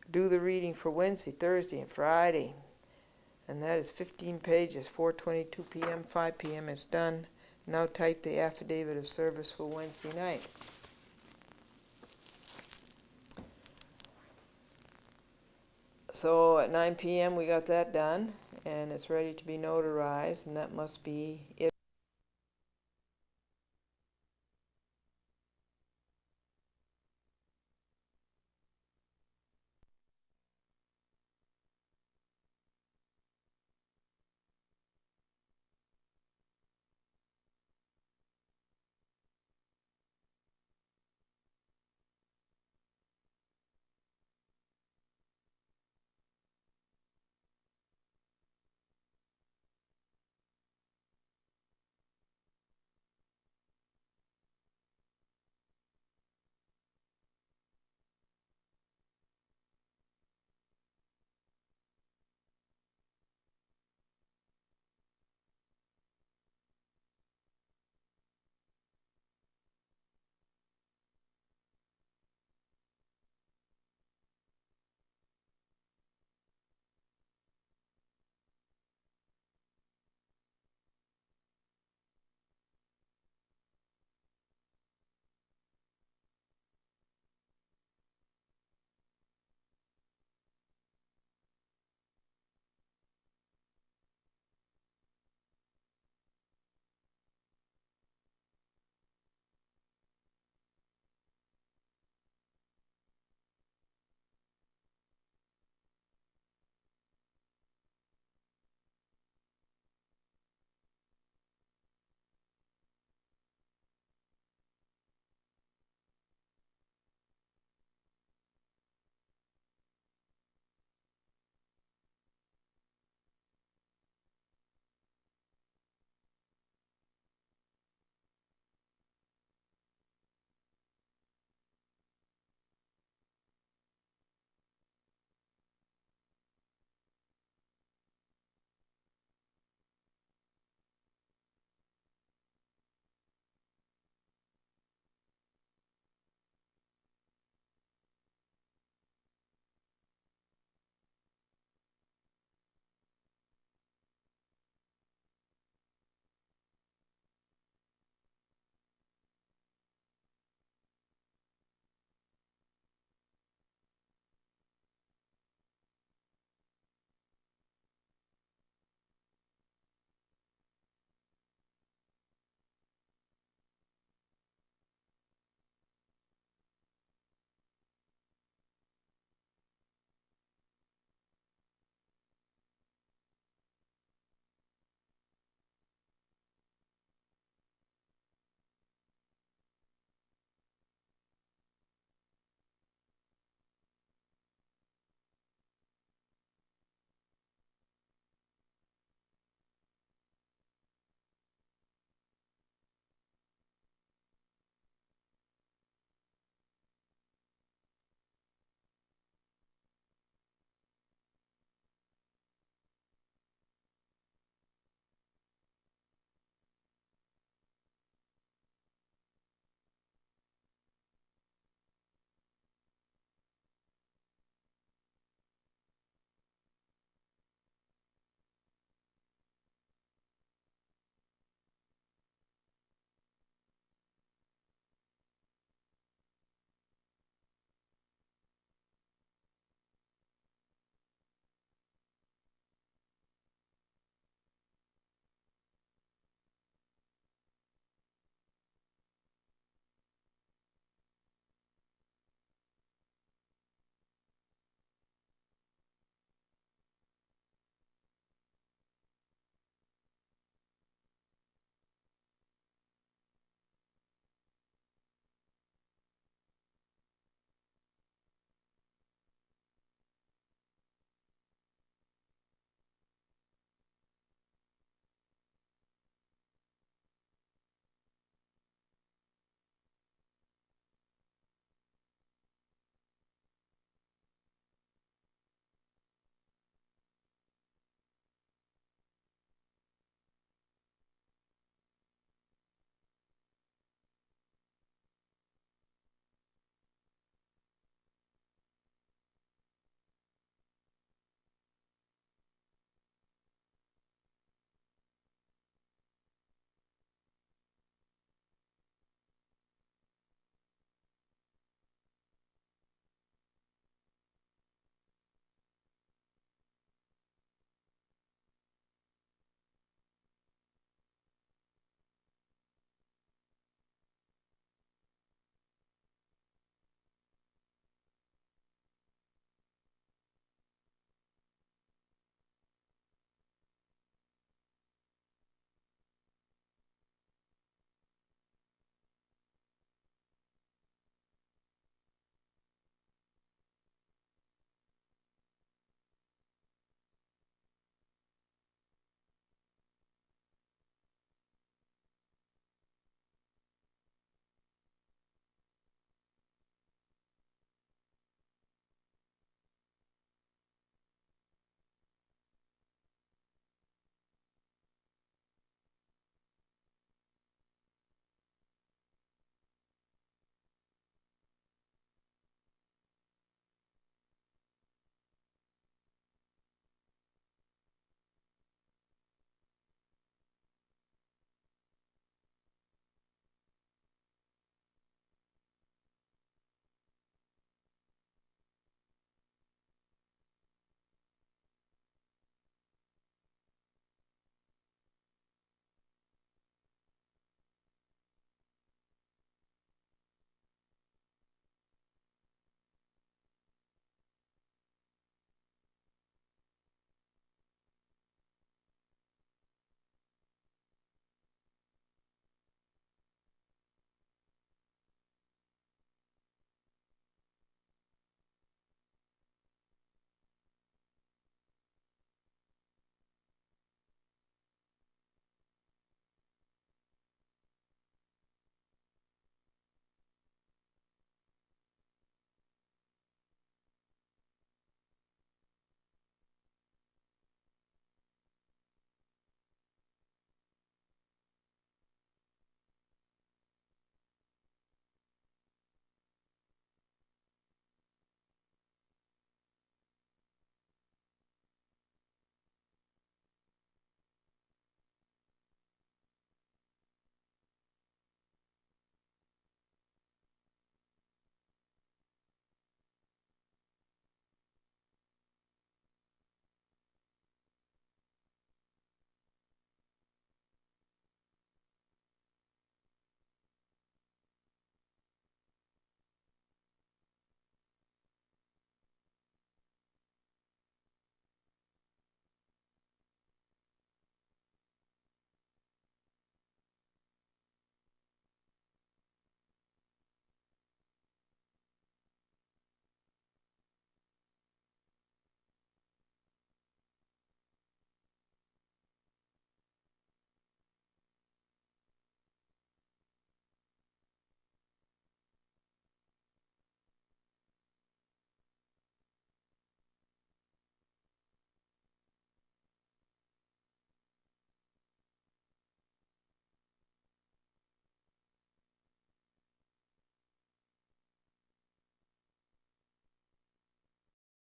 Do the reading for Wednesday, Thursday, and Friday. And that is 15 pages, 4:22 p.m., 5 p.m. It's done. Now type the affidavit of service for Wednesday night. So at 9 p.m. we got that done, and it's ready to be notarized, and that must be it.